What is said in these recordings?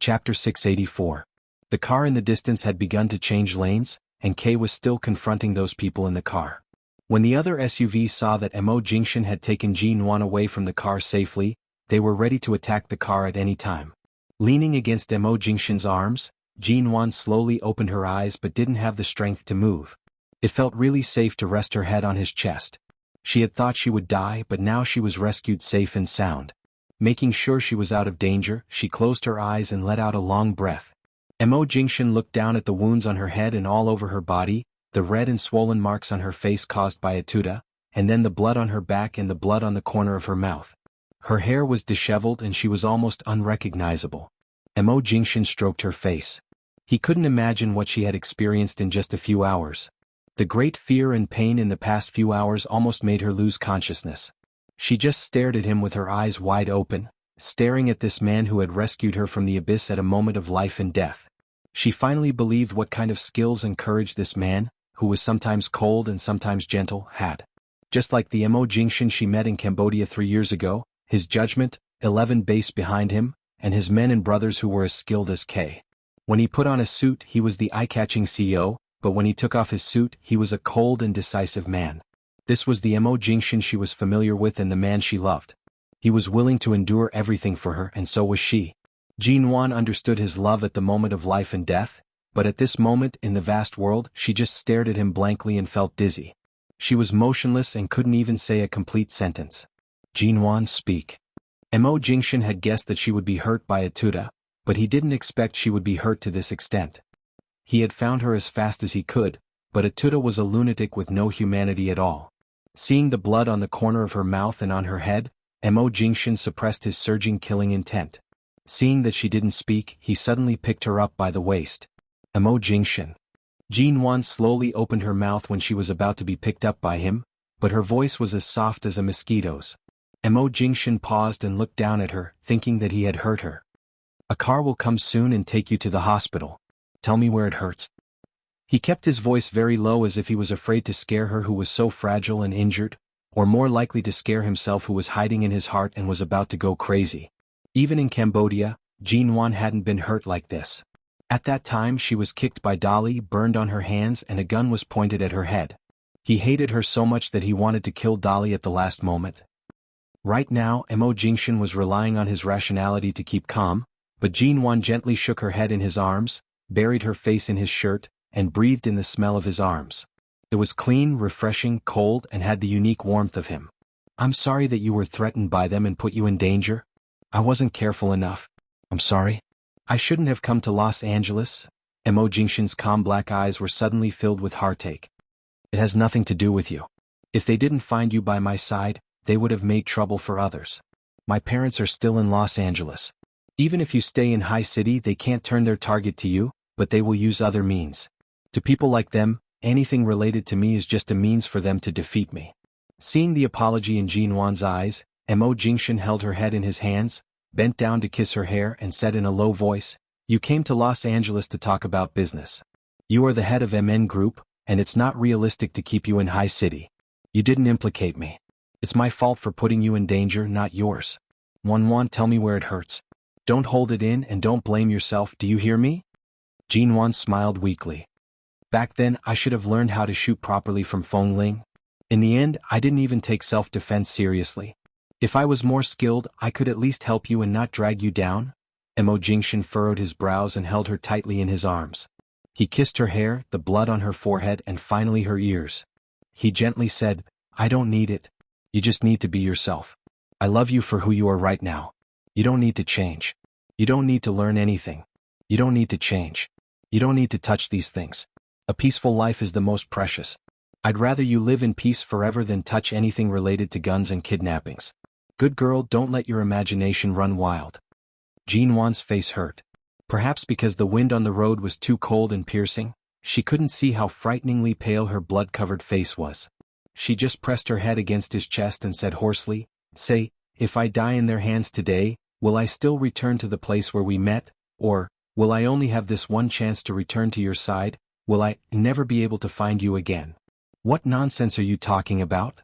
Chapter 684. The car in the distance had begun to change lanes, and Kay was still confronting those people in the car. When the other SUVs saw that Mo Jingshan had taken Jin Wan away from the car safely, they were ready to attack the car at any time. Leaning against Mo Jingshan's arms, Jin Wan slowly opened her eyes but didn't have the strength to move. It felt really safe to rest her head on his chest. She had thought she would die, but now she was rescued safe and sound. Making sure she was out of danger, she closed her eyes and let out a long breath. Mo Jingshan looked down at the wounds on her head and all over her body, the red and swollen marks on her face caused by a tuta, and then the blood on her back and the blood on the corner of her mouth. Her hair was disheveled and she was almost unrecognizable. Mo Jingshan stroked her face. He couldn't imagine what she had experienced in just a few hours. The great fear and pain in the past few hours almost made her lose consciousness. She just stared at him with her eyes wide open, staring at this man who had rescued her from the abyss at a moment of life and death. She finally believed what kind of skills and courage this man, who was sometimes cold and sometimes gentle, had. Just like the Mo Jingshan she met in Cambodia 3 years ago, his judgment, 11 base behind him, and his men and brothers who were as skilled as Kay. When he put on a suit, he was the eye-catching CEO, but when he took off his suit, he was a cold and decisive man. This was the Mo Jingshan she was familiar with and the man she loved. He was willing to endure everything for her, and so was she. Jin Wan understood his love at the moment of life and death, but at this moment in the vast world she just stared at him blankly and felt dizzy. She was motionless and couldn't even say a complete sentence. Jin Wan, speak. Mo Jingshan had guessed that she would be hurt by a tuta, but he didn't expect she would be hurt to this extent. He had found her as fast as he could, but a tuta was a lunatic with no humanity at all. Seeing the blood on the corner of her mouth and on her head, Mo Jingshan suppressed his surging killing intent. Seeing that she didn't speak, he suddenly picked her up by the waist. Mo Jingshan. Jin Wan slowly opened her mouth when she was about to be picked up by him, but her voice was as soft as a mosquito's. Mo Jingshan paused and looked down at her, thinking that he had hurt her. A car will come soon and take you to the hospital. Tell me where it hurts. He kept his voice very low as if he was afraid to scare her who was so fragile and injured, or more likely to scare himself who was hiding in his heart and was about to go crazy. Even in Cambodia, Jin Wan hadn't been hurt like this. At that time she was kicked by Dolly, burned on her hands, and a gun was pointed at her head. He hated her so much that he wanted to kill Dolly at the last moment. Right now, Mo Jingshan was relying on his rationality to keep calm, but Jin Wan gently shook her head in his arms, buried her face in his shirt, and breathed in the smell of his arms. It was clean, refreshing, cold, and had the unique warmth of him. I'm sorry that you were threatened by them and put you in danger. I wasn't careful enough. I'm sorry. I shouldn't have come to Los Angeles. Mo Jingshan's calm black eyes were suddenly filled with heartache. It has nothing to do with you. If they didn't find you by my side, they would have made trouble for others. My parents are still in Los Angeles. Even if you stay in High City, they can't turn their target to you, but they will use other means. To people like them, anything related to me is just a means for them to defeat me. Seeing the apology in Jin Wan's eyes, Mo Jingshan held her head in his hands, bent down to kiss her hair and said in a low voice, You came to Los Angeles to talk about business. You are the head of MN Group, and it's not realistic to keep you in High City. You didn't implicate me. It's my fault for putting you in danger, not yours. Wan, tell me where it hurts. Don't hold it in and don't blame yourself, do you hear me? Jin Wan smiled weakly. Back then, I should have learned how to shoot properly from Fong Ling. In the end, I didn't even take self-defense seriously. If I was more skilled, I could at least help you and not drag you down. Mo Jingshan furrowed his brows and held her tightly in his arms. He kissed her hair, the blood on her forehead, and finally her ears. He gently said, I don't need it. You just need to be yourself. I love you for who you are right now. You don't need to change. You don't need to learn anything. You don't need to change. You don't need to touch these things. A peaceful life is the most precious. I'd rather you live in peace forever than touch anything related to guns and kidnappings. Good girl, don't let your imagination run wild. Jin Wan's face hurt. Perhaps because the wind on the road was too cold and piercing, she couldn't see how frighteningly pale her blood-covered face was. She just pressed her head against his chest and said hoarsely, Say, if I die in their hands today, will I still return to the place where we met, or, will I only have this one chance to return to your side? Will I never be able to find you again? What nonsense are you talking about?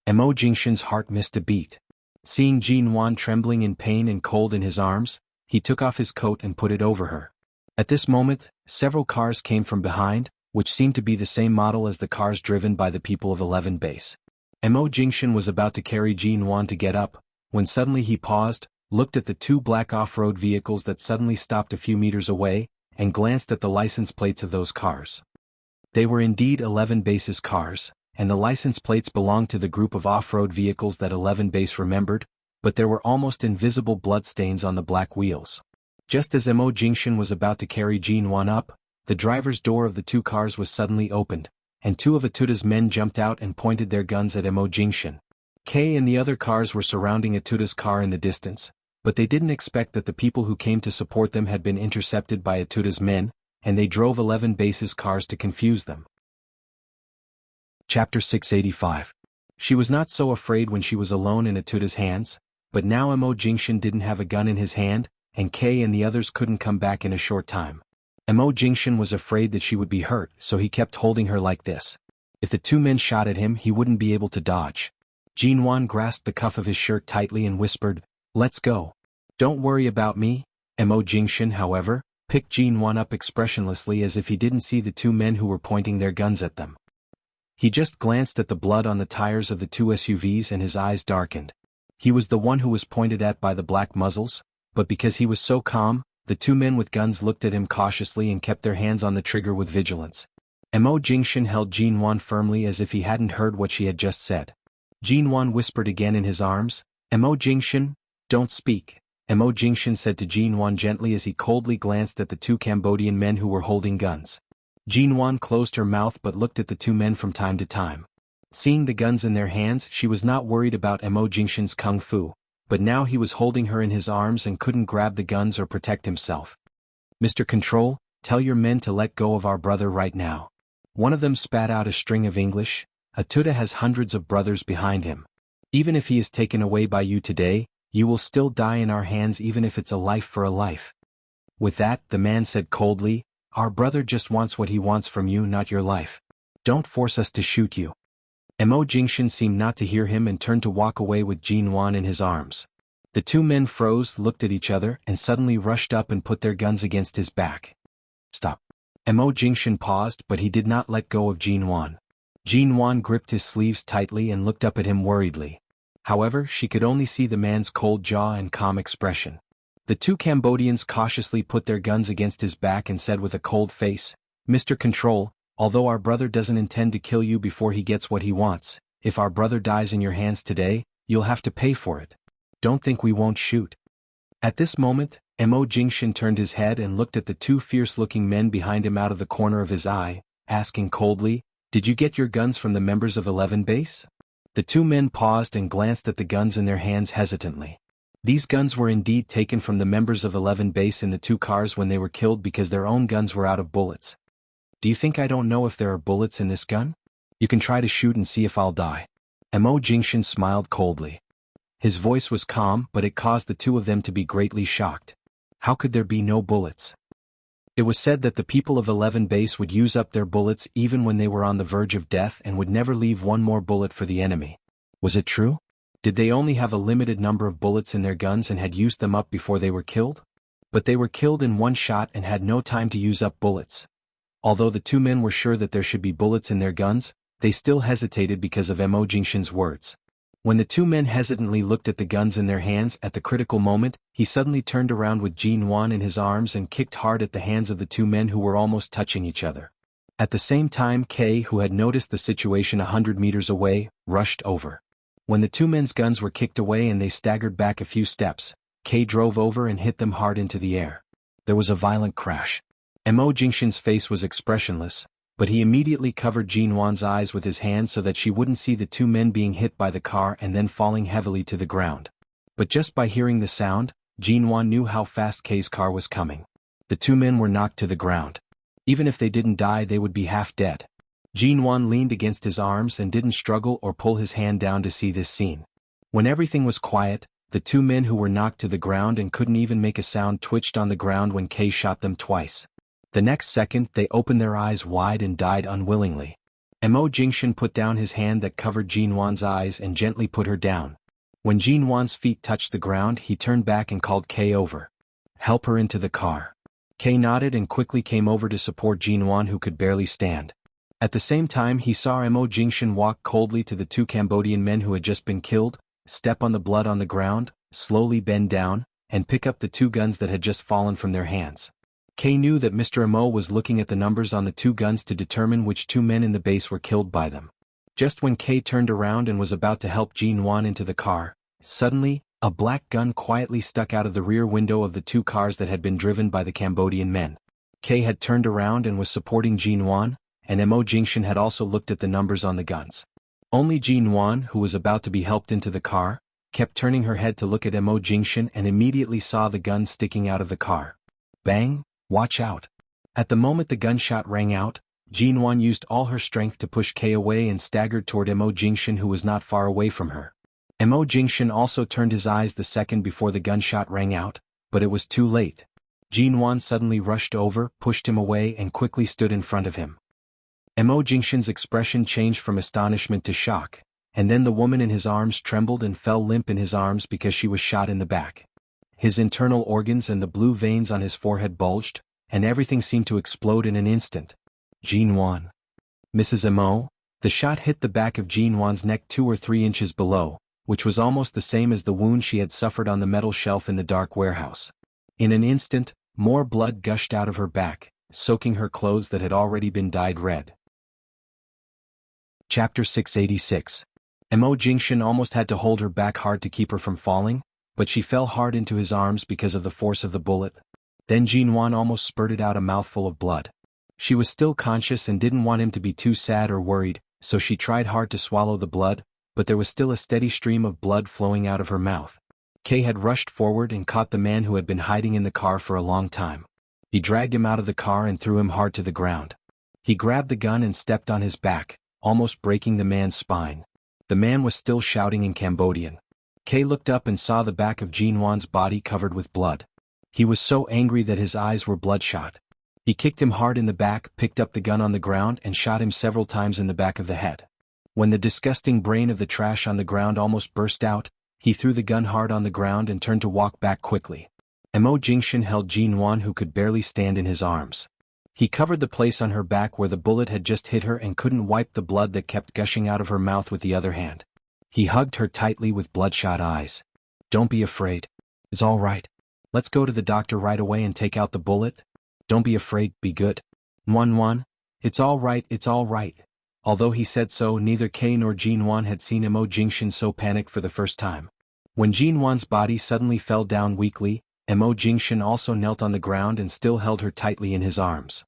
Mo Jingshan's heart missed a beat. Seeing Jin Wan trembling in pain and cold in his arms, he took off his coat and put it over her. At this moment, several cars came from behind, which seemed to be the same model as the cars driven by the people of 11 Base. Mo Jingshan was about to carry Jin Wan to get up, when suddenly he paused, looked at the two black off-road vehicles that suddenly stopped a few meters away, and glanced at the license plates of those cars. They were indeed 11 Base's cars, and the license plates belonged to the group of off-road vehicles that 11 Base remembered, but there were almost invisible bloodstains on the black wheels. Just as Mo Jingshan was about to carry Jin Wan up, the driver's door of the two cars was suddenly opened, and two of Atuda's men jumped out and pointed their guns at Mo Jingshan. Kay and the other cars were surrounding Atuda's car in the distance, but they didn't expect that the people who came to support them had been intercepted by Atuda's men, and they drove 11 Base's cars to confuse them. Chapter 685. She was not so afraid when she was alone in Atuda's hands, but now Mo Jingshan didn't have a gun in his hand, and Kay and the others couldn't come back in a short time. Mo Jingshan was afraid that she would be hurt, so he kept holding her like this. If the two men shot at him, he wouldn't be able to dodge. Jin Wan grasped the cuff of his shirt tightly and whispered, "Let's go. Don't worry about me." Mo Jingshan, however, picked Jin Wan up expressionlessly as if he didn't see the two men who were pointing their guns at them. He just glanced at the blood on the tires of the two SUVs and his eyes darkened. He was the one who was pointed at by the black muzzles, but because he was so calm, the two men with guns looked at him cautiously and kept their hands on the trigger with vigilance. Mo Jingshan held Jin Wan firmly as if he hadn't heard what she had just said. Jin Wan whispered again in his arms, "Mo Jingshan, don't speak." Mo Jingshan said to Jin Wan gently as he coldly glanced at the two Cambodian men who were holding guns. Jin Wan closed her mouth but looked at the two men from time to time. Seeing the guns in their hands, she was not worried about Mo Jingshan's kung fu, but now he was holding her in his arms and couldn't grab the guns or protect himself. "Mr. Control, tell your men to let go of our brother right now." One of them spat out a string of English. "Atuda has hundreds of brothers behind him. Even if he is taken away by you today, you will still die in our hands even if it's a life for a life." With that, the man said coldly, "Our brother just wants what he wants from you, not your life. Don't force us to shoot you." Mo Jingshan seemed not to hear him and turned to walk away with Jin Wan in his arms. The two men froze, looked at each other, and suddenly rushed up and put their guns against his back. "Stop." Mo Jingshan paused, but he did not let go of Jin Wan. Jin Wan gripped his sleeves tightly and looked up at him worriedly. However, she could only see the man's cold jaw and calm expression. The two Cambodians cautiously put their guns against his back and said with a cold face, "Mr. Control, although our brother doesn't intend to kill you before he gets what he wants, if our brother dies in your hands today, you'll have to pay for it. Don't think we won't shoot." At this moment, Mo Jingshan turned his head and looked at the two fierce-looking men behind him out of the corner of his eye, asking coldly, "Did you get your guns from the members of 11 Base?" The two men paused and glanced at the guns in their hands hesitantly. These guns were indeed taken from the members of 11 Base in the two cars when they were killed because their own guns were out of bullets. "Do you think I don't know if there are bullets in this gun? You can try to shoot and see if I'll die." Mo Jingshan smiled coldly. His voice was calm, but it caused the two of them to be greatly shocked. How could there be no bullets? It was said that the people of 11 Base would use up their bullets even when they were on the verge of death and would never leave one more bullet for the enemy. Was it true? Did they only have a limited number of bullets in their guns and had used them up before they were killed? But they were killed in one shot and had no time to use up bullets. Although the two men were sure that there should be bullets in their guns, they still hesitated because of Mo Jingshan's words. When the two men hesitantly looked at the guns in their hands at the critical moment, he suddenly turned around with Jin Wan in his arms and kicked hard at the hands of the two men who were almost touching each other. At the same time, Kay, who had noticed the situation 100 meters away, rushed over. When the two men's guns were kicked away and they staggered back a few steps, Kay drove over and hit them hard into the air. There was a violent crash. Mo Jingshan's face was expressionless, but he immediately covered Jin Wan's eyes with his hand so that she wouldn't see the two men being hit by the car and then falling heavily to the ground. But just by hearing the sound, Jin Wan knew how fast Kay's car was coming. The two men were knocked to the ground. Even if they didn't die, they would be half dead. Jin Wan leaned against his arms and didn't struggle or pull his hand down to see this scene. When everything was quiet, the two men who were knocked to the ground and couldn't even make a sound twitched on the ground when Kay shot them twice. The next second, they opened their eyes wide and died unwillingly. Mo Jingshan put down his hand that covered Jin Wan's eyes and gently put her down. When Jin Wan's feet touched the ground, he turned back and called Kay over. Help her into the car. Kay nodded and quickly came over to support Jinwan, who could barely stand. At the same time, he saw Mo Jingshan walk coldly to the two Cambodian men who had just been killed, step on the blood on the ground, slowly bend down, and pick up the two guns that had just fallen from their hands. Kay knew that Mr. Mo was looking at the numbers on the two guns to determine which two men in the base were killed by them. Just when Kay turned around and was about to help Jinwan into the car, suddenly, a black gun quietly stuck out of the rear window of the two cars that had been driven by the Cambodian men. Kay had turned around and was supporting Jinwan, and Mo Jingshan had also looked at the numbers on the guns. Only Jinwan, who was about to be helped into the car, kept turning her head to look at Mo Jingshan and immediately saw the gun sticking out of the car. Bang! Watch out! At the moment the gunshot rang out, Jinwan used all her strength to push Kay away and staggered toward Mo Jingshan, who was not far away from her. Mo Jingshan also turned his eyes the second before the gunshot rang out, but it was too late. Jinwan suddenly rushed over, pushed him away and quickly stood in front of him. Mo Jingshan's expression changed from astonishment to shock, and then the woman in his arms trembled and fell limp in his arms because she was shot in the back. His internal organs and the blue veins on his forehead bulged, and everything seemed to explode in an instant. Jinwan. Mrs. Mo, the shot hit the back of Jinwan's neck 2 or 3 inches below, which was almost the same as the wound she had suffered on the metal shelf in the dark warehouse. In an instant, more blood gushed out of her back, soaking her clothes that had already been dyed red. Chapter 686. Mo Jingshan almost had to hold her back hard to keep her from falling, but she fell hard into his arms because of the force of the bullet. Then Jinwan almost spurted out a mouthful of blood. She was still conscious and didn't want him to be too sad or worried, so she tried hard to swallow the blood, but there was still a steady stream of blood flowing out of her mouth. Kay had rushed forward and caught the man who had been hiding in the car for a long time. He dragged him out of the car and threw him hard to the ground. He grabbed the gun and stepped on his back, almost breaking the man's spine. The man was still shouting in Cambodian. Kay looked up and saw the back of Jinwan's body covered with blood. He was so angry that his eyes were bloodshot. He kicked him hard in the back, picked up the gun on the ground and shot him several times in the back of the head. When the disgusting brain of the trash on the ground almost burst out, he threw the gun hard on the ground and turned to walk back quickly. Mo Jingshan held Jinwan, who could barely stand, in his arms. He covered the place on her back where the bullet had just hit her and couldn't wipe the blood that kept gushing out of her mouth with the other hand. He hugged her tightly with bloodshot eyes. "Don't be afraid. It's all right. Let's go to the doctor right away and take out the bullet. Don't be afraid, be good. Wan, it's all right, it's all right." Although he said so, neither Kay nor Jinwan had seen Mo Jingshan so panicked for the first time. When Jinwan's body suddenly fell down weakly, Mo Jingshan also knelt on the ground and still held her tightly in his arms.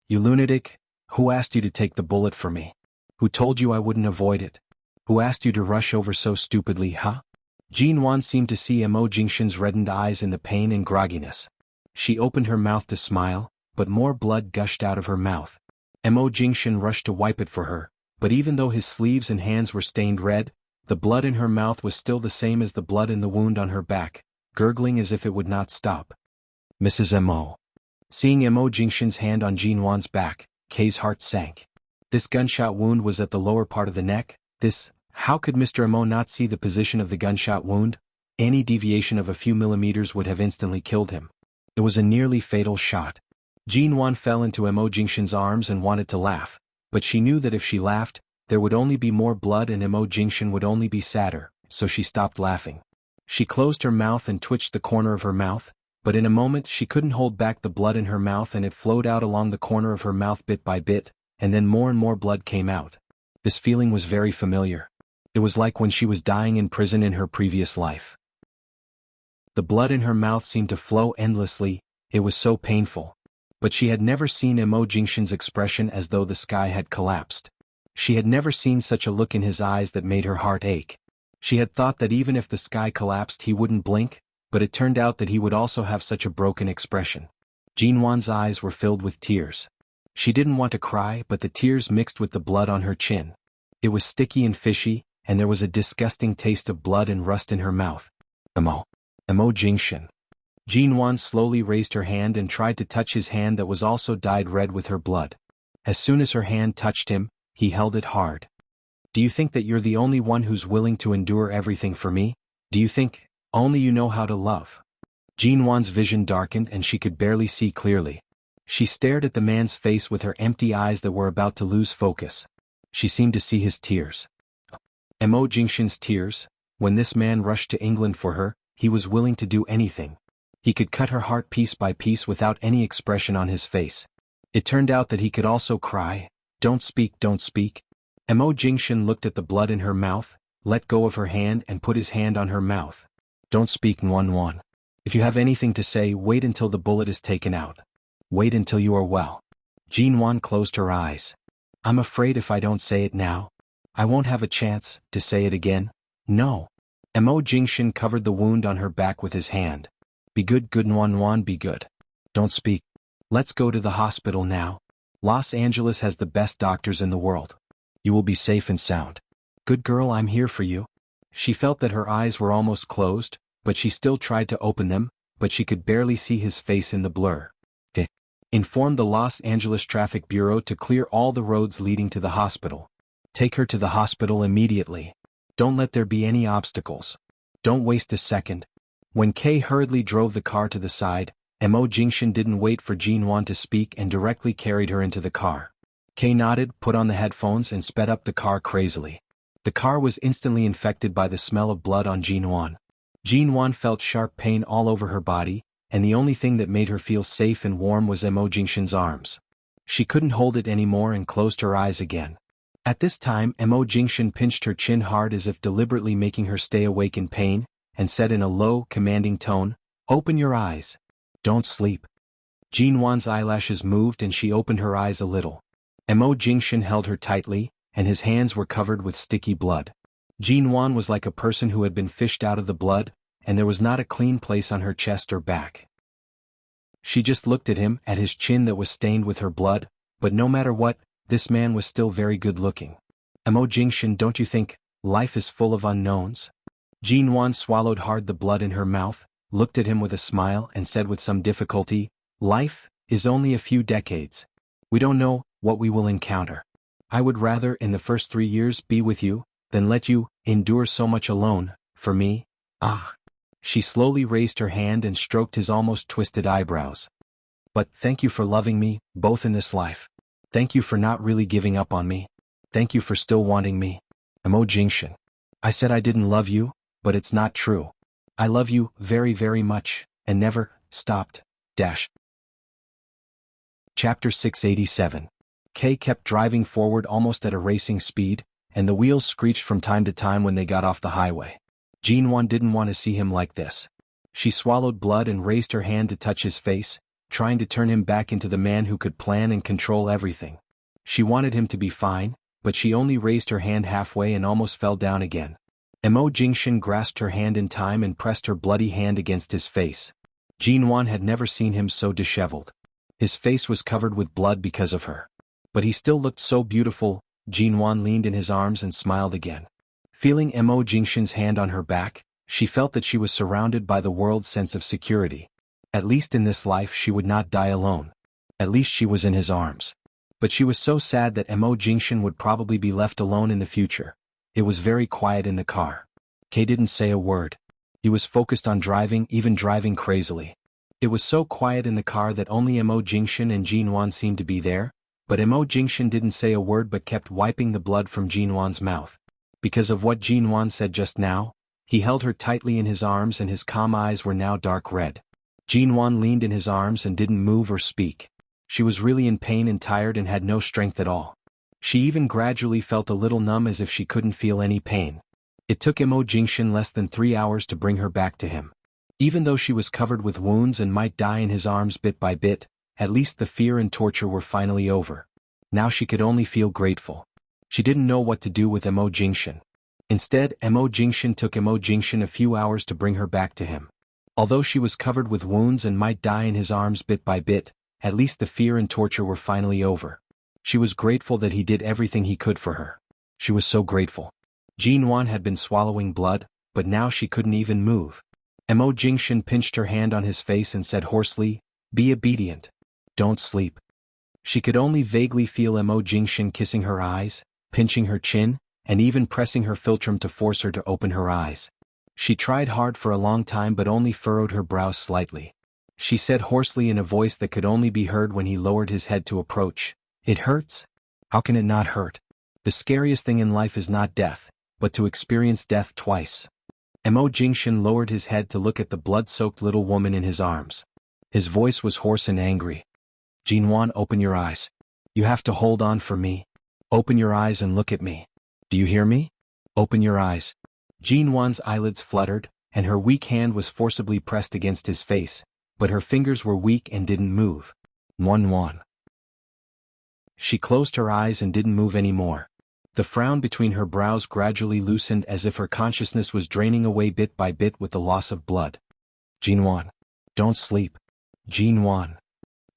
"You lunatic, who asked you to take the bullet for me? Who told you I wouldn't avoid it? Who asked you to rush over so stupidly, huh?" Jinwan seemed to see Mo Jingshan's reddened eyes in the pain and grogginess. She opened her mouth to smile, but more blood gushed out of her mouth. Mo Jingshan rushed to wipe it for her, but even though his sleeves and hands were stained red, the blood in her mouth was still the same as the blood in the wound on her back, gurgling as if it would not stop. "Mrs. Mo." Seeing Mo Jingshan's hand on Jinwan's back, Kay's heart sank. This gunshot wound was at the lower part of the neck. How could Mr. Mo not see the position of the gunshot wound? Any deviation of a few millimeters would have instantly killed him. It was a nearly fatal shot. Jinwan fell into Mo Jingshan's arms and wanted to laugh, but she knew that if she laughed, there would only be more blood and Mo Jingshan would only be sadder, so she stopped laughing. She closed her mouth and twitched the corner of her mouth, but in a moment she couldn't hold back the blood in her mouth and it flowed out along the corner of her mouth bit by bit, and then more and more blood came out. This feeling was very familiar. It was like when she was dying in prison in her previous life. The blood in her mouth seemed to flow endlessly, it was so painful. But she had never seen Mo Jingshan's expression as though the sky had collapsed. She had never seen such a look in his eyes that made her heart ache. She had thought that even if the sky collapsed he wouldn't blink, but it turned out that he would also have such a broken expression. Jinwan's eyes were filled with tears. She didn't want to cry, but the tears mixed with the blood on her chin. It was sticky and fishy, and there was a disgusting taste of blood and rust in her mouth. Mo Jingshan. Jinwan slowly raised her hand and tried to touch his hand that was also dyed red with her blood. As soon as her hand touched him, he held it hard. "Do you think that you're the only one who's willing to endure everything for me? Do you think only you know how to love?" Jin Wan's vision darkened and she could barely see clearly. She stared at the man's face with her empty eyes that were about to lose focus. She seemed to see his tears. Mo Jingshan's tears. When this man rushed to England for her, he was willing to do anything. He could cut her heart piece by piece without any expression on his face. It turned out that he could also cry. Don't speak, don't speak. Mo Jingshan looked at the blood in her mouth, let go of her hand and put his hand on her mouth. Don't speak, Nguyen. If you have anything to say, wait until the bullet is taken out. Wait until you are well. Jin Wan closed her eyes. I'm afraid if I don't say it now, I won't have a chance to say it again. No. Mo Jingshan covered the wound on her back with his hand. Be good, Nguyen, be good. Don't speak. Let's go to the hospital now. Los Angeles has the best doctors in the world. You will be safe and sound. Good girl, I'm here for you. She felt that her eyes were almost closed, but she still tried to open them, but she could barely see his face in the blur. Inform the Los Angeles Traffic Bureau to clear all the roads leading to the hospital. Take her to the hospital immediately. Don't let there be any obstacles. Don't waste a second. When Kay hurriedly drove the car to the side, Mo Jingshan didn't wait for Jin Wan to speak and directly carried her into the car. Kay nodded, put on the headphones and sped up the car crazily. The car was instantly infected by the smell of blood on Jin Wan. Jin Wan felt sharp pain all over her body, and the only thing that made her feel safe and warm was Mo Jingshan's arms. She couldn't hold it anymore and closed her eyes again. At this time, Mo Jingshan pinched her chin hard as if deliberately making her stay awake in pain, and said in a low, commanding tone, "Open your eyes. Don't sleep." Jin Wan's eyelashes moved and she opened her eyes a little. Mo Jingshan held her tightly, and his hands were covered with sticky blood. Jin Wan was like a person who had been fished out of the blood, and there was not a clean place on her chest or back. She just looked at him, at his chin that was stained with her blood, but no matter what, this man was still very good looking. Mo Jingshan, don't you think life is full of unknowns? Jin Wan swallowed hard the blood in her mouth, looked at him with a smile and said with some difficulty, life is only a few decades. We don't know what we will encounter. I would rather in the first 3 years be with you, than let you endure so much alone, for me. Ah. She slowly raised her hand and stroked his almost twisted eyebrows. But thank you for loving me, both in this life. Thank you for not really giving up on me. Thank you for still wanting me. Mo Jingshan. I said I didn't love you, but it's not true. I love you very, very much, and never stopped. Chapter 687. Kay kept driving forward almost at a racing speed, and the wheels screeched from time to time when they got off the highway. Jin Wan didn't want to see him like this. She swallowed blood and raised her hand to touch his face, trying to turn him back into the man who could plan and control everything. She wanted him to be fine, but she only raised her hand halfway and almost fell down again. Mo Jingshan grasped her hand in time and pressed her bloody hand against his face. Jin Wan had never seen him so disheveled. His face was covered with blood because of her. But he still looked so beautiful. Jin Wan leaned in his arms and smiled again. Feeling Mo Jingshan's hand on her back, she felt that she was surrounded by the world's sense of security. At least in this life she would not die alone. At least she was in his arms. But she was so sad that Mo Jingshan would probably be left alone in the future. It was very quiet in the car. Kay didn't say a word. He was focused on driving, even driving crazily. It was so quiet in the car that only Mo Jingshan and Jin Wan seemed to be there, but Mo Jingshan didn't say a word but kept wiping the blood from Jin Wan's mouth. Because of what Jin Wan said just now, he held her tightly in his arms and his calm eyes were now dark red. Jin Wan leaned in his arms and didn't move or speak. She was really in pain and tired and had no strength at all. She even gradually felt a little numb as if she couldn't feel any pain. It took Mo Jingshan less than 3 hours to bring her back to him. Even though she was covered with wounds and might die in his arms bit by bit, at least the fear and torture were finally over. Now she could only feel grateful. She didn't know what to do with Mo Jingshan. Instead, Mo Jingshan took Mo Jingshan a few hours to bring her back to him. Although she was covered with wounds and might die in his arms bit by bit, at least the fear and torture were finally over. She was grateful that he did everything he could for her. She was so grateful. Jin Wan had been swallowing blood, but now she couldn't even move. Mo Jingshan pinched her hand on his face and said hoarsely, "Be obedient. Don't sleep." She could only vaguely feel Mo Jingshan kissing her eyes, pinching her chin, and even pressing her philtrum to force her to open her eyes. She tried hard for a long time but only furrowed her brows slightly. She said hoarsely in a voice that could only be heard when he lowered his head to approach, "It hurts? How can it not hurt? The scariest thing in life is not death, but to experience death twice." Mo Jingshin lowered his head to look at the blood-soaked little woman in his arms. His voice was hoarse and angry. "Jinwan, open your eyes. You have to hold on for me. Open your eyes and look at me. Do you hear me? Open your eyes." Jinwan's eyelids fluttered, and her weak hand was forcibly pressed against his face, but her fingers were weak and didn't move. Wan. She closed her eyes and didn't move anymore. The frown between her brows gradually loosened as if her consciousness was draining away bit by bit with the loss of blood. "Jinwan. Don't sleep. Jinwan.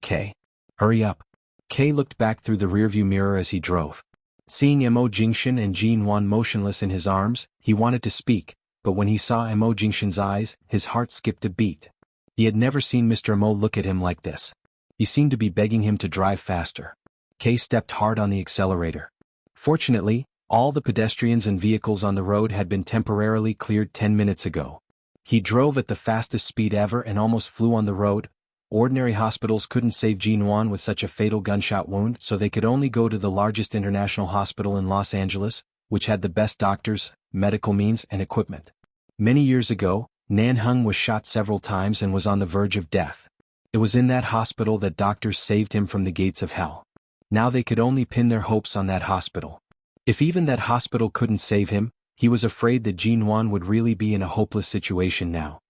Kay. Hurry up." Kay looked back through the rearview mirror as he drove. Seeing Mo Jingshin and Jinwan motionless in his arms, he wanted to speak, but when he saw Mo Jingshin's eyes, his heart skipped a beat. He had never seen Mr. Mo look at him like this. He seemed to be begging him to drive faster. Kay stepped hard on the accelerator. Fortunately, all the pedestrians and vehicles on the road had been temporarily cleared 10 minutes ago. He drove at the fastest speed ever and almost flew on the road. Ordinary hospitals couldn't save Jinwan with such a fatal gunshot wound, so they could only go to the largest international hospital in Los Angeles, which had the best doctors, medical means and equipment. Many years ago, Nan Hung was shot several times and was on the verge of death. It was in that hospital that doctors saved him from the gates of hell. Now they could only pin their hopes on that hospital. If even that hospital couldn't save him, he was afraid that Jinwan would really be in a hopeless situation now.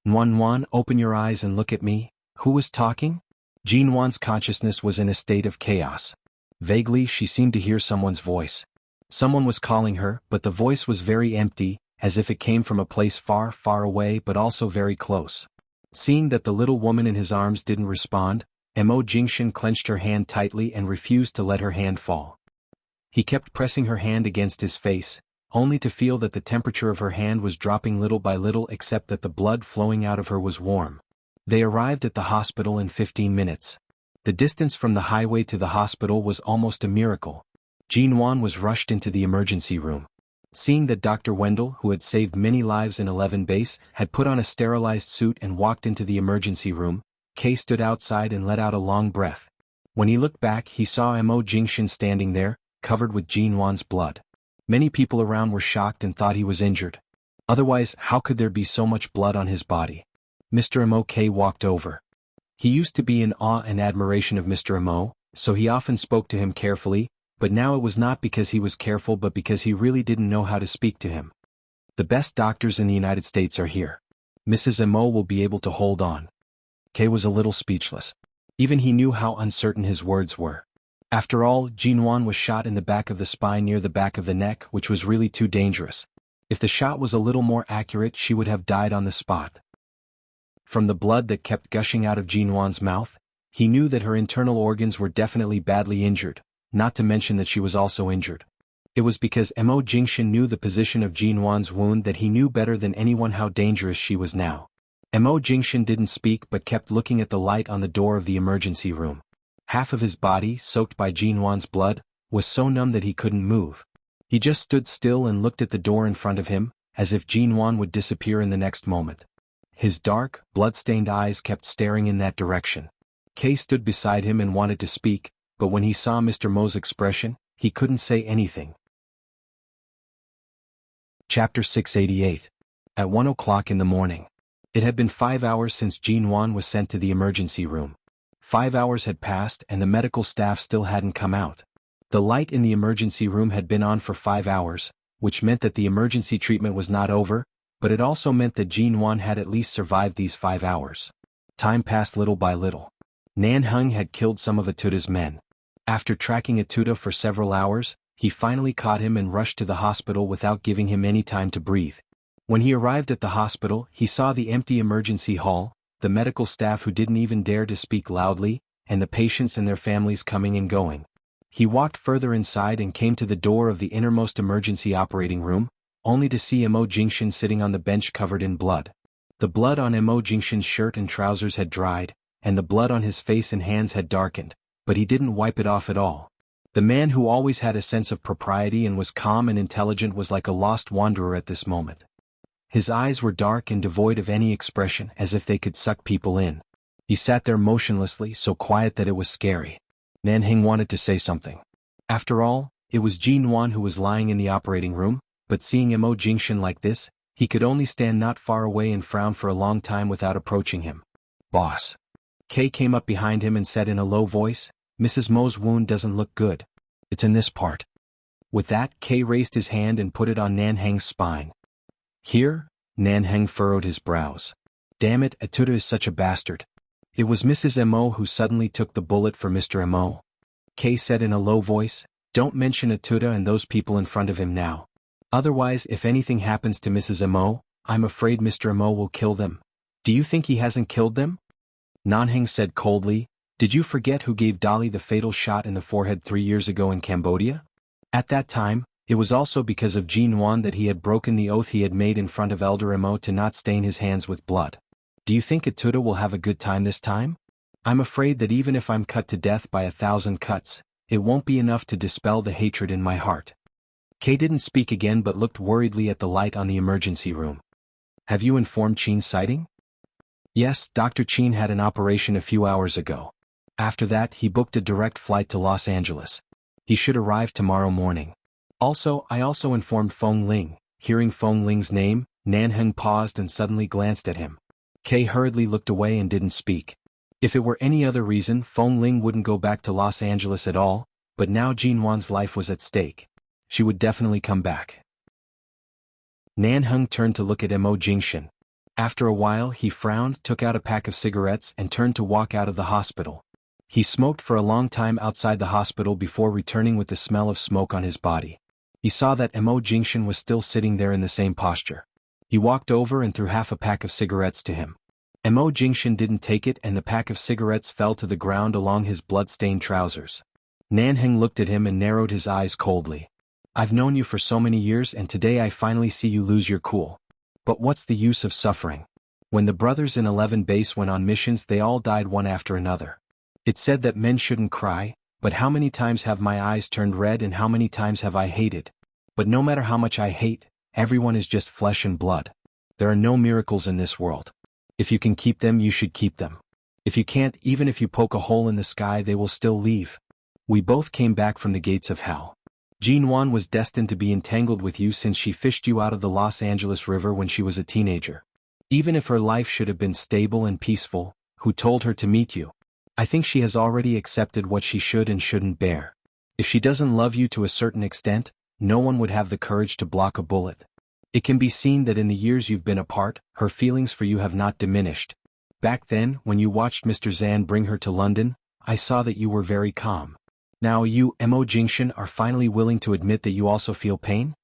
"Wan, open your eyes and look at me." Who was talking? Jinwan's consciousness was in a state of chaos. Vaguely she seemed to hear someone's voice. Someone was calling her, but the voice was very empty, as if it came from a place far, far away but also very close. Seeing that the little woman in his arms didn't respond, Mo Jingshin clenched her hand tightly and refused to let her hand fall. He kept pressing her hand against his face, only to feel that the temperature of her hand was dropping little by little except that the blood flowing out of her was warm. They arrived at the hospital in 15 minutes. The distance from the highway to the hospital was almost a miracle. Jinwan was rushed into the emergency room. Seeing that Dr. Wendell, who had saved many lives in 11 base, had put on a sterilized suit and walked into the emergency room, Kay stood outside and let out a long breath. When he looked back, he saw Mo Jingshin standing there, covered with Jinwan's blood. Many people around were shocked and thought he was injured. Otherwise, how could there be so much blood on his body? Mr. Mo. Kay walked over. He used to be in awe and admiration of Mr. Mo, so he often spoke to him carefully, but now it was not because he was careful but because he really didn't know how to speak to him. "The best doctors in the United States are here. Mrs. Mo will be able to hold on." Kay was a little speechless. Even he knew how uncertain his words were. After all, Jinwan was shot in the back of the spine near the back of the neck, which was really too dangerous. If the shot was a little more accurate, she would have died on the spot. From the blood that kept gushing out of Jinwan's mouth, he knew that her internal organs were definitely badly injured, not to mention that she was also injured. It was because Mo Jingshin knew the position of Jinwan's wound that he knew better than anyone how dangerous she was now. Mo Jingshin didn't speak but kept looking at the light on the door of the emergency room. Half of his body, soaked by Jinwan's blood, was so numb that he couldn't move. He just stood still and looked at the door in front of him, as if Jinwan would disappear in the next moment. His dark, blood-stained eyes kept staring in that direction. Kay stood beside him and wanted to speak, but when he saw Mr. Mo's expression, he couldn't say anything. Chapter 688. At 1 o'clock in the morning. It had been 5 hours since Jinwan was sent to the emergency room. 5 hours had passed and the medical staff still hadn't come out. The light in the emergency room had been on for 5 hours, which meant that the emergency treatment was not over, but it also meant that Jinwan had at least survived these 5 hours. Time passed little by little. Nan Hung had killed some of Atuta's men. After tracking Atuta for several hours, he finally caught him and rushed to the hospital without giving him any time to breathe. When he arrived at the hospital, he saw the empty emergency hall, the medical staff who didn't even dare to speak loudly, and the patients and their families coming and going. He walked further inside and came to the door of the innermost emergency operating room, only to see Mo Jingshin sitting on the bench covered in blood. The blood on Mo Jingshin's shirt and trousers had dried, and the blood on his face and hands had darkened, but he didn't wipe it off at all. The man who always had a sense of propriety and was calm and intelligent was like a lost wanderer at this moment. His eyes were dark and devoid of any expression, as if they could suck people in. He sat there motionlessly, so quiet that it was scary. Nanheng wanted to say something. After all, it was Jin Wan who was lying in the operating room, but seeing Mo Jingshan like this, he could only stand not far away and frown for a long time without approaching him. "Boss." Kay came up behind him and said in a low voice, "Mrs. Mo's wound doesn't look good. It's in this part." With that, Kay raised his hand and put it on Nanheng's spine. "Here?" Nanheng furrowed his brows. "Damn it, Atuda is such a bastard." It was Mrs. Mo who suddenly took the bullet for Mr. Mo. Kay said in a low voice, "Don't mention Atuda and those people in front of him now. Otherwise, if anything happens to Mrs. Mo, I'm afraid Mr. Mo will kill them." "Do you think he hasn't killed them?" Nanheng said coldly. "Did you forget who gave Dolly the fatal shot in the forehead 3 years ago in Cambodia? At that time, it was also because of Jin Wan that he had broken the oath he had made in front of Elder Mo to not stain his hands with blood. Do you think Atuda will have a good time this time? I'm afraid that even if I'm cut to death by 1,000 cuts, it won't be enough to dispel the hatred in my heart." Kay didn't speak again but looked worriedly at the light on the emergency room. "Have you informed Chin's sighting?" "Yes, Dr. Chin had an operation a few hours ago. After that, he booked a direct flight to Los Angeles. He should arrive tomorrow morning. I also informed Feng Ling." Hearing Feng Ling's name, Nanheng paused and suddenly glanced at him. Kay hurriedly looked away and didn't speak. If it were any other reason, Feng Ling wouldn't go back to Los Angeles at all, but now Jin Wan's life was at stake. She would definitely come back. Nanheng turned to look at Mo Jingshan. After a while he frowned, took out a pack of cigarettes and turned to walk out of the hospital. He smoked for a long time outside the hospital before returning with the smell of smoke on his body. He saw that Mo Jingshan was still sitting there in the same posture. He walked over and threw half a pack of cigarettes to him. Mo Jingshan didn't take it and the pack of cigarettes fell to the ground along his blood-stained trousers. Nanheng looked at him and narrowed his eyes coldly. "I've known you for so many years and today I finally see you lose your cool. But what's the use of suffering? When the brothers in 11 base went on missions they all died one after another. It's said that men shouldn't cry, but how many times have my eyes turned red and how many times have I hated? But no matter how much I hate, everyone is just flesh and blood. There are no miracles in this world. If you can keep them you should keep them. If you can't, even if you poke a hole in the sky they will still leave. We both came back from the gates of hell. Jin Wan was destined to be entangled with you since she fished you out of the Los Angeles River when she was a teenager. Even if her life should have been stable and peaceful, who told her to meet you? I think she has already accepted what she should and shouldn't bear. If she doesn't love you to a certain extent, no one would have the courage to block a bullet. It can be seen that in the years you've been apart, her feelings for you have not diminished. Back then, when you watched Mr. Zan bring her to London, I saw that you were very calm. Now you, Mo Jingshan, are finally willing to admit that you also feel pain?"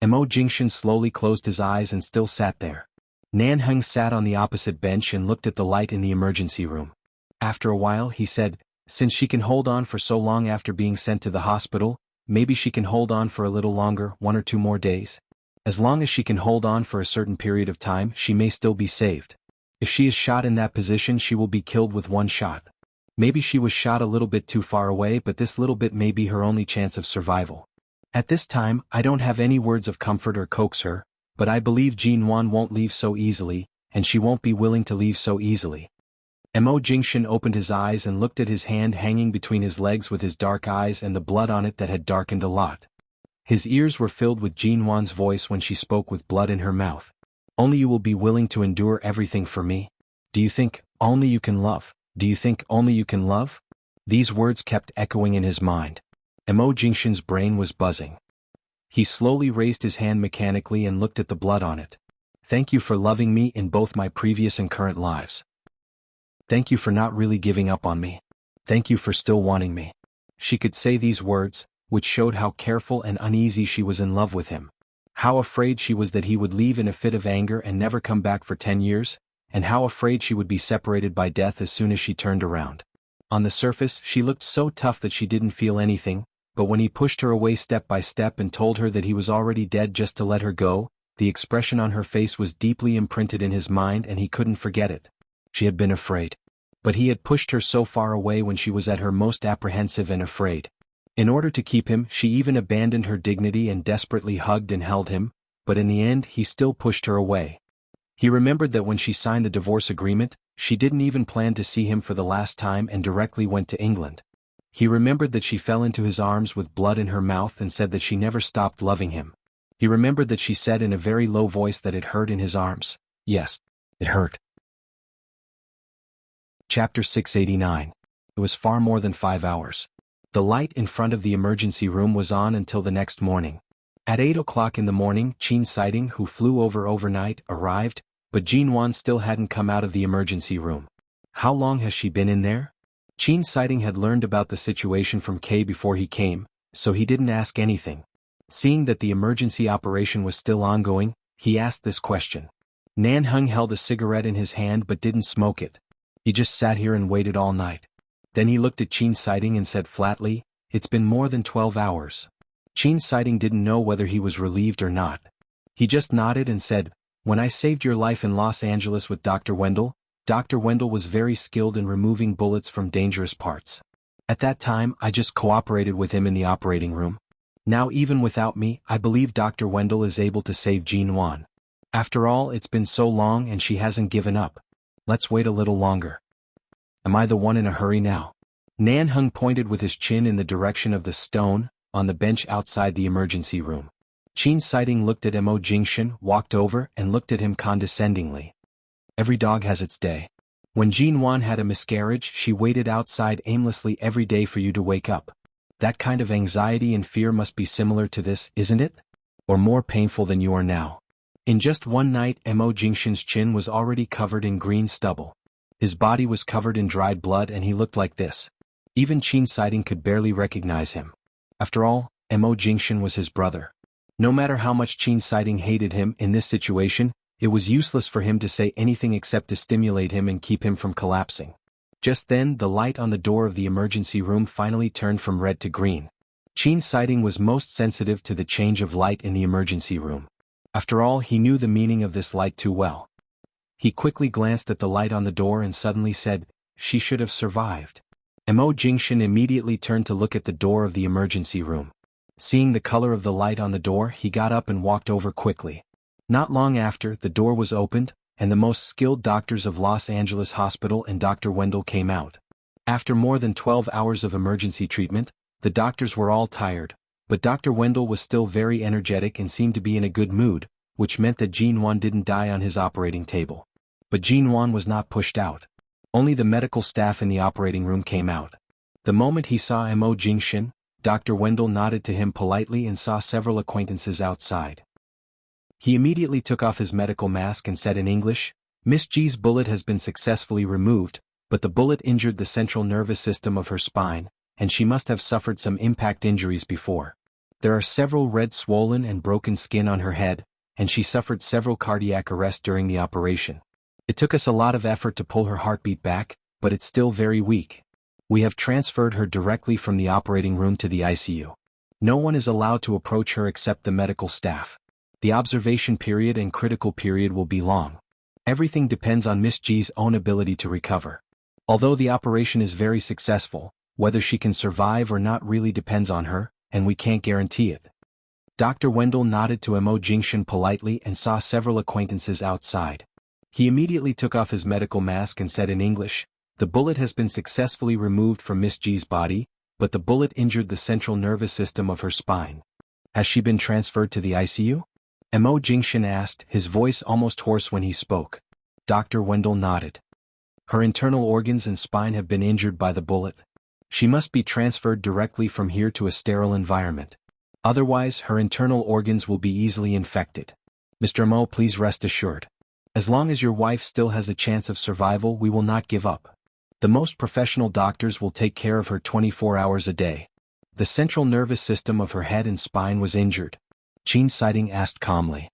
Mo Jingshan slowly closed his eyes and still sat there. Nanheng sat on the opposite bench and looked at the light in the emergency room. After a while he said, "Since she can hold on for so long after being sent to the hospital, maybe she can hold on for a little longer, 1 or 2 more days. As long as she can hold on for a certain period of time, she may still be saved. If she is shot in that position she will be killed with 1 shot. Maybe she was shot a little bit too far away but this little bit may be her only chance of survival. At this time, I don't have any words of comfort or coax her, but I believe Jin Wan won't leave so easily, and she won't be willing to leave so easily." Mo Jingshan opened his eyes and looked at his hand hanging between his legs with his dark eyes and the blood on it that had darkened a lot. His ears were filled with Jin Wan's voice when she spoke with blood in her mouth. "Only you will be willing to endure everything for me? Do you think only you can love? Do you think only you can love?" These words kept echoing in his mind. Mo Jingshan's brain was buzzing. He slowly raised his hand mechanically and looked at the blood on it. "Thank you for loving me in both my previous and current lives. Thank you for not really giving up on me. Thank you for still wanting me." She could say these words, which showed how careful and uneasy she was in love with him. How afraid she was that he would leave in a fit of anger and never come back for 10 years, and how afraid she would be separated by death as soon as she turned around. On the surface, she looked so tough that she didn't feel anything, but when he pushed her away step by step and told her that he was already dead just to let her go, the expression on her face was deeply imprinted in his mind and he couldn't forget it. She had been afraid. But he had pushed her so far away when she was at her most apprehensive and afraid. In order to keep him, she even abandoned her dignity and desperately hugged and held him, but in the end he still pushed her away. He remembered that when she signed the divorce agreement, she didn't even plan to see him for the last time and directly went to England. He remembered that she fell into his arms with blood in her mouth and said that she never stopped loving him. He remembered that she said in a very low voice that it hurt in his arms. Yes, it hurt. Chapter 689. It was far more than 5 hours. The light in front of the emergency room was on until the next morning. At 8 o'clock in the morning, Qin Sighting, who flew over overnight, arrived, but Jin Wan still hadn't come out of the emergency room. How long has she been in there? Qin Sighting had learned about the situation from Kay before he came, so he didn't ask anything. Seeing that the emergency operation was still ongoing, he asked this question. Nan Heng held a cigarette in his hand but didn't smoke it. He just sat here and waited all night. Then he looked at Qin Sighting and said flatly, "It's been more than 12 hours. Qin Sighting didn't know whether he was relieved or not. He just nodded and said, "When I saved your life in Los Angeles with Dr. Wendell was very skilled in removing bullets from dangerous parts. At that time I just cooperated with him in the operating room. Now even without me, I believe Dr. Wendell is able to save Jin Wan. After all, it's been so long and she hasn't given up. Let's wait a little longer. Am I the one in a hurry now?" Nan Heng pointed with his chin in the direction of the stone on the bench outside the emergency room. Qin Sighting looked at Mo Jingshan, walked over and looked at him condescendingly. "Every dog has its day. When Jin Wan had a miscarriage, she waited outside aimlessly every day for you to wake up. That kind of anxiety and fear must be similar to this, isn't it? Or more painful than you are now." In just one night, Mo Jingshan's chin was already covered in green stubble. His body was covered in dried blood and he looked like this. Even Qin Sighting could barely recognize him. After all, Mo Jingshan was his brother. No matter how much Qin Sighting hated him in this situation, it was useless for him to say anything except to stimulate him and keep him from collapsing. Just then, the light on the door of the emergency room finally turned from red to green. Qin Sighting was most sensitive to the change of light in the emergency room. After all, he knew the meaning of this light too well. He quickly glanced at the light on the door and suddenly said, "She should have survived." Mo Jingshan immediately turned to look at the door of the emergency room. Seeing the color of the light on the door, he got up and walked over quickly. Not long after, the door was opened, and the most skilled doctors of Los Angeles Hospital and Dr. Wendell came out. After more than 12 hours of emergency treatment, the doctors were all tired, but Dr. Wendell was still very energetic and seemed to be in a good mood, which meant that Jin Wan didn't die on his operating table. But Jin Wan was not pushed out. Only the medical staff in the operating room came out. The moment he saw Mo Jingshan, Dr. Wendell nodded to him politely and saw several acquaintances outside. He immediately took off his medical mask and said in English, "Miss G's bullet has been successfully removed, but the bullet injured the central nervous system of her spine, and she must have suffered some impact injuries before. There are several red swollen and broken skin on her head, and she suffered several cardiac arrests during the operation. It took us a lot of effort to pull her heartbeat back, but it's still very weak. We have transferred her directly from the operating room to the ICU. No one is allowed to approach her except the medical staff. The observation period and critical period will be long. Everything depends on Miss G's own ability to recover. Although the operation is very successful, whether she can survive or not really depends on her, and we can't guarantee it." Dr. Wendell nodded to Mo Jingshan politely and saw several acquaintances outside. He immediately took off his medical mask and said in English, "The bullet has been successfully removed from Miss G's body, but the bullet injured the central nervous system of her spine. Has she been transferred to the ICU?" Mo Jingshan asked, his voice almost hoarse when he spoke. Dr. Wendell nodded. "Her internal organs and spine have been injured by the bullet. She must be transferred directly from here to a sterile environment. Otherwise, her internal organs will be easily infected. Mr. Mo, please rest assured. As long as your wife still has a chance of survival, we will not give up. The most professional doctors will take care of her 24 hours a day." The central nervous system of her head and spine was injured. Qin Sighting asked calmly.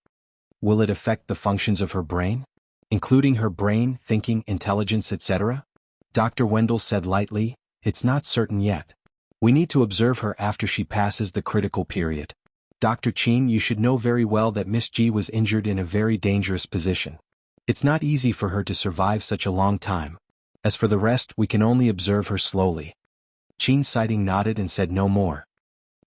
"Will it affect the functions of her brain? Including her brain, thinking, intelligence, etc.? Dr. Wendell said lightly, "It's not certain yet. We need to observe her after she passes the critical period. Dr. Qin, you should know very well that Miss G was injured in a very dangerous position. It's not easy for her to survive such a long time. As for the rest, we can only observe her slowly." Qin Sighting nodded and said no more.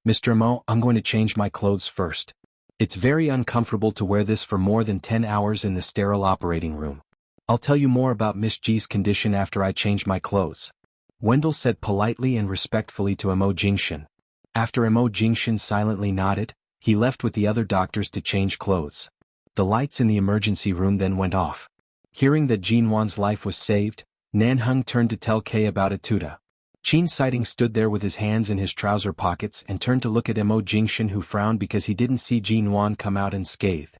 "Mr. Mo, I'm going to change my clothes first. It's very uncomfortable to wear this for more than 10 hours in the sterile operating room. I'll tell you more about Miss G's condition after I change my clothes. Wendell said politely and respectfully to Mo Jingshan. After Mo Jingshan silently nodded, he left with the other doctors to change clothes. The lights in the emergency room then went off. Hearing that Jinwan's life was saved, Nan Heng turned to tell Kay about Atuda. Qin Siding stood there with his hands in his trouser pockets and turned to look at Mo Jingshan, who frowned because he didn't see Jinwan come out unscathed.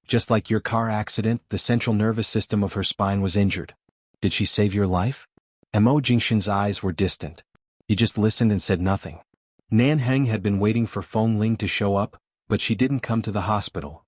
Just like your car accident, the central nervous system of her spine was injured. Did she save your life? Mo Jingshan's eyes were distant. He just listened and said nothing. Nan Heng had been waiting for Feng Ling to show up, but she didn't come to the hospital.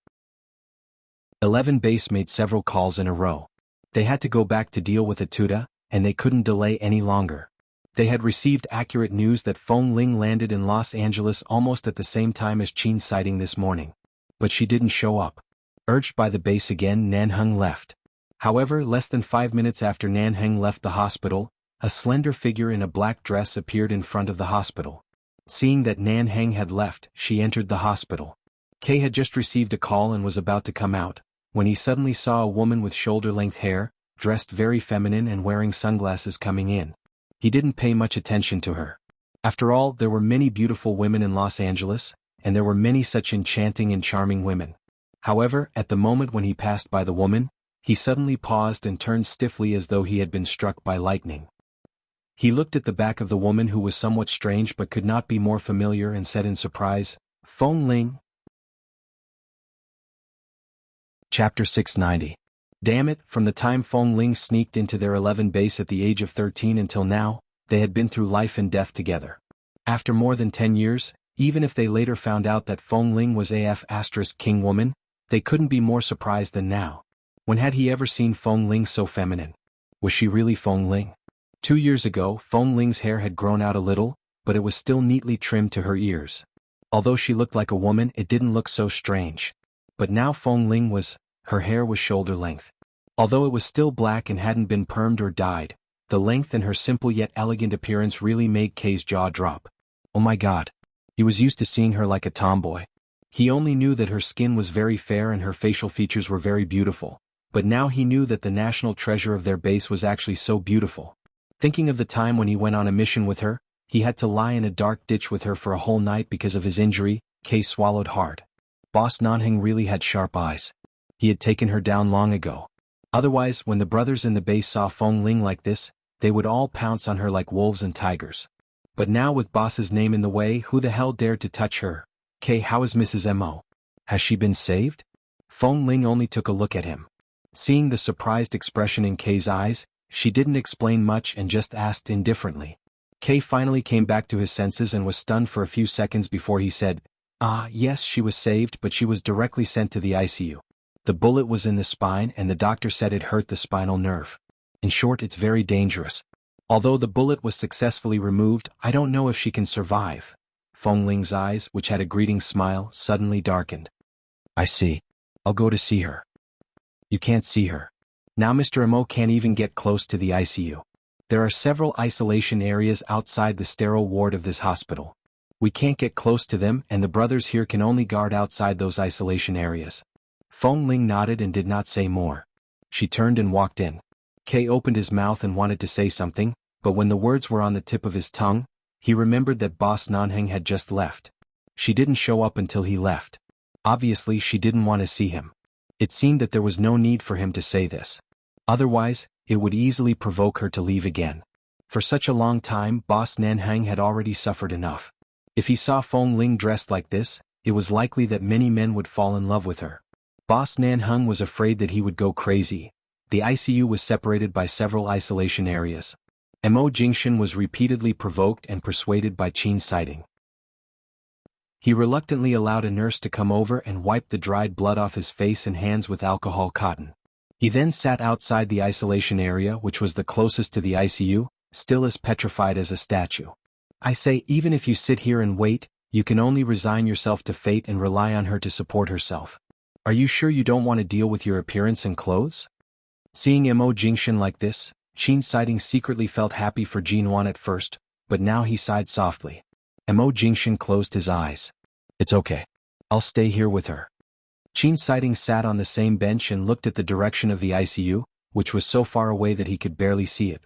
11 Base made several calls in a row. They had to go back to deal with Atuda, and they couldn't delay any longer. They had received accurate news that Feng Ling landed in Los Angeles almost at the same time as Qin Siding this morning. But she didn't show up. Urged by the base again, Nan Heng left. However, less than 5 minutes after Nan Heng left the hospital, a slender figure in a black dress appeared in front of the hospital. Seeing that Nan Heng had left, she entered the hospital. Kay had just received a call and was about to come out, when he suddenly saw a woman with shoulder-length hair, dressed very feminine and wearing sunglasses coming in. He didn't pay much attention to her. After all, there were many beautiful women in Los Angeles, and there were many such enchanting and charming women. However, at the moment when he passed by the woman, he suddenly paused and turned stiffly as though he had been struck by lightning. He looked at the back of the woman, who was somewhat strange but could not be more familiar, and said in surprise, "Feng Ling?" Chapter 690. Damn it, from the time Feng Ling sneaked into their 11 base at the age of 13 until now, they had been through life and death together. After more than 10 years, even if they later found out that Feng Ling was King woman, they couldn't be more surprised than now. When had he ever seen Feng Ling so feminine? Was she really Feng Ling? 2 years ago, Feng Ling's hair had grown out a little, but it was still neatly trimmed to her ears. Although she looked like a woman, it didn't look so strange. But now Feng Ling her hair was shoulder length. Although it was still black and hadn't been permed or dyed, the length and her simple yet elegant appearance really made Kay's jaw drop. Oh my god. He was used to seeing her like a tomboy. He only knew that her skin was very fair and her facial features were very beautiful, but now he knew that the national treasure of their base was actually so beautiful. Thinking of the time when he went on a mission with her, he had to lie in a dark ditch with her for a whole night because of his injury. Kay swallowed hard. Boss Nanheng really had sharp eyes. He had taken her down long ago. Otherwise, when the brothers in the base saw Feng Ling like this, they would all pounce on her like wolves and tigers. But now with Boss's name in the way, who the hell dared to touch her? Kay, how is Mrs. Mo? Has she been saved? Feng Ling only took a look at him. Seeing the surprised expression in Kay's eyes, she didn't explain much and just asked indifferently. Kay finally came back to his senses and was stunned for a few seconds before he said, yes, she was saved, but she was directly sent to the ICU. The bullet was in the spine and the doctor said it hurt the spinal nerve. In short, it's very dangerous. Although the bullet was successfully removed, I don't know if she can survive. Feng Ling's eyes, which had a greeting smile, suddenly darkened. I see. I'll go to see her. You can't see her. Now Mr. Mo can't even get close to the ICU. There are several isolation areas outside the sterile ward of this hospital. We can't get close to them, and the brothers here can only guard outside those isolation areas. Feng Ling nodded and did not say more. She turned and walked in. Kay opened his mouth and wanted to say something, but when the words were on the tip of his tongue, he remembered that Boss Nanheng had just left. She didn't show up until he left. Obviously, she didn't want to see him. It seemed that there was no need for him to say this. Otherwise, it would easily provoke her to leave again. For such a long time, Boss Nanheng had already suffered enough. If he saw Feng Ling dressed like this, it was likely that many men would fall in love with her. Boss Nanheng was afraid that he would go crazy. The ICU was separated by several isolation areas. Mo Jingshan was repeatedly provoked and persuaded by Qin Siding. He reluctantly allowed a nurse to come over and wipe the dried blood off his face and hands with alcohol cotton. He then sat outside the isolation area, which was the closest to the ICU, still as petrified as a statue. I say, even if you sit here and wait, you can only resign yourself to fate and rely on her to support herself. Are you sure you don't want to deal with your appearance and clothes? Seeing Mo Jingshan like this, Qin Siding secretly felt happy for Jinwan at first, but now he sighed softly. Mo Jingshan closed his eyes. It's okay. I'll stay here with her. Qin Siding sat on the same bench and looked at the direction of the ICU, which was so far away that he could barely see it.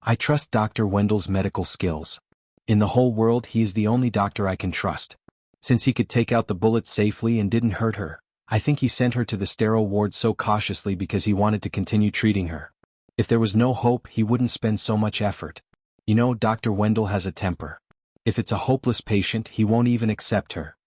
I trust Dr. Wendell's medical skills. In the whole world he is the only doctor I can trust. Since he could take out the bullet safely and didn't hurt her, I think he sent her to the sterile ward so cautiously because he wanted to continue treating her. If there was no hope, he wouldn't spend so much effort. You know, Dr. Wendell has a temper. If it's a hopeless patient, he won't even accept her.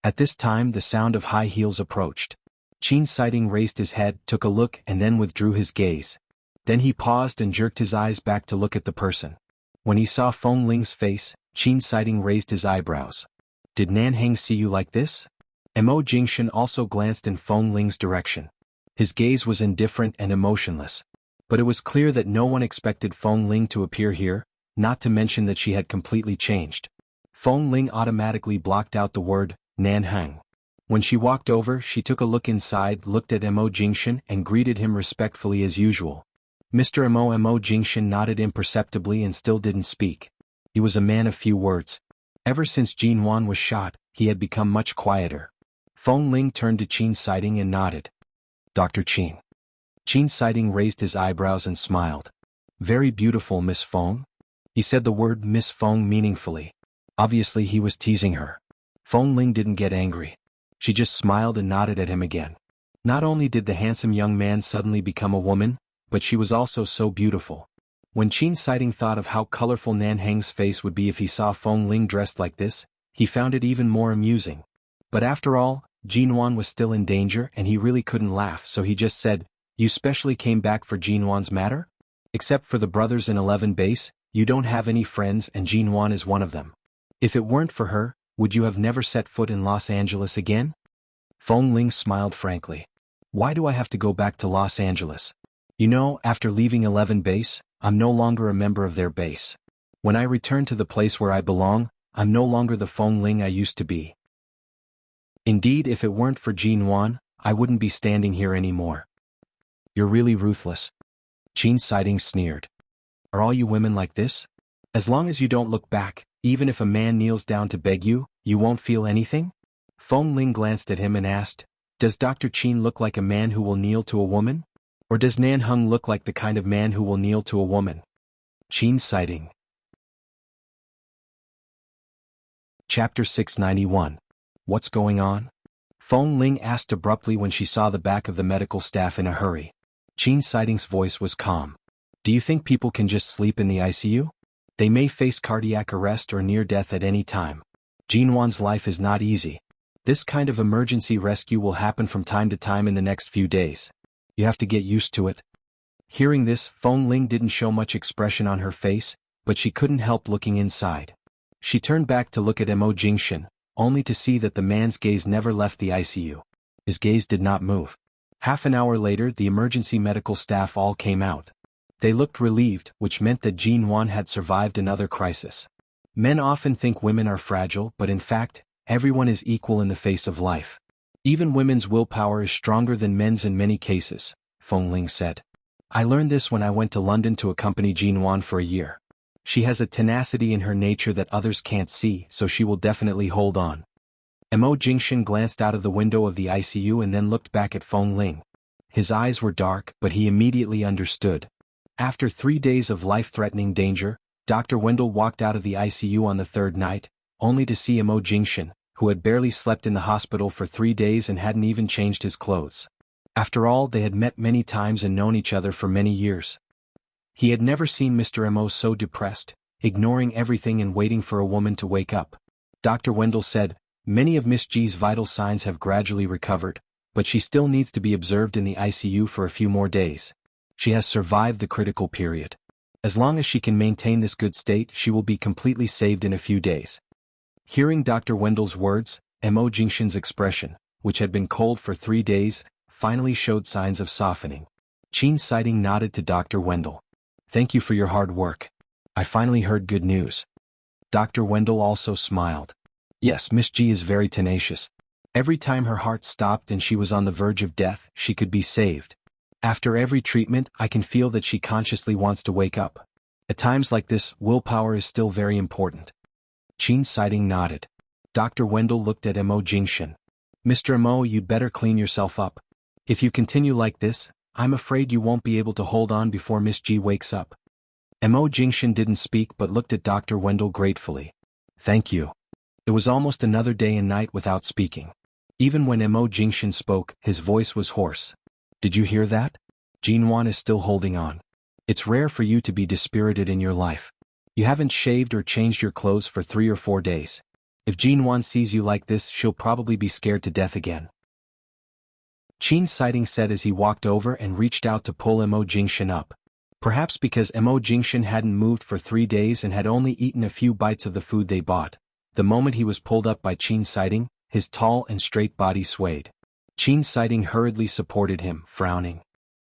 At this time the sound of high heels approached. Qin Siding raised his head, took a look and then withdrew his gaze. Then he paused and jerked his eyes back to look at the person. When he saw Feng Ling's face, Qin Siding raised his eyebrows. Did Nanheng see you like this? Mo Jingshan also glanced in Feng Ling's direction. His gaze was indifferent and emotionless. But it was clear that no one expected Feng Ling to appear here, not to mention that she had completely changed. Feng Ling automatically blocked out the word, Nanheng. When she walked over, she took a look inside, looked at Mo Jingshan and greeted him respectfully as usual. Mr. Mo Jingshan nodded imperceptibly and still didn't speak. He was a man of few words. Ever since Jin Wan was shot, he had become much quieter. Feng Ling turned to Qin Siding and nodded. Dr. Qin. Qin Siding raised his eyebrows and smiled. Very beautiful, Miss Feng. He said the word Miss Feng meaningfully. Obviously he was teasing her. Feng Ling didn't get angry. She just smiled and nodded at him again. Not only did the handsome young man suddenly become a woman, but she was also so beautiful. When Qin Siding thought of how colorful Nanheng's face would be if he saw Feng Ling dressed like this, he found it even more amusing. But after all, Jin Wan was still in danger and he really couldn't laugh, so he just said, You specially came back for Jin Wan's matter? Except for the brothers in 11 base, you don't have any friends and Jin Wan is one of them. If it weren't for her, would you have never set foot in Los Angeles again? Feng Ling smiled frankly. Why do I have to go back to Los Angeles? You know, after leaving 11 base, I'm no longer a member of their base. When I return to the place where I belong, I'm no longer the Feng Ling I used to be. Indeed, if it weren't for Jin Wan, I wouldn't be standing here anymore. You're really ruthless. Qin Siding sneered. Are all you women like this? As long as you don't look back, even if a man kneels down to beg you, you won't feel anything? Feng Ling glanced at him and asked, Does Dr. Qin look like a man who will kneel to a woman? Or does Nanheng look like the kind of man who will kneel to a woman? Qin Siding. Chapter 691. What's going on? Feng Ling asked abruptly when she saw the back of the medical staff in a hurry. Qin Siding's voice was calm. Do you think people can just sleep in the ICU? They may face cardiac arrest or near death at any time. Jin Wan's life is not easy. This kind of emergency rescue will happen from time to time in the next few days. You have to get used to it. Hearing this, Feng Ling didn't show much expression on her face, but she couldn't help looking inside. She turned back to look at Mo Jingshan, only to see that the man's gaze never left the ICU. His gaze did not move. Half an hour later, the emergency medical staff all came out. They looked relieved, which meant that Jin Wan had survived another crisis. Men often think women are fragile, but in fact, everyone is equal in the face of life. Even women's willpower is stronger than men's in many cases, Feng Ling said. I learned this when I went to London to accompany Jin Wan for a year. She has a tenacity in her nature that others can't see, so she will definitely hold on. Mo Jingshan glanced out of the window of the ICU and then looked back at Feng Ling. His eyes were dark, but he immediately understood. After 3 days of life-threatening danger, Dr. Wendell walked out of the ICU on the third night, only to see Mo Jingshan, who had barely slept in the hospital for 3 days and hadn't even changed his clothes. After all, they had met many times and known each other for many years. He had never seen Mr. Mo so depressed, ignoring everything and waiting for a woman to wake up. Dr. Wendell said, Many of Miss G's vital signs have gradually recovered, but she still needs to be observed in the ICU for a few more days. She has survived the critical period. As long as she can maintain this good state, she will be completely saved in a few days. Hearing Dr. Wendell's words, Mo Jingshan's expression, which had been cold for 3 days, finally showed signs of softening. Qin Siding nodded to Dr. Wendell. Thank you for your hard work. I finally heard good news. Dr. Wendell also smiled. Yes, Miss G is very tenacious. Every time her heart stopped and she was on the verge of death, she could be saved. After every treatment, I can feel that she consciously wants to wake up. At times like this, willpower is still very important. Qin Siding nodded. Dr. Wendell looked at Mo Jingshan. Mr. Mo, you'd better clean yourself up. If you continue like this, I'm afraid you won't be able to hold on before Miss G wakes up. Mo Jingshan didn't speak but looked at Dr. Wendell gratefully. Thank you. It was almost another day and night without speaking. Even when Mo Jingshan spoke, his voice was hoarse. Did you hear that? Jinwan is still holding on. It's rare for you to be dispirited in your life. You haven't shaved or changed your clothes for 3 or 4 days. If Jinwan sees you like this, she'll probably be scared to death again. Qin Siding said as he walked over and reached out to pull Mo Jingshan up. Perhaps because Mo Jingshan hadn't moved for 3 days and had only eaten a few bites of the food they bought. The moment he was pulled up by Qin Siding, his tall and straight body swayed. Qin Siding hurriedly supported him, frowning.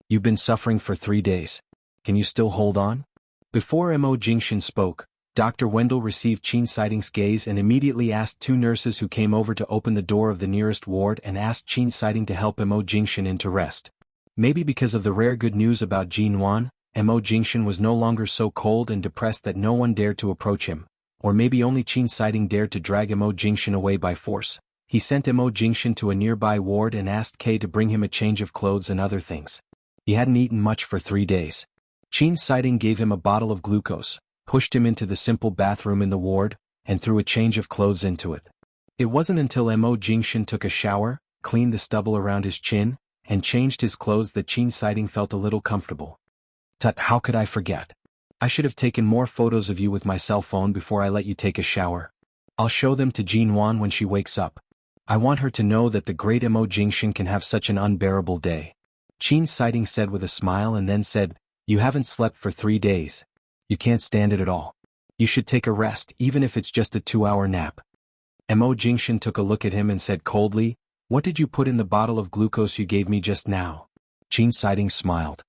You've been suffering for 3 days. Can you still hold on? Before Mo Jingshan spoke, Dr. Wendell received Qin Siding's gaze and immediately asked 2 nurses who came over to open the door of the nearest ward and asked Qin Siding to help Mo Jingshan into rest. Maybe because of the rare good news about Jinwan, Mo Jingshan was no longer so cold and depressed that no one dared to approach him, or maybe only Qin Siding dared to drag Mo Jingshan away by force. He sent Mo Jingshan to a nearby ward and asked K to bring him a change of clothes and other things. He hadn't eaten much for 3 days. Qin Siding gave him a bottle of glucose, pushed him into the simple bathroom in the ward, and threw a change of clothes into it. It wasn't until Mo Jingshan took a shower, cleaned the stubble around his chin, and changed his clothes that Qin Siding felt a little comfortable. Tut, how could I forget? I should have taken more photos of you with my cell phone before I let you take a shower. I'll show them to Jinwan when she wakes up. I want her to know that the great Mo Jingshan can have such an unbearable day. Qin Siding said with a smile and then said, You haven't slept for 3 days. You can't stand it at all. You should take a rest, even if it's just a 2-hour nap. Mo Jingshan took a look at him and said coldly, What did you put in the bottle of glucose you gave me just now? Qin Siding smiled.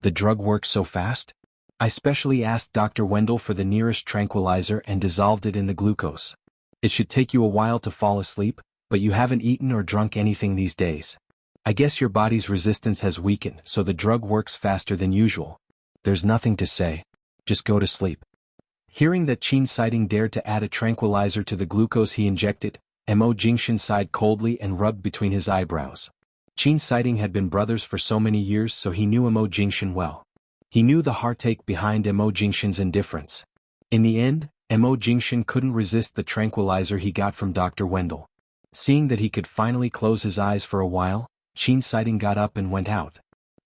The drug works so fast? I specially asked Dr. Wendell for the nearest tranquilizer and dissolved it in the glucose. It should take you a while to fall asleep, but you haven't eaten or drunk anything these days. I guess your body's resistance has weakened, so the drug works faster than usual. There's nothing to say. Just go to sleep. Hearing that Qin Siding dared to add a tranquilizer to the glucose he injected, Mo Jingshan sighed coldly and rubbed between his eyebrows. Qin Siding had been brothers for so many years, so he knew Mo Jingshan well. He knew the heartache behind Mo Jingshan's indifference. In the end, Mo Jingshan couldn't resist the tranquilizer he got from Dr. Wendell. Seeing that he could finally close his eyes for a while, Qin Siding got up and went out.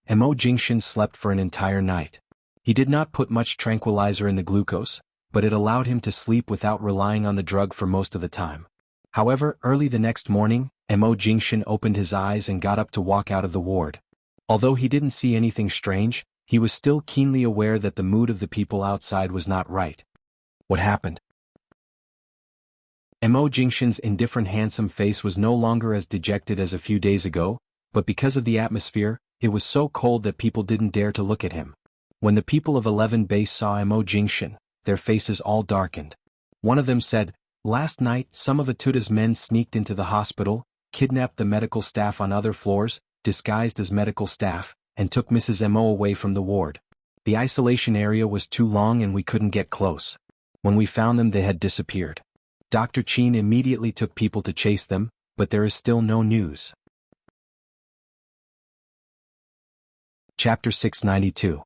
Mo Jingshan slept for an entire night. He did not put much tranquilizer in the glucose, but it allowed him to sleep without relying on the drug for most of the time. However, early the next morning, Mo Jingshan opened his eyes and got up to walk out of the ward. Although he didn't see anything strange, he was still keenly aware that the mood of the people outside was not right. What happened? Mo Jingshan's indifferent handsome face was no longer as dejected as a few days ago, but because of the atmosphere, it was so cold that people didn't dare to look at him. When the people of 11 Base saw Mo Jingshan, their faces all darkened. One of them said, Last night some of Atuda's men sneaked into the hospital, kidnapped the medical staff on other floors, disguised as medical staff, and took Mrs. Mo away from the ward. The isolation area was too long and we couldn't get close. When we found them they had disappeared. Dr. Qin immediately took people to chase them, but there is still no news. Chapter 692.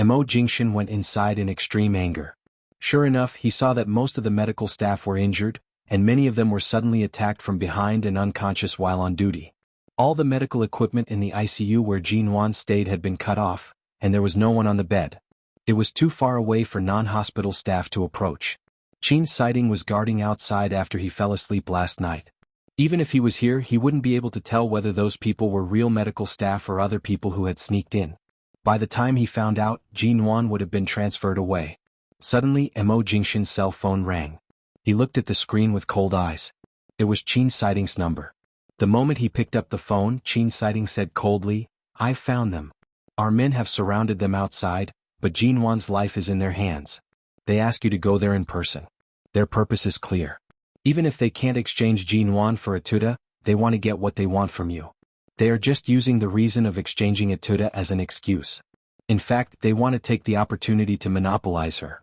Mo Jingshan went inside in extreme anger. Sure enough, he saw that most of the medical staff were injured, and many of them were suddenly attacked from behind and unconscious while on duty. All the medical equipment in the ICU where Jinwan stayed had been cut off, and there was no one on the bed. It was too far away for non-hospital staff to approach. Qin Siding was guarding outside after he fell asleep last night. Even if he was here, he wouldn't be able to tell whether those people were real medical staff or other people who had sneaked in. By the time he found out, Jinwan would have been transferred away. Suddenly, Mo Jingshan's cell phone rang. He looked at the screen with cold eyes. It was Qin Siding's number. The moment he picked up the phone, Qin Siding said coldly, I've found them. Our men have surrounded them outside, but Jinwan's life is in their hands. They ask you to go there in person. Their purpose is clear. Even if they can't exchange Jinwan for Atuda, they want to get what they want from you. They are just using the reason of exchanging Atuda as an excuse. In fact, they want to take the opportunity to monopolize her.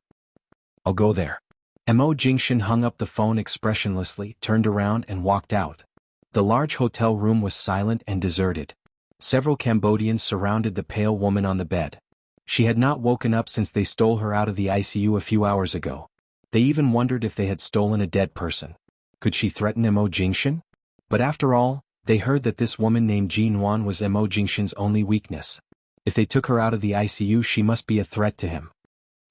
I'll go there. Mo Jingshan hung up the phone expressionlessly, turned around and walked out. The large hotel room was silent and deserted. Several Cambodians surrounded the pale woman on the bed. She had not woken up since they stole her out of the ICU a few hours ago. They even wondered if they had stolen a dead person. Could she threaten Mo Jingshan? But after all, they heard that this woman named Jin Wan was Mo Jingshan's only weakness. If they took her out of the ICU, she must be a threat to him.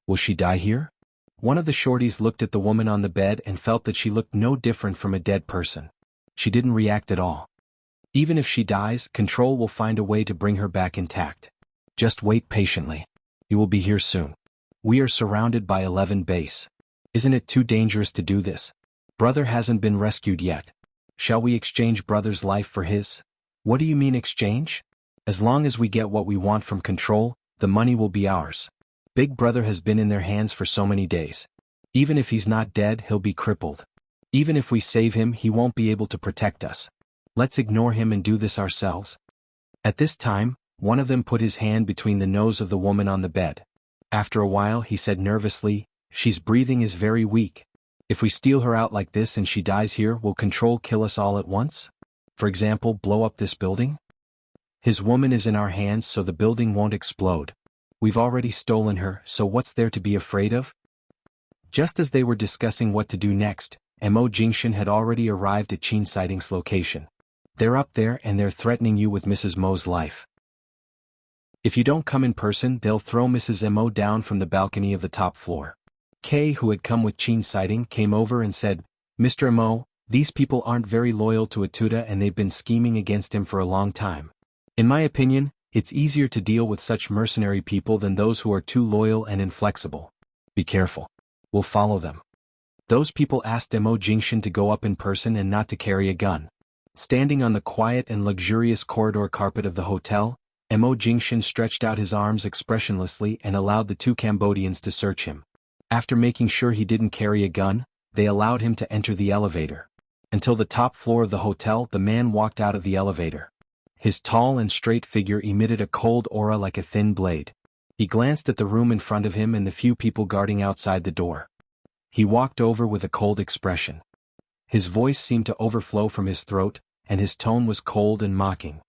Will she die here? One of the shorties looked at the woman on the bed and felt that she looked no different from a dead person. She didn't react at all. Even if she dies, Control will find a way to bring her back intact. Just wait patiently. You will be here soon. We are surrounded by 11 base. Isn't it too dangerous to do this? Brother hasn't been rescued yet. Shall we exchange brother's life for his? What do you mean exchange? As long as we get what we want from Control, the money will be ours. Big brother has been in their hands for so many days. Even if he's not dead, he'll be crippled. Even if we save him, he won't be able to protect us. Let's ignore him and do this ourselves. At this time, one of them put his hand between the nose of the woman on the bed. After a while, he said nervously, "She's breathing is very weak. If we steal her out like this and she dies here, will Control kill us all at once? For example, blow up this building? His woman is in our hands, so the building won't explode. We've already stolen her, so what's there to be afraid of?" Just as they were discussing what to do next, Mo Jingshan had already arrived at Chin Sighting's location. They're up there and they're threatening you with Mrs. Mo's life. If you don't come in person, they'll throw Mrs. Mo down from the balcony of the top floor. Kay, who had come with Chin Sighting, came over and said, "Mr. Mo, these people aren't very loyal to Atuda and they've been scheming against him for a long time. In my opinion, it's easier to deal with such mercenary people than those who are too loyal and inflexible. Be careful. We'll follow them." Those people asked Mo Jingshan to go up in person and not to carry a gun. Standing on the quiet and luxurious corridor carpet of the hotel, Mo Jingshan stretched out his arms expressionlessly and allowed the two Cambodians to search him. After making sure he didn't carry a gun, they allowed him to enter the elevator. Until the top floor of the hotel, the man walked out of the elevator. His tall and straight figure emitted a cold aura like a thin blade. He glanced at the room in front of him and the few people guarding outside the door. He walked over with a cold expression. His voice seemed to overflow from his throat, and his tone was cold and mocking.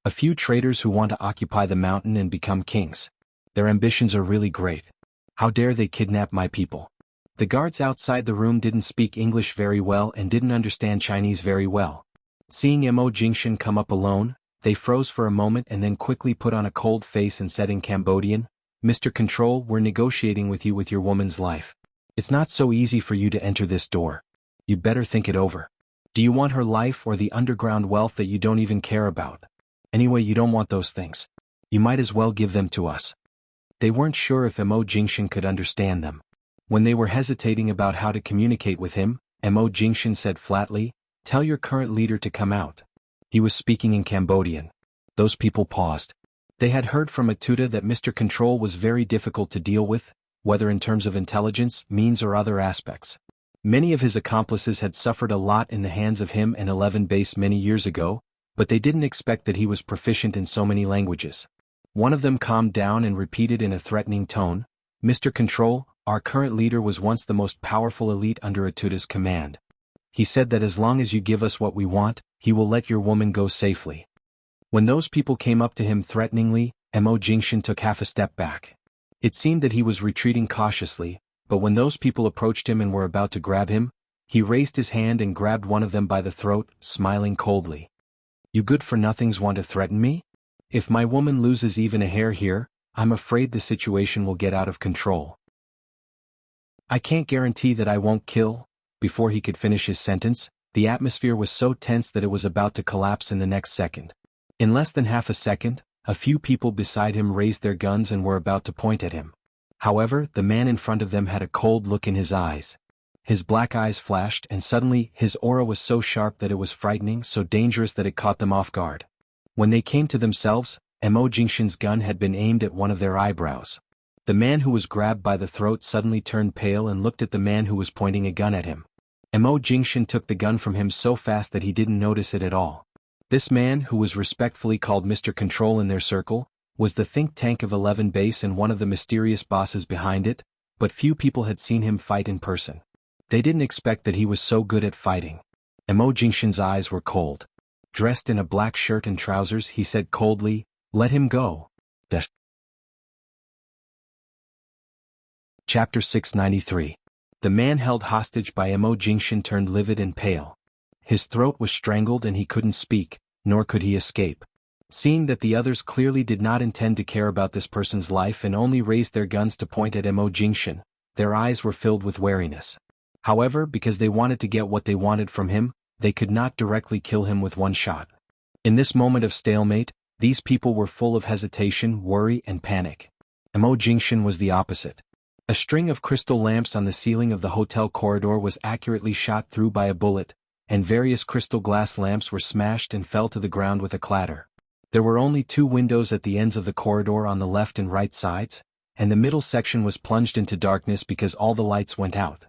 "A few traitors who want to occupy the mountain and become kings. Their ambitions are really great. How dare they kidnap my people?" The guards outside the room didn't speak English very well and didn't understand Chinese very well. Seeing Mo Jingshan come up alone, they froze for a moment and then quickly put on a cold face and said in Cambodian, "Mr. Control, we're negotiating with you with your woman's life. It's not so easy for you to enter this door. You'd better think it over. Do you want her life or the underground wealth that you don't even care about? Anyway, you don't want those things. You might as well give them to us." They weren't sure if Mo Jingshan could understand them. When they were hesitating about how to communicate with him, Mo Jingshan said flatly, "Tell your current leader to come out." He was speaking in Cambodian. Those people paused. They had heard from Atuda that Mr. Control was very difficult to deal with, whether in terms of intelligence, means or other aspects. Many of his accomplices had suffered a lot in the hands of him and 11 Base many years ago, but they didn't expect that he was proficient in so many languages. One of them calmed down and repeated in a threatening tone, "Mr. Control, our current leader was once the most powerful elite under Atuda's command. He said that as long as you give us what we want, he will let your woman go safely." When those people came up to him threateningly, Mo Jingshan took half a step back. It seemed that he was retreating cautiously, but when those people approached him and were about to grab him, he raised his hand and grabbed one of them by the throat, smiling coldly. "You good-for-nothings want to threaten me? If my woman loses even a hair here, I'm afraid the situation will get out of control. I can't guarantee that I won't kill." Before he could finish his sentence, the atmosphere was so tense that it was about to collapse in the next second. In less than half a second, a few people beside him raised their guns and were about to point at him. However, the man in front of them had a cold look in his eyes. His black eyes flashed and suddenly his aura was so sharp that it was frightening, so dangerous that it caught them off guard. When they came to themselves, Mo Jingshan's gun had been aimed at one of their eyebrows. The man who was grabbed by the throat suddenly turned pale and looked at the man who was pointing a gun at him. Mo Jingshan took the gun from him so fast that he didn't notice it at all. This man, who was respectfully called Mr. Control in their circle, was the think tank of 11 Base and one of the mysterious bosses behind it, but few people had seen him fight in person. They didn't expect that he was so good at fighting. Mo Jingshan's eyes were cold. Dressed in a black shirt and trousers, he said coldly, "Let him go." Chapter 693. The man held hostage by Mo Jingshan turned livid and pale. His throat was strangled and he couldn't speak, nor could he escape. Seeing that the others clearly did not intend to care about this person's life and only raised their guns to point at Mo Jingshan, their eyes were filled with wariness. However, because they wanted to get what they wanted from him, they could not directly kill him with one shot. In this moment of stalemate, these people were full of hesitation, worry, and panic. Mo Jingshan was the opposite. A string of crystal lamps on the ceiling of the hotel corridor was accurately shot through by a bullet, and various crystal glass lamps were smashed and fell to the ground with a clatter. There were only 2 windows at the ends of the corridor on the left and right sides, and the middle section was plunged into darkness because all the lights went out.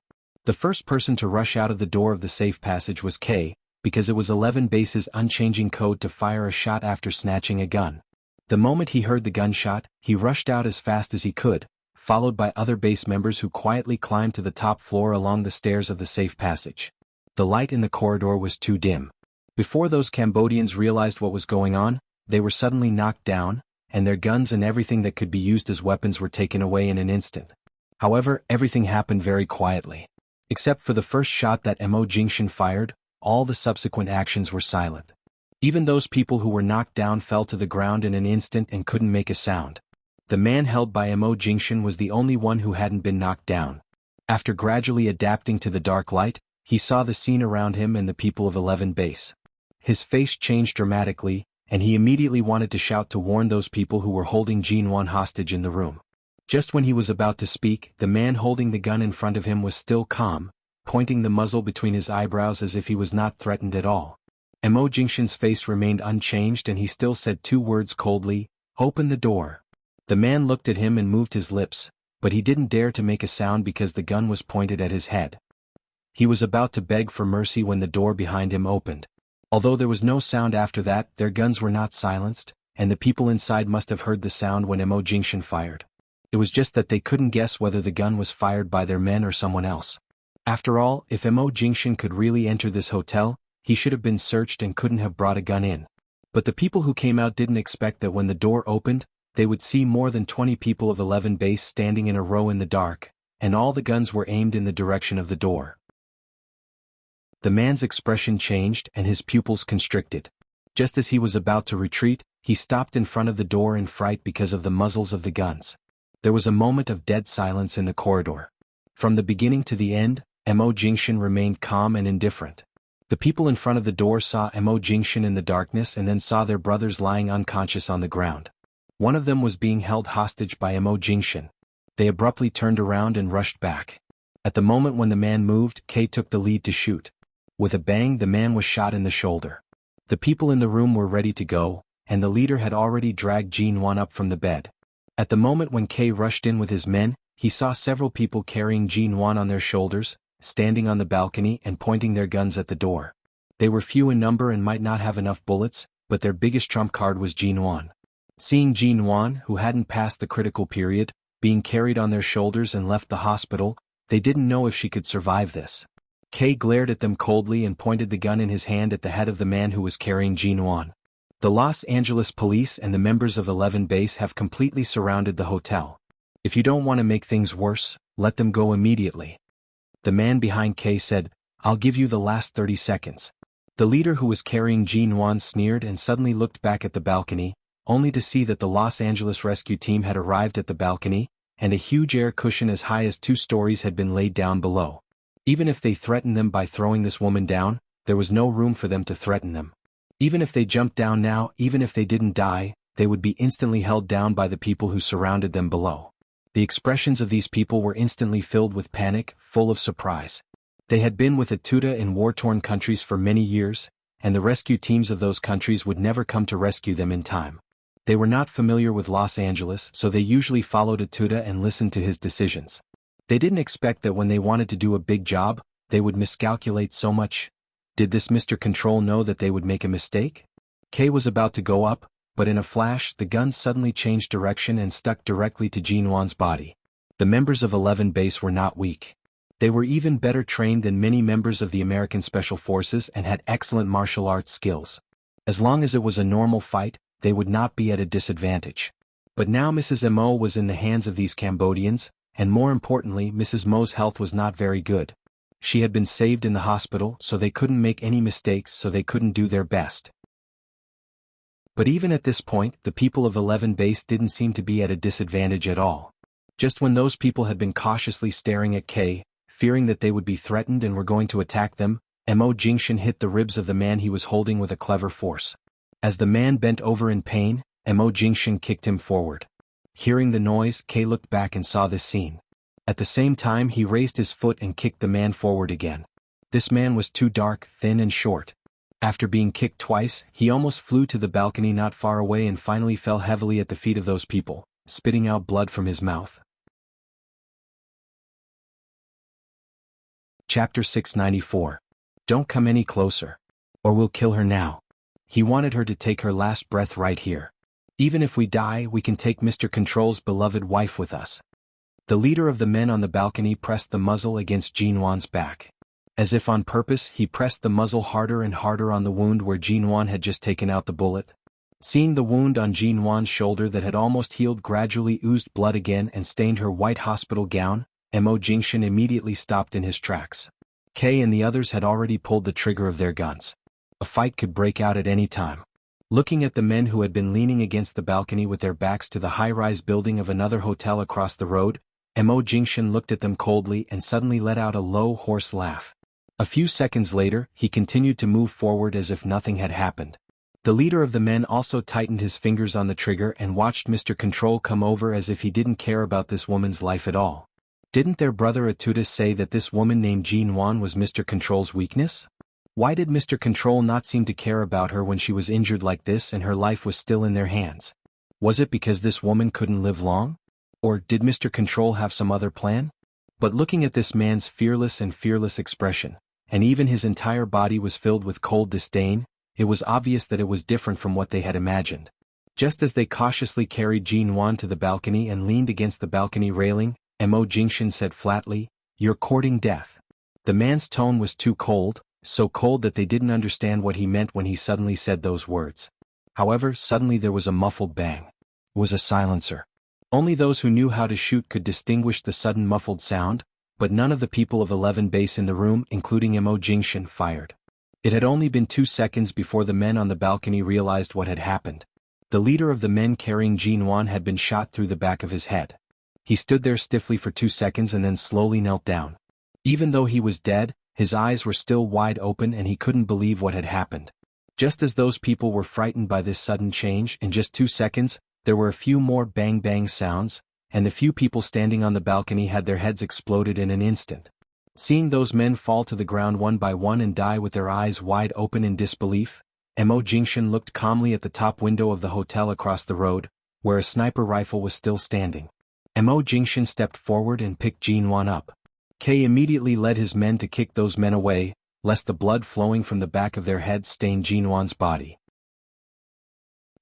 The first person to rush out of the door of the safe passage was K, because it was 11 Base's unchanging code to fire a shot after snatching a gun. The moment he heard the gunshot, he rushed out as fast as he could, followed by other base members who quietly climbed to the top floor along the stairs of the safe passage. The light in the corridor was too dim. Before those Cambodians realized what was going on, they were suddenly knocked down, and their guns and everything that could be used as weapons were taken away in an instant. However, everything happened very quietly. Except for the first shot that Mo Jingshan fired, all the subsequent actions were silent. Even those people who were knocked down fell to the ground in an instant and couldn't make a sound. The man held by Mo Jingshan was the only one who hadn't been knocked down. After gradually adapting to the dark light, he saw the scene around him and the people of 11 Base. His face changed dramatically, and he immediately wanted to shout to warn those people who were holding Jinwan hostage in the room. Just when he was about to speak, the man holding the gun in front of him was still calm, pointing the muzzle between his eyebrows as if he was not threatened at all. Mo Jingshan's face remained unchanged and he still said 2 words coldly, "Open the door." The man looked at him and moved his lips, but he didn't dare to make a sound because the gun was pointed at his head. He was about to beg for mercy when the door behind him opened. Although there was no sound after that, their guns were not silenced, and the people inside must have heard the sound when Mo Jingshan fired. It was just that they couldn't guess whether the gun was fired by their men or someone else. After all, if Mo Jingshan could really enter this hotel, he should have been searched and couldn't have brought a gun in. But the people who came out didn't expect that when the door opened, they would see more than 20 people of 11 Base standing in a row in the dark, and all the guns were aimed in the direction of the door. The man's expression changed and his pupils constricted. Just as he was about to retreat, he stopped in front of the door in fright because of the muzzles of the guns. There was a moment of dead silence in the corridor. From the beginning to the end, Mo Jingshan remained calm and indifferent. The people in front of the door saw Mo Jingshan in the darkness and then saw their brothers lying unconscious on the ground. One of them was being held hostage by Mo Jingshan. They abruptly turned around and rushed back. At the moment when the man moved, K took the lead to shoot. With a bang, the man was shot in the shoulder. The people in the room were ready to go, and the leader had already dragged Jinwan up from the bed. At the moment when K rushed in with his men, he saw several people carrying Jinwan on their shoulders, standing on the balcony and pointing their guns at the door. They were few in number and might not have enough bullets, but their biggest trump card was Jinwan. Seeing Jinwan, who hadn't passed the critical period, being carried on their shoulders and left the hospital, they didn't know if she could survive this. K glared at them coldly and pointed the gun in his hand at the head of the man who was carrying Jinwan. The Los Angeles police and the members of 11 Base have completely surrounded the hotel. If you don't want to make things worse, let them go immediately. The man behind K said, "I'll give you the last 30 seconds. The leader who was carrying Jinwan sneered and suddenly looked back at the balcony, only to see that the Los Angeles rescue team had arrived at the balcony, and a huge air cushion as high as 2 stories had been laid down below. Even if they threatened them by throwing this woman down, there was no room for them to threaten them. Even if they jumped down now, even if they didn't die, they would be instantly held down by the people who surrounded them below." The expressions of these people were instantly filled with panic, full of surprise. They had been with Atuta in war-torn countries for many years, and the rescue teams of those countries would never come to rescue them in time. They were not familiar with Los Angeles, so they usually followed Atuta and listened to his decisions. They didn't expect that when they wanted to do a big job, they would miscalculate so much. Did this Mr. Control know that they would make a mistake? K was about to go up, but in a flash the gun suddenly changed direction and stuck directly to Jinwan's body. The members of 11 Base were not weak. They were even better trained than many members of the American Special Forces and had excellent martial arts skills. As long as it was a normal fight, they would not be at a disadvantage. But now Mrs. Mo was in the hands of these Cambodians, and more importantly, Mrs. Mo's health was not very good. She had been saved in the hospital, so they couldn't make any mistakes, so they couldn't do their best. But even at this point, the people of 11 Base didn't seem to be at a disadvantage at all. Just when those people had been cautiously staring at K, fearing that they would be threatened and were going to attack them, Mo Jingshan hit the ribs of the man he was holding with a clever force. As the man bent over in pain, Mo Jingshan kicked him forward. Hearing the noise, K looked back and saw this scene. At the same time, he raised his foot and kicked the man forward again. This man was too dark, thin and short. After being kicked twice, he almost flew to the balcony not far away and finally fell heavily at the feet of those people, spitting out blood from his mouth. Chapter 694. Don't come any closer. Or we'll kill her now. He wanted her to take her last breath right here. Even if we die, we can take Mr. Control's beloved wife with us. The leader of the men on the balcony pressed the muzzle against Jinwan's back. As if on purpose, he pressed the muzzle harder and harder on the wound where Jinwan had just taken out the bullet. Seeing the wound on Jinwan's shoulder that had almost healed gradually oozed blood again and stained her white hospital gown, Mo Jingshan immediately stopped in his tracks. Kay and the others had already pulled the trigger of their guns. A fight could break out at any time. Looking at the men who had been leaning against the balcony with their backs to the high-rise building of another hotel across the road, Mo Jingshan looked at them coldly and suddenly let out a low, hoarse laugh. A few seconds later, he continued to move forward as if nothing had happened. The leader of the men also tightened his fingers on the trigger and watched Mr. Control come over as if he didn't care about this woman's life at all. Didn't their brother Atuta say that this woman named Jinwan was Mr. Control's weakness? Why did Mr. Control not seem to care about her when she was injured like this and her life was still in their hands? Was it because this woman couldn't live long? Or did Mr. Control have some other plan? But looking at this man's fearless expression, and even his entire body was filled with cold disdain, it was obvious that it was different from what they had imagined. Just as they cautiously carried Jinwan to the balcony and leaned against the balcony railing, Mo Jingshan said flatly, "You're courting death." The man's tone was too cold, so cold that they didn't understand what he meant when he suddenly said those words. However, suddenly there was a muffled bang. It was a silencer. Only those who knew how to shoot could distinguish the sudden muffled sound, but none of the people of 11 Base in the room, including Mo Jingshan, fired. It had only been 2 seconds before the men on the balcony realized what had happened. The leader of the men carrying Jinwan had been shot through the back of his head. He stood there stiffly for 2 seconds and then slowly knelt down. Even though he was dead, his eyes were still wide open and he couldn't believe what had happened. Just as those people were frightened by this sudden change, in just 2 seconds, there were a few more bang-bang sounds, and the few people standing on the balcony had their heads exploded in an instant. Seeing those men fall to the ground one by one and die with their eyes wide open in disbelief, Mo Jingshan looked calmly at the top window of the hotel across the road, where a sniper rifle was still standing. Mo Jingshan stepped forward and picked Jinwan up. Kay immediately led his men to kick those men away, lest the blood flowing from the back of their heads stain Jinwan's body.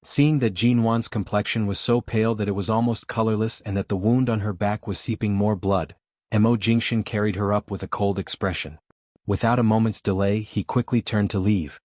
Seeing that Jinwan's complexion was so pale that it was almost colorless and that the wound on her back was seeping more blood, Mo Jingshan carried her up with a cold expression. Without a moment's delay, he quickly turned to leave.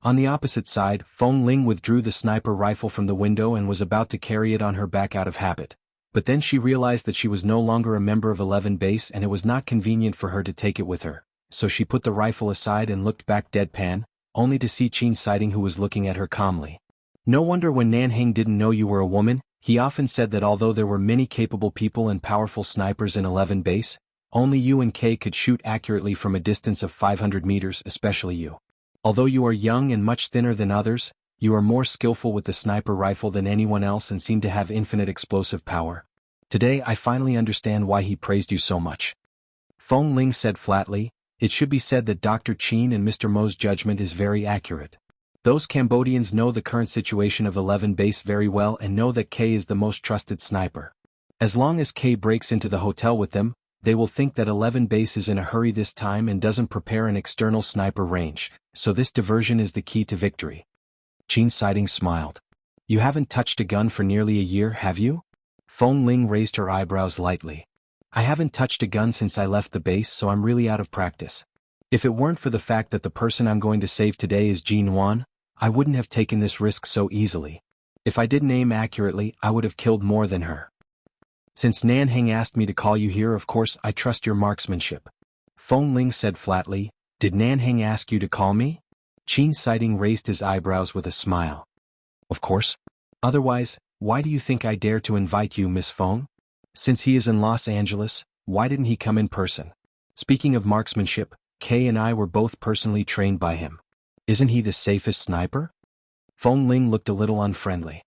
On the opposite side, Feng Ling withdrew the sniper rifle from the window and was about to carry it on her back out of habit. But then she realized that she was no longer a member of 11 Base and it was not convenient for her to take it with her, so she put the rifle aside and looked back deadpan, only to see Qin Siding, who was looking at her calmly. "No wonder when Nanhing didn't know you were a woman. He often said that although there were many capable people and powerful snipers in 11 Base, only you and Kay could shoot accurately from a distance of 500 meters, especially you. Although you are young and much thinner than others, you are more skillful with the sniper rifle than anyone else and seem to have infinite explosive power. Today I finally understand why he praised you so much." Feng Ling said flatly, "It should be said that Dr. Qin and Mr. Mo's judgment is very accurate. Those Cambodians know the current situation of 11 Base very well and know that Kay is the most trusted sniper. As long as Kay breaks into the hotel with them, they will think that 11 Base is in a hurry this time and doesn't prepare an external sniper range, so this diversion is the key to victory." Qin Siding smiled. "You haven't touched a gun for nearly a year, have you?" Feng Ling raised her eyebrows lightly. I haven't touched a gun since I left the base, so I'm really out of practice. If it weren't for the fact that the person I'm going to save today is Jean Wan, I wouldn't have taken this risk so easily. If I didn't aim accurately, I would have killed more than her. Since Nan Heng asked me to call you here, of course I trust your marksmanship. Feng Ling said flatly. Did Nan Heng ask you to call me? Qin Siding raised his eyebrows with a smile. Of course. Otherwise, why do you think I dare to invite you, Miss Feng? Since he is in Los Angeles, why didn't he come in person? Speaking of marksmanship, Kay and I were both personally trained by him. Isn't he the safest sniper? Feng Ling looked a little unfriendly.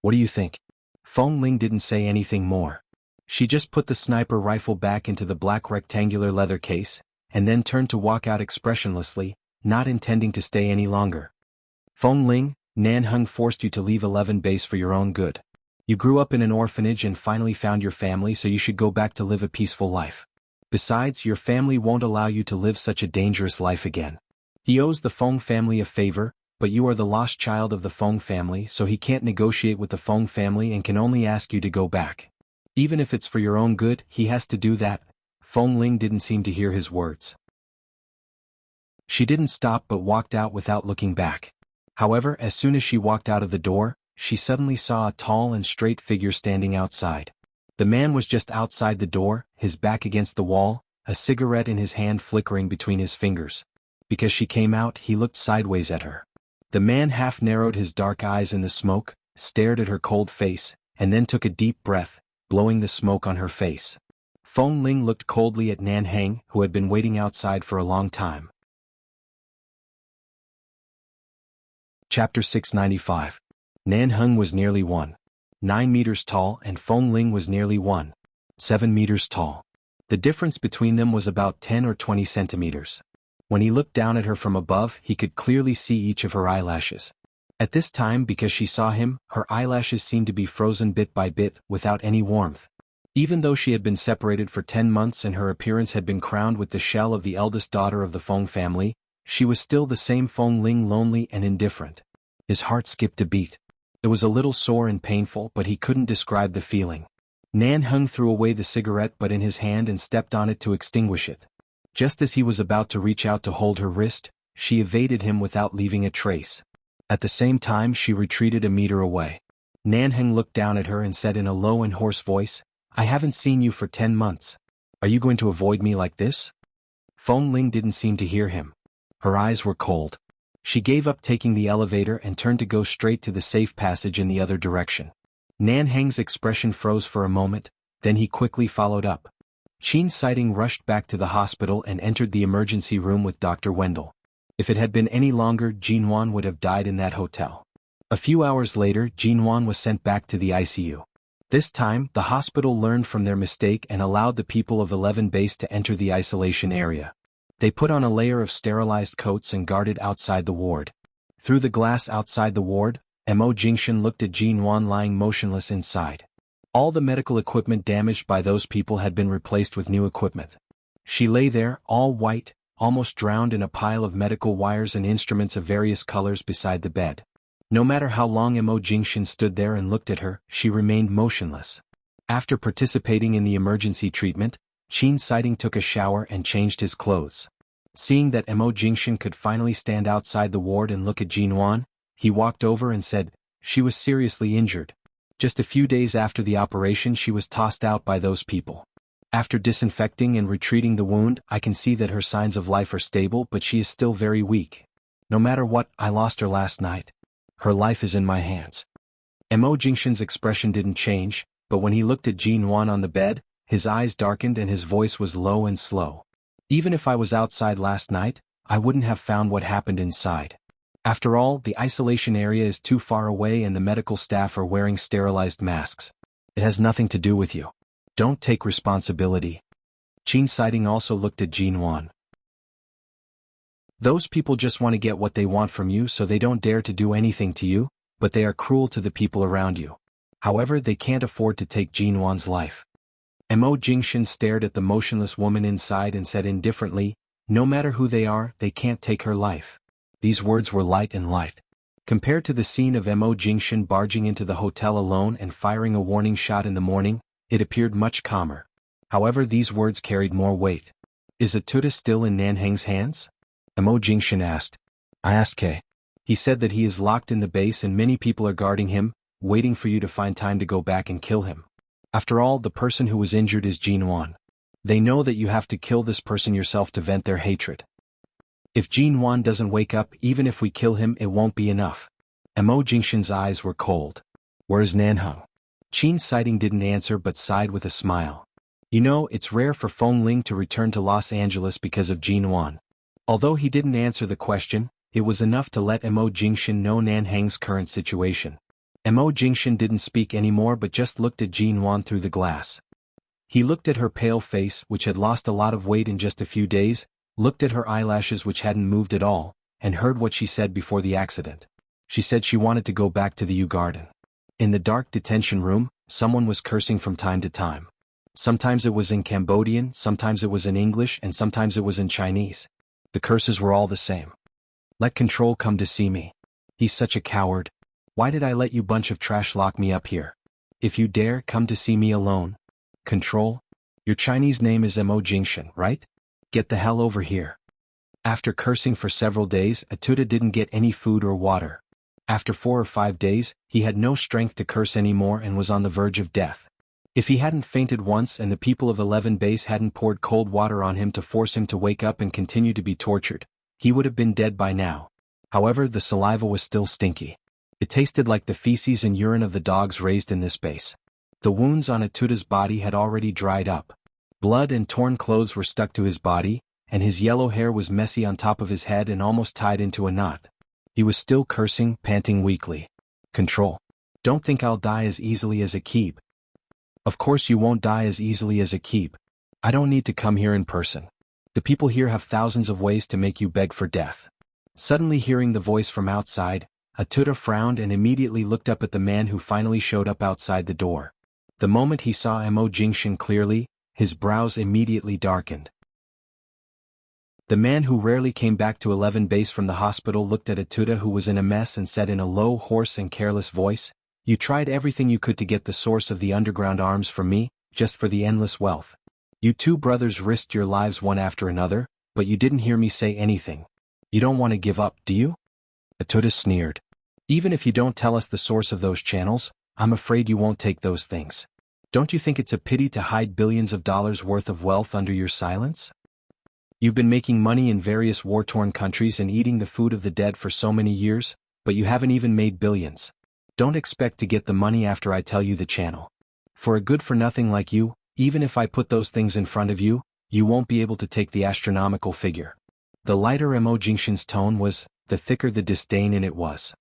What do you think? Feng Ling didn't say anything more. She just put the sniper rifle back into the black rectangular leather case, and then turned to walk out expressionlessly, not intending to stay any longer. Feng Ling, Nan Heng forced you to leave 11 base for your own good. You grew up in an orphanage and finally found your family, so you should go back to live a peaceful life. Besides, your family won't allow you to live such a dangerous life again. He owes the Feng family a favor, but you are the lost child of the Feng family, so he can't negotiate with the Feng family and can only ask you to go back. Even if it's for your own good, he has to do that. Feng Ling didn't seem to hear his words. She didn't stop but walked out without looking back. However, as soon as she walked out of the door, she suddenly saw a tall and straight figure standing outside. The man was just outside the door, his back against the wall, a cigarette in his hand flickering between his fingers. Because she came out, he looked sideways at her. The man half narrowed his dark eyes in the smoke, stared at her cold face, and then took a deep breath, blowing the smoke on her face. Feng Ling looked coldly at Nan Heng, who had been waiting outside for a long time. Chapter 695. Nan Heng was nearly 1.9 meters tall and Feng Ling was nearly 1.7 meters tall. The difference between them was about 10 or 20 centimeters. When he looked down at her from above, he could clearly see each of her eyelashes. At this time, because she saw him, her eyelashes seemed to be frozen bit by bit, without any warmth. Even though she had been separated for 10 months and her appearance had been crowned with the shell of the eldest daughter of the Feng family, she was still the same Feng Ling, lonely and indifferent. His heart skipped a beat. It was a little sore and painful, but he couldn't describe the feeling. Nan Heng threw away the cigarette butt in his hand and stepped on it to extinguish it. Just as he was about to reach out to hold her wrist, she evaded him without leaving a trace. At the same time, she retreated a meter away. Nan Heng looked down at her and said in a low and hoarse voice, "I haven't seen you for 10 months. Are you going to avoid me like this?" Feng Ling didn't seem to hear him. Her eyes were cold. She gave up taking the elevator and turned to go straight to the safe passage in the other direction. Nan Heng's expression froze for a moment, then he quickly followed up. Qin Siding rushed back to the hospital and entered the emergency room with Dr. Wendell. If it had been any longer, Jean Wan would have died in that hotel. A few hours later, Jean Wan was sent back to the ICU. This time, the hospital learned from their mistake and allowed the people of 11 base to enter the isolation area. They put on a layer of sterilized coats and guarded outside the ward. Through the glass outside the ward, Mo Jingshan looked at Jean Wan lying motionless inside. All the medical equipment damaged by those people had been replaced with new equipment. She lay there, all white, almost drowned in a pile of medical wires and instruments of various colors beside the bed. No matter how long Mo Jingshan stood there and looked at her, she remained motionless. After participating in the emergency treatment, Qin Siding took a shower and changed his clothes. Seeing that Mo Jingshan could finally stand outside the ward and look at Jean Wan, he walked over and said, "She was seriously injured. Just a few days after the operation she was tossed out by those people. After disinfecting and retreating the wound, I can see that her signs of life are stable, but she is still very weak. No matter what, I lost her last night. Her life is in my hands." Mo Jingshan's expression didn't change, but when he looked at Jean Wan on the bed, his eyes darkened and his voice was low and slow. "Even if I was outside last night, I wouldn't have found what happened inside. After all, the isolation area is too far away and the medical staff are wearing sterilized masks. It has nothing to do with you. Don't take responsibility." Qin Siding also looked at Jean Wan. "Those people just want to get what they want from you, so they don't dare to do anything to you, but they are cruel to the people around you. However, they can't afford to take Jean Wan's life." Mo Jingshan stared at the motionless woman inside and said indifferently, "No matter who they are, they can't take her life." These words were light and light. Compared to the scene of Mo Jingshan barging into the hotel alone and firing a warning shot in the morning, it appeared much calmer. However, these words carried more weight. Is Atuda still in Nanhang's hands? Mo Jingshan asked. I asked K. He said that he is locked in the base and many people are guarding him, waiting for you to find time to go back and kill him. After all, the person who was injured is Jin Wan. They know that you have to kill this person yourself to vent their hatred. If Jin Wan doesn't wake up, even if we kill him, it won't be enough. Mo Jingshan's eyes were cold. Where is Nanhang? Qin Siding didn't answer but sighed with a smile. You know, it's rare for Feng Ling to return to Los Angeles because of Jin Wan. Although he didn't answer the question, it was enough to let Mo Jingshan know Nanhang's current situation. Mo Jingshan didn't speak anymore but just looked at Jin Wan through the glass. He looked at her pale face, which had lost a lot of weight in just a few days, looked at her eyelashes which hadn't moved at all, and heard what she said before the accident. She said she wanted to go back to the U Garden. In the dark detention room, someone was cursing from time to time. Sometimes it was in Cambodian, sometimes it was in English, and sometimes it was in Chinese. The curses were all the same. Let Control come to see me. He's such a coward. Why did I let you bunch of trash lock me up here? If you dare, come to see me alone. Control? Your Chinese name is Mo Jingshan, right? Get the hell over here. After cursing for several days, Atuda didn't get any food or water. After 4 or 5 days, he had no strength to curse anymore and was on the verge of death. If he hadn't fainted once and the people of 11 Base hadn't poured cold water on him to force him to wake up and continue to be tortured, he would have been dead by now. However, the saliva was still stinky. It tasted like the feces and urine of the dogs raised in this base. The wounds on Atuda's body had already dried up. Blood and torn clothes were stuck to his body, and his yellow hair was messy on top of his head and almost tied into a knot. He was still cursing, panting weakly. Control. Don't think I'll die as easily as a keep. Of course you won't die as easily as a keep. I don't need to come here in person. The people here have thousands of ways to make you beg for death. Suddenly hearing the voice from outside, Atuda frowned and immediately looked up at the man who finally showed up outside the door. The moment he saw Mo Jingshan clearly, his brows immediately darkened. The man who rarely came back to 11 Base from the hospital looked at Atuda, who was in a mess, and said in a low, hoarse and careless voice, "You tried everything you could to get the source of the underground arms from me, just for the endless wealth. You two brothers risked your lives one after another, but you didn't hear me say anything. You don't want to give up, do you?" Atuda sneered. "Even if you don't tell us the source of those channels, I'm afraid you won't take those things. Don't you think it's a pity to hide billions of dollars worth of wealth under your silence? You've been making money in various war-torn countries and eating the food of the dead for so many years, but you haven't even made billions. Don't expect to get the money after I tell you the channel. For a good-for-nothing like you, even if I put those things in front of you, you won't be able to take the astronomical figure." The lighter Mo Jingshan's tone was, the thicker the disdain in it was.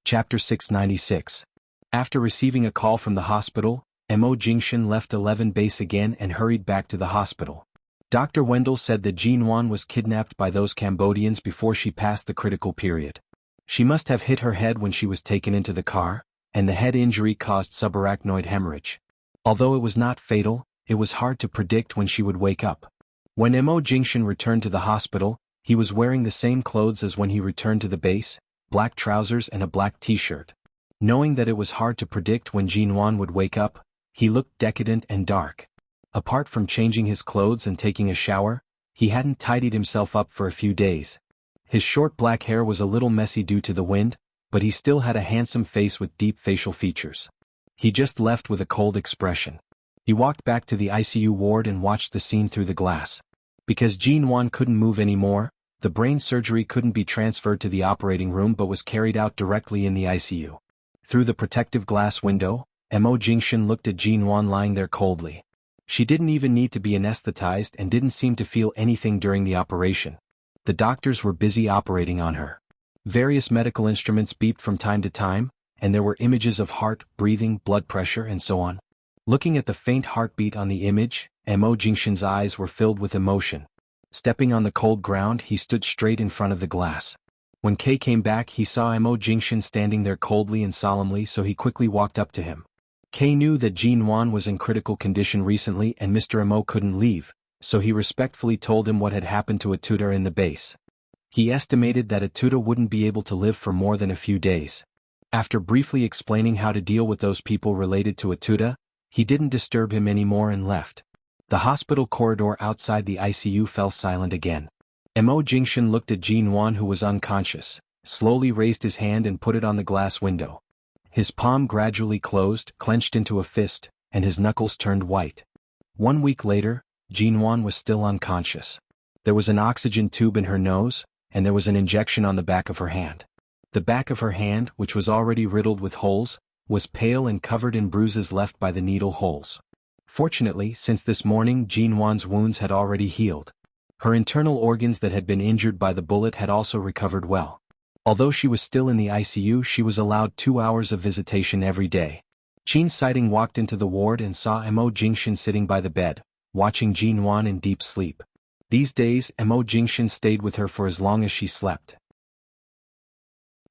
Chapter 696. After receiving a call from the hospital, Mo Jingshan left 11 Base again and hurried back to the hospital. Dr. Wendell said that Jin Wan was kidnapped by those Cambodians before she passed the critical period. She must have hit her head when she was taken into the car, and the head injury caused subarachnoid hemorrhage. Although it was not fatal, it was hard to predict when she would wake up. When Mo Jingshan returned to the hospital, he was wearing the same clothes as when he returned to the base, black trousers and a black t-shirt. Knowing that it was hard to predict when Jin Wan would wake up, he looked decadent and dark. Apart from changing his clothes and taking a shower, he hadn't tidied himself up for a few days. His short black hair was a little messy due to the wind, but he still had a handsome face with deep facial features. He just left with a cold expression. He walked back to the ICU ward and watched the scene through the glass. Because Jin Wan couldn't move anymore, the brain surgery couldn't be transferred to the operating room but was carried out directly in the ICU. Through the protective glass window, Mo Jingshan looked at Jin Wan lying there coldly. She didn't even need to be anesthetized and didn't seem to feel anything during the operation. The doctors were busy operating on her. Various medical instruments beeped from time to time, and there were images of heart, breathing, blood pressure, and so on. Looking at the faint heartbeat on the image, Mo Jingshan's eyes were filled with emotion. Stepping on the cold ground, he stood straight in front of the glass. When Kay came back, he saw Mo Jingshan standing there coldly and solemnly, so he quickly walked up to him. Kay knew that Jin Wan was in critical condition recently and Mr. Mo couldn't leave, so he respectfully told him what had happened to Atuda in the base. He estimated that Atuda wouldn't be able to live for more than a few days. After briefly explaining how to deal with those people related to Atuda, he didn't disturb him anymore and left. The hospital corridor outside the ICU fell silent again. Mo Jingshan looked at Jin Wan, who was unconscious, slowly raised his hand and put it on the glass window. His palm gradually closed, clenched into a fist, and his knuckles turned white. 1 week later, Jin Wan was still unconscious. There was an oxygen tube in her nose, and there was an injection on the back of her hand. The back of her hand, which was already riddled with holes, was pale and covered in bruises left by the needle holes. Fortunately, since this morning Jin Wan's wounds had already healed. Her internal organs that had been injured by the bullet had also recovered well. Although she was still in the ICU, she was allowed 2 hours of visitation every day. Qin Siding walked into the ward and saw Mo Jingshan sitting by the bed, watching Jin Wan in deep sleep. These days, Mo Jingshan stayed with her for as long as she slept.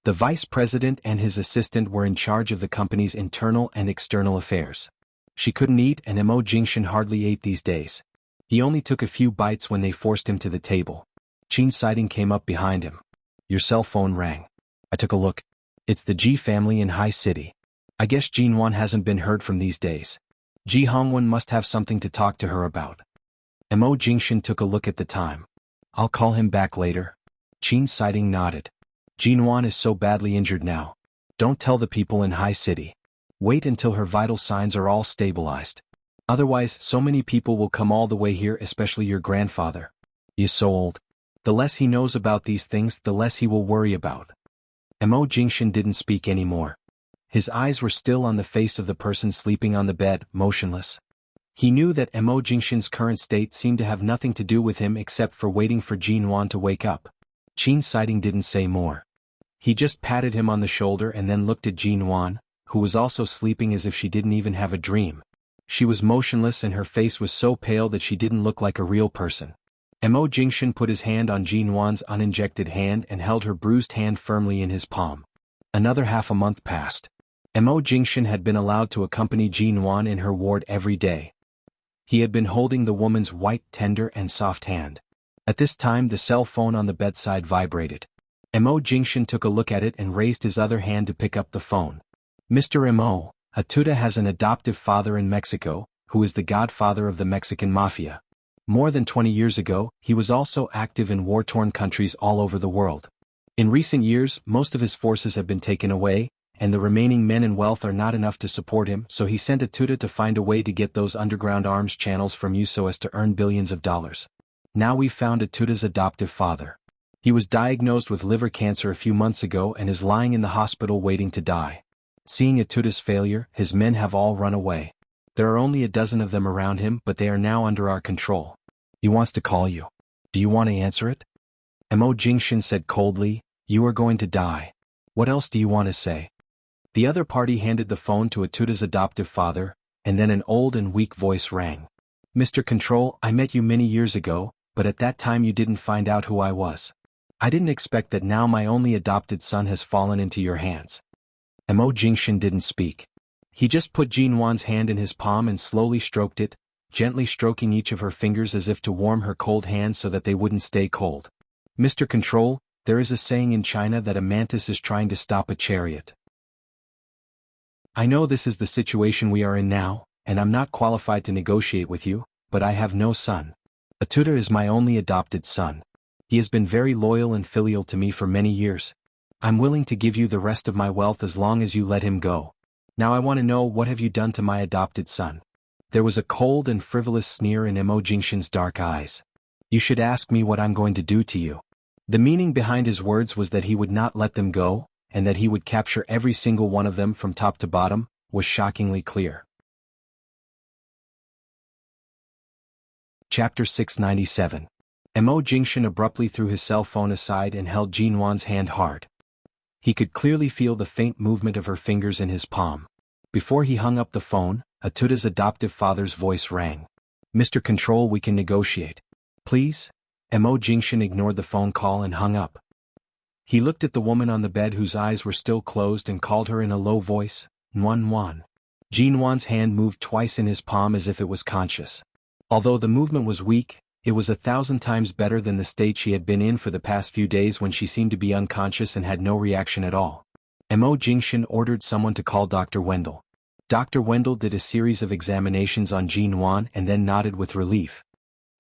The vice president and his assistant were in charge of the company's internal and external affairs. She couldn't eat, and Mo Jingshan hardly ate these days. He only took a few bites when they forced him to the table. Qin Siding came up behind him. Your cell phone rang. I took a look. It's the Ji family in High City. I guess Jin Wan hasn't been heard from these days. Ji Hongwen must have something to talk to her about. Mo Jingshan took a look at the time. I'll call him back later. Qin Siding nodded. Jin Wan is so badly injured now. Don't tell the people in High City. Wait until her vital signs are all stabilized. Otherwise, so many people will come all the way here, especially your grandfather. He is so old. The less he knows about these things, the less he will worry about. Mo Jingshan didn't speak anymore. His eyes were still on the face of the person sleeping on the bed, motionless. He knew that Mo Jingshan's current state seemed to have nothing to do with him except for waiting for Jin Wan to wake up. Qin Siding didn't say more. He just patted him on the shoulder and then looked at Jin Wan, who was also sleeping as if she didn't even have a dream. She was motionless and her face was so pale that she didn't look like a real person. Mo Jingshan put his hand on Jin Wan's uninjected hand and held her bruised hand firmly in his palm. Another half a month passed. Mo Jingshan had been allowed to accompany Jin Wan in her ward every day. He had been holding the woman's white, tender and soft hand. At this time the cell phone on the bedside vibrated. Mo Jingshan took a look at it and raised his other hand to pick up the phone. Mr. Mo, Atuda has an adoptive father in Mexico, who is the godfather of the Mexican mafia. More than 20 years ago, he was also active in war-torn countries all over the world. In recent years, most of his forces have been taken away, and the remaining men and wealth are not enough to support him, so he sent Atuda to find a way to get those underground arms channels from you so as to earn billions of dollars. Now we've found Atuda's adoptive father. He was diagnosed with liver cancer a few months ago and is lying in the hospital waiting to die. Seeing Atuda's failure, his men have all run away. There are only a dozen of them around him, but they are now under our control. He wants to call you. Do you want to answer it? Mo Jingshan said coldly, you are going to die. What else do you want to say? The other party handed the phone to Atuda's adoptive father, and then an old and weak voice rang. Mr. Control, I met you many years ago, but at that time you didn't find out who I was. I didn't expect that now my only adopted son has fallen into your hands. Mo Jingshan didn't speak. He just put Jin Wan's hand in his palm and slowly stroked it, gently stroking each of her fingers as if to warm her cold hands so that they wouldn't stay cold. Mr. Control, there is a saying in China that a mantis is trying to stop a chariot. I know this is the situation we are in now, and I'm not qualified to negotiate with you, but I have no son. Atuda is my only adopted son. He has been very loyal and filial to me for many years. I'm willing to give you the rest of my wealth as long as you let him go. Now I want to know, what have you done to my adopted son? There was a cold and frivolous sneer in Mo Jingshan's dark eyes. You should ask me what I'm going to do to you. The meaning behind his words was that he would not let them go, and that he would capture every single one of them from top to bottom, was shockingly clear. Chapter 697. Mo Jingshan abruptly threw his cell phone aside and held Jin Wan's hand hard. He could clearly feel the faint movement of her fingers in his palm. Before he hung up the phone, Atuda's adoptive father's voice rang. Mr. Control, we can negotiate. Please? Mo Jingshan ignored the phone call and hung up. He looked at the woman on the bed whose eyes were still closed and called her in a low voice, Wan Wan. Jin Wan's hand moved twice in his palm as if it was conscious. Although the movement was weak, it was 1,000 times better than the state she had been in for the past few days when she seemed to be unconscious and had no reaction at all. Mo Jingshin ordered someone to call Dr. Wendell. Dr. Wendell did a series of examinations on Jin Wan and then nodded with relief.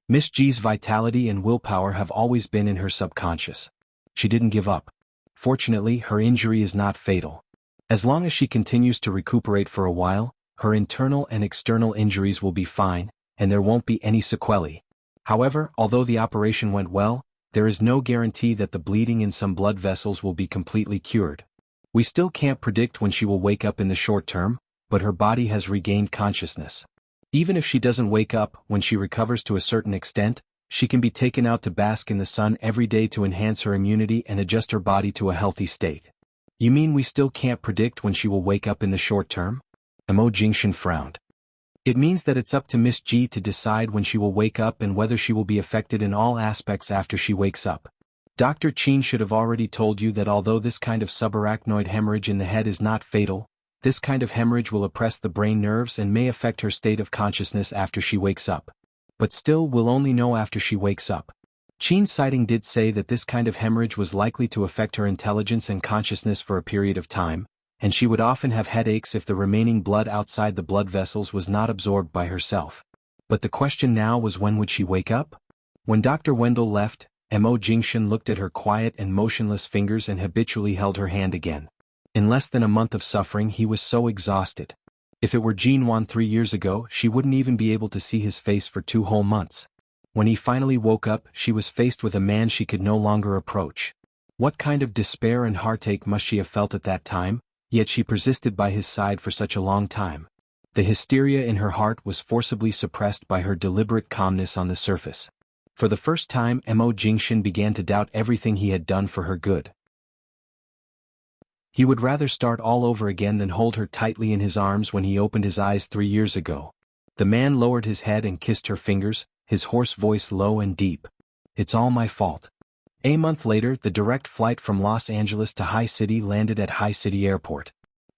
Miss G's vitality and willpower have always been in her subconscious. She didn't give up. Fortunately, her injury is not fatal. As long as she continues to recuperate for a while, her internal and external injuries will be fine, and there won't be any sequelae. However, although the operation went well, there is no guarantee that the bleeding in some blood vessels will be completely cured. We still can't predict when she will wake up in the short term, but her body has regained consciousness. Even if she doesn't wake up when she recovers to a certain extent, she can be taken out to bask in the sun every day to enhance her immunity and adjust her body to a healthy state. You mean we still can't predict when she will wake up in the short term? Mo Jingshin frowned. It means that it's up to Miss G to decide when she will wake up and whether she will be affected in all aspects after she wakes up. Dr. Chin should have already told you that although this kind of subarachnoid hemorrhage in the head is not fatal, this kind of hemorrhage will oppress the brain nerves and may affect her state of consciousness after she wakes up. But still, we'll only know after she wakes up. Chin's sighting did say that this kind of hemorrhage was likely to affect her intelligence and consciousness for a period of time, and she would often have headaches if the remaining blood outside the blood vessels was not absorbed by herself. But the question now was, when would she wake up? When Dr. Wendell left, Mo Jingshin looked at her quiet and motionless fingers and habitually held her hand again. In less than a month of suffering, he was so exhausted. If it were Jin Wan 3 years ago, she wouldn't even be able to see his face for 2 whole months. When he finally woke up, she was faced with a man she could no longer approach. What kind of despair and heartache must she have felt at that time? Yet she persisted by his side for such a long time. The hysteria in her heart was forcibly suppressed by her deliberate calmness on the surface. For the first time, Mo Jingshin began to doubt everything he had done for her good. He would rather start all over again than hold her tightly in his arms when he opened his eyes 3 years ago. The man lowered his head and kissed her fingers, his hoarse voice low and deep. "It's all my fault." A month later, the direct flight from Los Angeles to High City landed at High City Airport.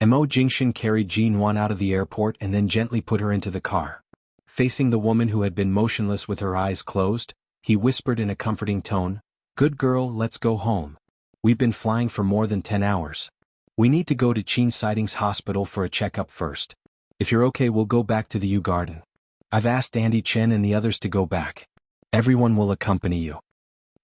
Mo Jingshin carried Jin Wan out of the airport and then gently put her into the car. Facing the woman who had been motionless with her eyes closed, he whispered in a comforting tone, "Good girl, let's go home. We've been flying for more than 10 hours. We need to go to Chin Siding's hospital for a checkup first. If you're okay, we'll go back to the U Garden. I've asked Andy Chen and the others to go back. Everyone will accompany you."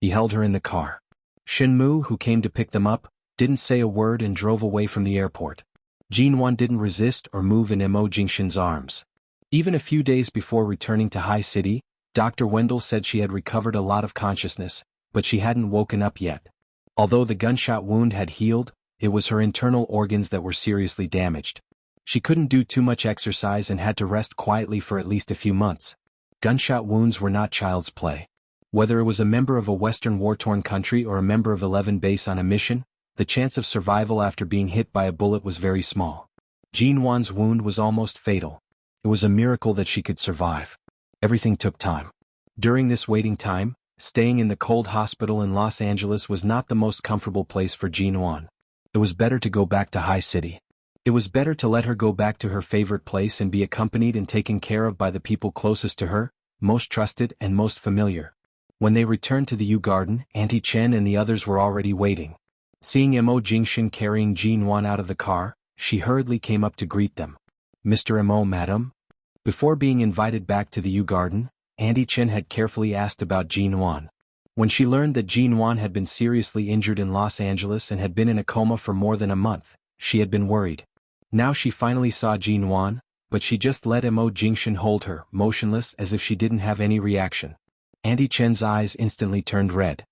He held her in the car. Shinmu, who came to pick them up, didn't say a word and drove away from the airport. Jin Wan didn't resist or move in Mo Jingshin's arms. Even a few days before returning to High City, Dr. Wendell said she had recovered a lot of consciousness, but she hadn't woken up yet. Although the gunshot wound had healed, it was her internal organs that were seriously damaged. She couldn't do too much exercise and had to rest quietly for at least a few months. Gunshot wounds were not child's play. Whether it was a member of a Western war-torn country or a member of 11 base on a mission, the chance of survival after being hit by a bullet was very small. Jin Wan's wound was almost fatal. It was a miracle that she could survive. Everything took time. During this waiting time, staying in the cold hospital in Los Angeles was not the most comfortable place for Jin Wan. It was better to go back to High City. It was better to let her go back to her favorite place and be accompanied and taken care of by the people closest to her, most trusted and most familiar. When they returned to the U Garden, Auntie Chen and the others were already waiting. Seeing Mo Jingshin carrying Jin Wan out of the car, she hurriedly came up to greet them. "Mr. Mo, madam?" Before being invited back to the U Garden, Auntie Chen had carefully asked about Jin Wan. When she learned that Jin Wan had been seriously injured in Los Angeles and had been in a coma for more than a month, she had been worried. Now she finally saw Jin Wan, but she just let Mo Jingshin hold her, motionless as if she didn't have any reaction. Auntie Chen's eyes instantly turned red.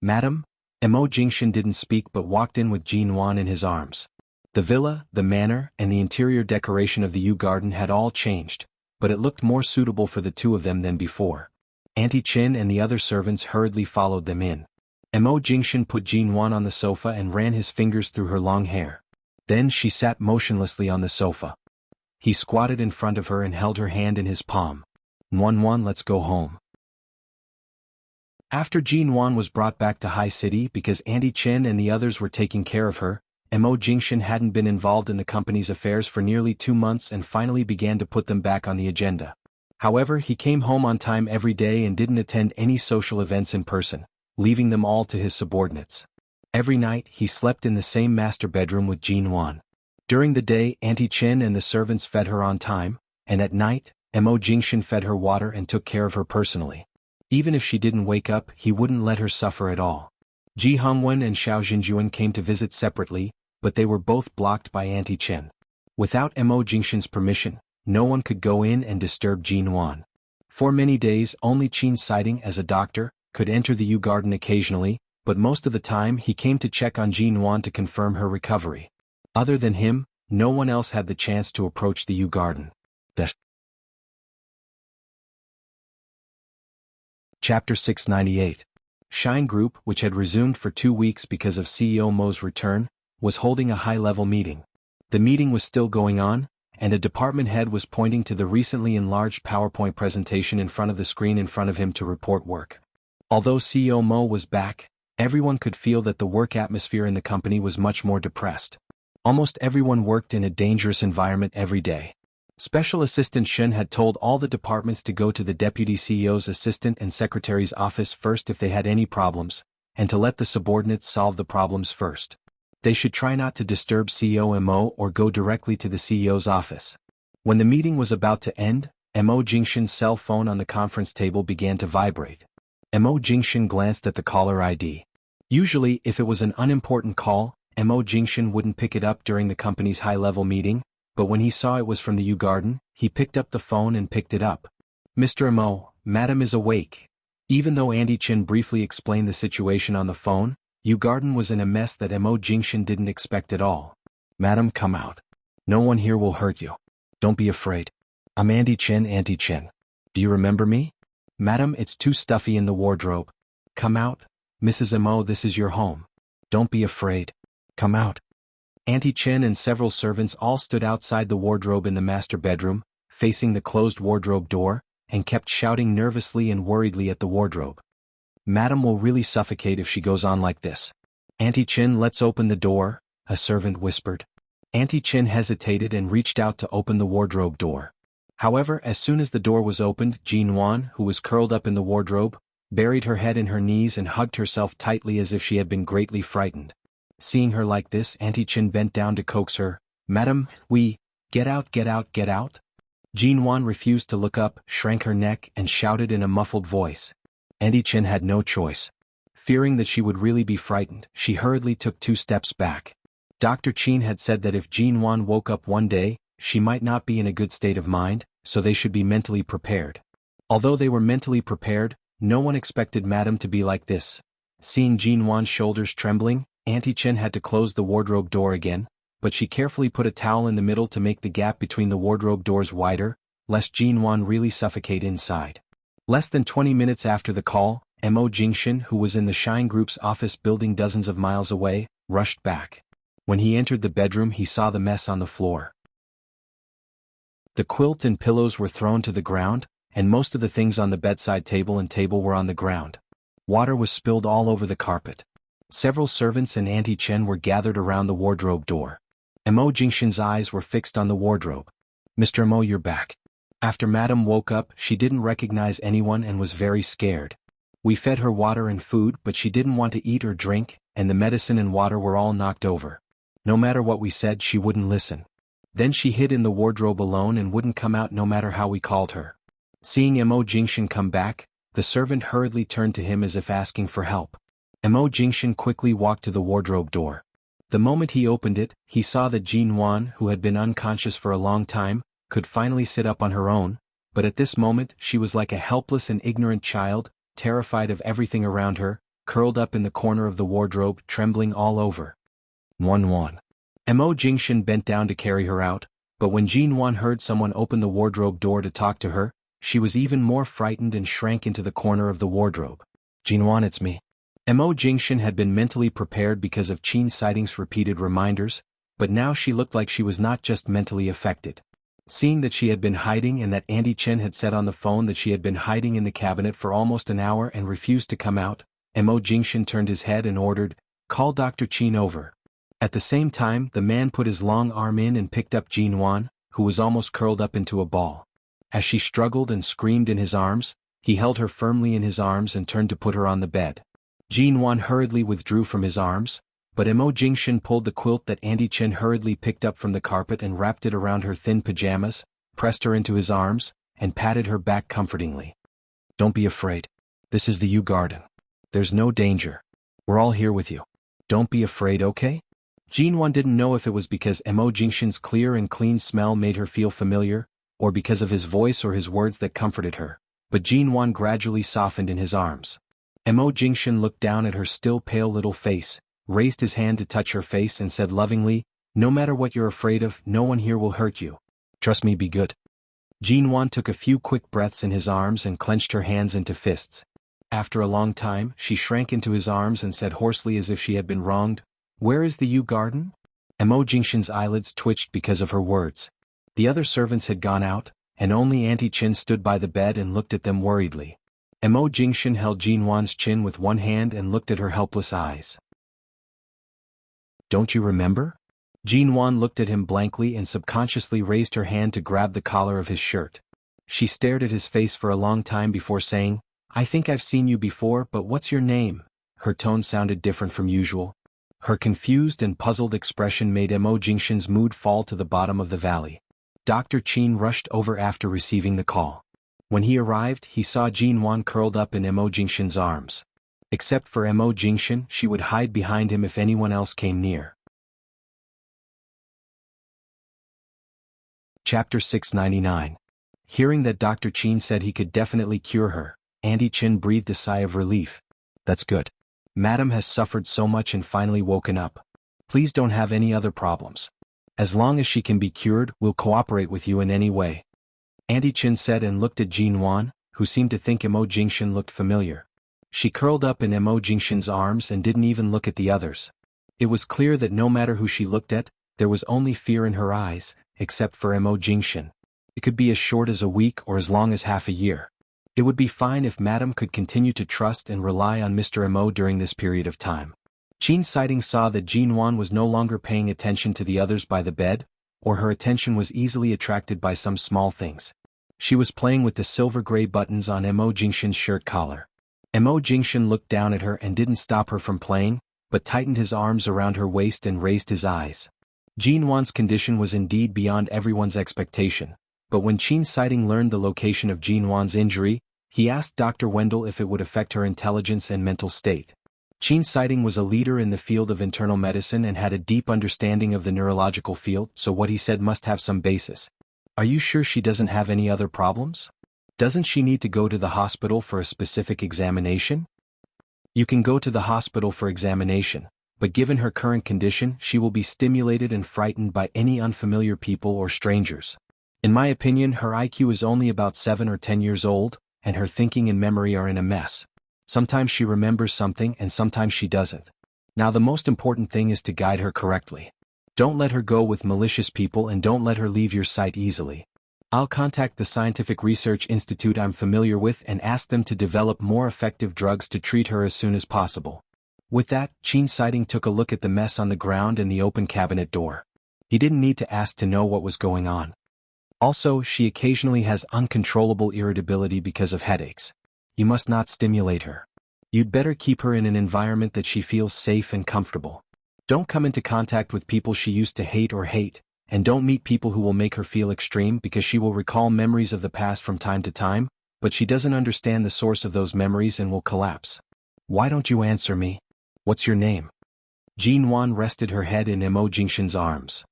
"Madam?" Mo Jingshin didn't speak but walked in with Jin Wan in his arms. The villa, the manor, and the interior decoration of the U Garden had all changed, but it looked more suitable for the two of them than before. Auntie Chen and the other servants hurriedly followed them in. Mo Jingshin put Jin Wan on the sofa and ran his fingers through her long hair. Then she sat motionlessly on the sofa. He squatted in front of her and held her hand in his palm. "Wan, let's go home." After Jin Wan was brought back to High City because Auntie Chen and the others were taking care of her, Mo Jingshin hadn't been involved in the company's affairs for nearly 2 months and finally began to put them back on the agenda. However, he came home on time every day and didn't attend any social events in person, leaving them all to his subordinates. Every night, he slept in the same master bedroom with Jin Wan. During the day, Auntie Chin and the servants fed her on time, and at night, Mo Jingshan fed her water and took care of her personally. Even if she didn't wake up, he wouldn't let her suffer at all. Ji Hongwen and Xiao Jinjuan came to visit separately, but they were both blocked by Auntie Chen. Without Mo Jingshan's permission, no one could go in and disturb Jin Wan. For many days, only Qin Siding as a doctor could enter the Yu Garden occasionally, but most of the time he came to check on Jin Wan to confirm her recovery. Other than him, no one else had the chance to approach the Yu Garden. Chapter 698. Shine Group, which had resumed for 2 weeks because of CEO Mo's return, was holding a high-level meeting. The meeting was still going on, and a department head was pointing to the recently enlarged PowerPoint presentation in front of the screen in front of him to report work. Although CEO Mo was back, everyone could feel that the work atmosphere in the company was much more depressed. Almost everyone worked in a dangerous environment every day. Special Assistant Shen had told all the departments to go to the Deputy CEO's assistant and secretary's office first if they had any problems, and to let the subordinates solve the problems first. They should try not to disturb CEO Mo or go directly to the CEO's office. When the meeting was about to end, Mo Jingshan's cell phone on the conference table began to vibrate. Mo Jingshan glanced at the caller ID. Usually, if it was an unimportant call, Mo Jingshan wouldn't pick it up during the company's high-level meeting, but when he saw it was from the Yu Garden, he picked up the phone and picked it up. Mr. Mo, Madam is awake. Even though Auntie Chin briefly explained the situation on the phone, Yu Garden was in a mess that Mo Jingshan didn't expect at all. Madam, come out. No one here will hurt you. Don't be afraid. I'm Auntie Chin, Auntie Chin. Do you remember me? Madam, it's too stuffy in the wardrobe. Come out. Mrs. Mo, this is your home. Don't be afraid. Come out. Auntie Chen and several servants all stood outside the wardrobe in the master bedroom, facing the closed wardrobe door, and kept shouting nervously and worriedly at the wardrobe. Madam will really suffocate if she goes on like this. Auntie Chen, let's open the door, a servant whispered. Auntie Chen hesitated and reached out to open the wardrobe door. However, as soon as the door was opened, Jin Wan, who was curled up in the wardrobe, buried her head in her knees and hugged herself tightly as if she had been greatly frightened. Seeing her like this, Auntie Chin bent down to coax her. Madam, get out, get out, get out. Jin Wan refused to look up, shrank her neck, and shouted in a muffled voice. Auntie Chin had no choice. Fearing that she would really be frightened, she hurriedly took 2 steps back. Dr. Chin had said that if Jin Wan woke up one day, she might not be in a good state of mind, so they should be mentally prepared. Although they were mentally prepared, no one expected Madam to be like this. Seeing Jin Wan's shoulders trembling, Auntie Chen had to close the wardrobe door again, but she carefully put a towel in the middle to make the gap between the wardrobe doors wider, lest Jin Wan really suffocate inside. Less than 20 minutes after the call, Mo Jingshan, who was in the Shine Group's office building dozens of miles away, rushed back. When he entered the bedroom, he saw the mess on the floor. The quilt and pillows were thrown to the ground, and most of the things on the bedside table and table were on the ground. Water was spilled all over the carpet. Several servants and Auntie Chen were gathered around the wardrobe door. Mo Jingshan's eyes were fixed on the wardrobe. Mr. Mo, you're back. After Madam woke up, she didn't recognize anyone and was very scared. We fed her water and food, but she didn't want to eat or drink, and the medicine and water were all knocked over. No matter what we said, she wouldn't listen. Then she hid in the wardrobe alone and wouldn't come out no matter how we called her. Seeing Mo Jingshan come back, the servant hurriedly turned to him as if asking for help. Mo Jingshan quickly walked to the wardrobe door. The moment he opened it, he saw that Jin Wan, who had been unconscious for a long time, could finally sit up on her own, but at this moment she was like a helpless and ignorant child, terrified of everything around her, curled up in the corner of the wardrobe, trembling all over. Mo Jingshan bent down to carry her out, but when Jin Wan heard someone open the wardrobe door to talk to her, she was even more frightened and shrank into the corner of the wardrobe. Jin Wan, it's me. Mo Jingshan had been mentally prepared because of Qin Siding's repeated reminders, but now she looked like she was not just mentally affected. Seeing that she had been hiding and that Auntie Chen had said on the phone that she had been hiding in the cabinet for almost an hour and refused to come out, Mo Jingshan turned his head and ordered, "Call Dr. Qin over." At the same time, the man put his long arm in and picked up Jin Wan, who was almost curled up into a ball. As she struggled and screamed in his arms, he held her firmly in his arms and turned to put her on the bed. Jin Wan hurriedly withdrew from his arms, but Mo Jingshin pulled the quilt that Auntie Chin hurriedly picked up from the carpet and wrapped it around her thin pajamas, pressed her into his arms, and patted her back comfortingly. Don't be afraid. This is the U Garden. There's no danger. We're all here with you. Don't be afraid, okay? Jinwan didn't know if it was because Mo Jingshin's clear and clean smell made her feel familiar, or because of his voice or his words that comforted her, but Jinwan gradually softened in his arms. Mo Jingshin looked down at her still pale little face, raised his hand to touch her face and said lovingly, "No matter what you're afraid of, no one here will hurt you. Trust me, be good." Jinwan took a few quick breaths in his arms and clenched her hands into fists. After a long time, she shrank into his arms and said hoarsely as if she had been wronged, "Where is the U Garden?" Mo Jingshin's eyelids twitched because of her words. The other servants had gone out, and only Auntie Chin stood by the bed and looked at them worriedly. Mo Jingshin held Jinwan's chin with one hand and looked at her helpless eyes. "Don't you remember?" Jinwan looked at him blankly and subconsciously raised her hand to grab the collar of his shirt. She stared at his face for a long time before saying, "I think I've seen you before, but what's your name?" Her tone sounded different from usual. Her confused and puzzled expression made Mo Jingshin's mood fall to the bottom of the valley. Dr. Qin rushed over after receiving the call. When he arrived, he saw Jinwan curled up in Mo Jingshin's arms. Except for Mo Jingshin, she would hide behind him if anyone else came near. Chapter 699. Hearing that Dr. Qin said he could definitely cure her, Auntie Chin breathed a sigh of relief. "That's good. Madam has suffered so much and finally woken up. Please don't have any other problems. As long as she can be cured, we'll cooperate with you in any way." Auntie Chin said and looked at Jinwan, who seemed to think Mo Jingshin looked familiar. She curled up in Mo Jingshin's arms and didn't even look at the others. It was clear that no matter who she looked at, there was only fear in her eyes, except for Mo Jingshin. It could be as short as a week or as long as half a year. It would be fine if Madam could continue to trust and rely on Mr. Mo during this period of time. Qin Siding saw that Jinwan was no longer paying attention to the others by the bed, or her attention was easily attracted by some small things. She was playing with the silver-gray buttons on Mo Jingshin's shirt collar. Mo Jingshin looked down at her and didn't stop her from playing, but tightened his arms around her waist and raised his eyes. Jinwan's condition was indeed beyond everyone's expectation, but when Qin Siding learned the location of Jinwan's injury, he asked Dr. Wendell if it would affect her intelligence and mental state. Qin Siding was a leader in the field of internal medicine and had a deep understanding of the neurological field, so what he said must have some basis. "Are you sure she doesn't have any other problems? Doesn't she need to go to the hospital for a specific examination?" "You can go to the hospital for examination, but given her current condition, she will be stimulated and frightened by any unfamiliar people or strangers. In my opinion, her IQ is only about 7 or 10 years old, and her thinking and memory are in a mess. Sometimes she remembers something and sometimes she doesn't. Now the most important thing is to guide her correctly. Don't let her go with malicious people and don't let her leave your sight easily. I'll contact the scientific research institute I'm familiar with and ask them to develop more effective drugs to treat her as soon as possible." With that, Qin Siding took a look at the mess on the ground and the open cabinet door. He didn't need to ask to know what was going on. Also, she occasionally has uncontrollable irritability because of headaches. You must not stimulate her. You'd better keep her in an environment that she feels safe and comfortable. Don't come into contact with people she used to hate, and don't meet people who will make her feel extreme because she will recall memories of the past from time to time, but she doesn't understand the source of those memories and will collapse. Why don't you answer me? What's your name? Jinwan rested her head in Mo Jingshin's arms.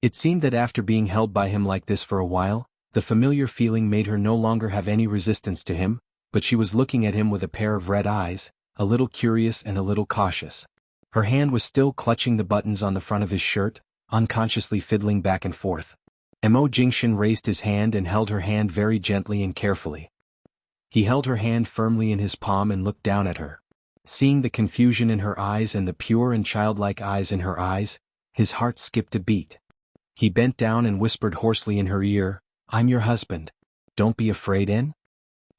It seemed that after being held by him like this for a while, the familiar feeling made her no longer have any resistance to him, but she was looking at him with a pair of red eyes, a little curious and a little cautious. Her hand was still clutching the buttons on the front of his shirt, unconsciously fiddling back and forth. Mo Jingshin raised his hand and held her hand very gently and carefully. He held her hand firmly in his palm and looked down at her. Seeing the confusion in her eyes and the pure and childlike eyes in her eyes, his heart skipped a beat. He bent down and whispered hoarsely in her ear, "I'm your husband. Don't be afraid, in."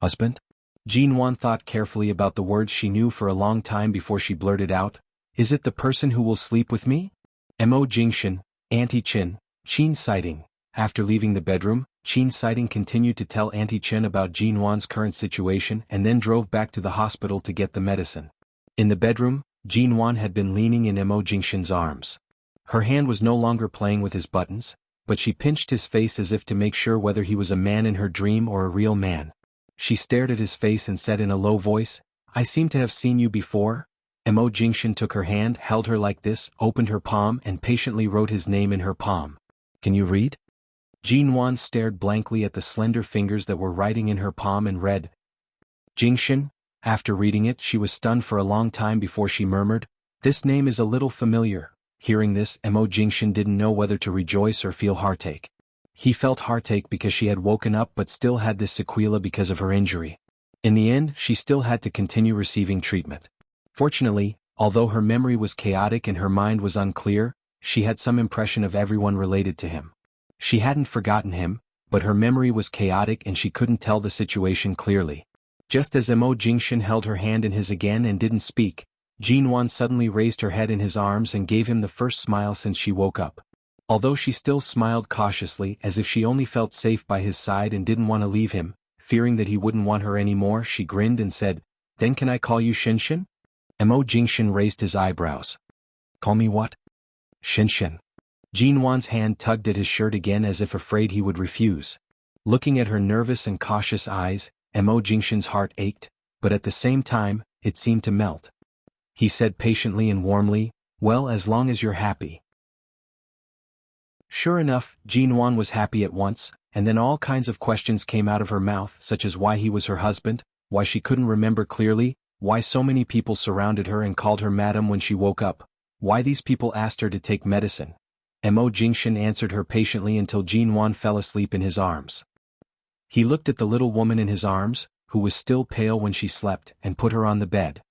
"Husband?" Jinwan thought carefully about the words she knew for a long time before she blurted out, "Is it the person who will sleep with me?" Mo Jingshin, Auntie Chin, Qin Siding. After leaving the bedroom, Qin Siding continued to tell Auntie Chin about Jinwan's current situation and then drove back to the hospital to get the medicine. In the bedroom, Jinwan had been leaning in Mo Jingshan's arms. Her hand was no longer playing with his buttons, but she pinched his face as if to make sure whether he was a man in her dream or a real man. She stared at his face and said in a low voice, "I seem to have seen you before." Mo Jingshan took her hand, held her like this, opened her palm and patiently wrote his name in her palm. "Can you read?" Jinwan stared blankly at the slender fingers that were writing in her palm and read, "Jingshan." After reading it, she was stunned for a long time before she murmured, "This name is a little familiar." Hearing this, Mo Jingshan didn't know whether to rejoice or feel heartache. He felt heartache because she had woken up but still had this sequela because of her injury. In the end, she still had to continue receiving treatment. Fortunately, although her memory was chaotic and her mind was unclear, she had some impression of everyone related to him. She hadn't forgotten him, but her memory was chaotic and she couldn't tell the situation clearly. Just as Mo Jingshan held her hand in his again and didn't speak, Jinwan suddenly raised her head in his arms and gave him the first smile since she woke up. Although she still smiled cautiously as if she only felt safe by his side and didn't want to leave him, fearing that he wouldn't want her anymore, she grinned and said, "Then can I call you Shinshin?" Mo Jingshan raised his eyebrows. "Call me what?" "Shinshin." Jinwan's hand tugged at his shirt again as if afraid he would refuse. Looking at her nervous and cautious eyes, Mo Jingshan's heart ached, but at the same time, it seemed to melt. He said patiently and warmly, "Well, as long as you're happy." Sure enough, Jinwan was happy at once, and then all kinds of questions came out of her mouth, such as why he was her husband, why she couldn't remember clearly, why so many people surrounded her and called her madam when she woke up, why these people asked her to take medicine. Mo Jingshan answered her patiently until Jinwan fell asleep in his arms. He looked at the little woman in his arms, who was still pale when she slept, and put her on the bed.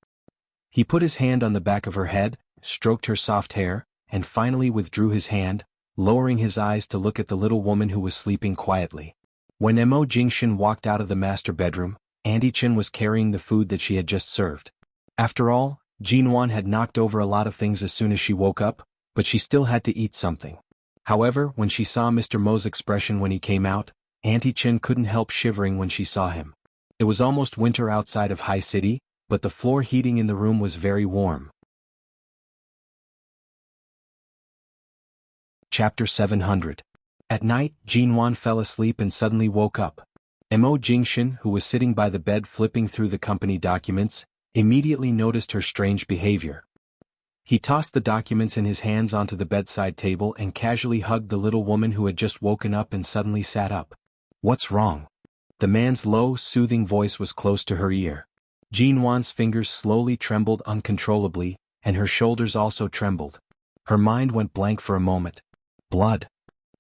He put his hand on the back of her head, stroked her soft hair, and finally withdrew his hand, lowering his eyes to look at the little woman who was sleeping quietly. When Mo Jingshan walked out of the master bedroom, Auntie Chen was carrying the food that she had just served. After all, Jinwan had knocked over a lot of things as soon as she woke up, but she still had to eat something. However, when she saw Mr. Mo's expression when he came out, Auntie Chen couldn't help shivering when she saw him. It was almost winter outside of High City, but the floor heating in the room was very warm. Chapter 700. At night, Jinwan fell asleep and suddenly woke up. Mo Jingshan, who was sitting by the bed flipping through the company documents, immediately noticed her strange behavior. He tossed the documents in his hands onto the bedside table and casually hugged the little woman who had just woken up and suddenly sat up. "What's wrong?" The man's low, soothing voice was close to her ear. Jinwan's fingers slowly trembled uncontrollably, and her shoulders also trembled. Her mind went blank for a moment. Blood.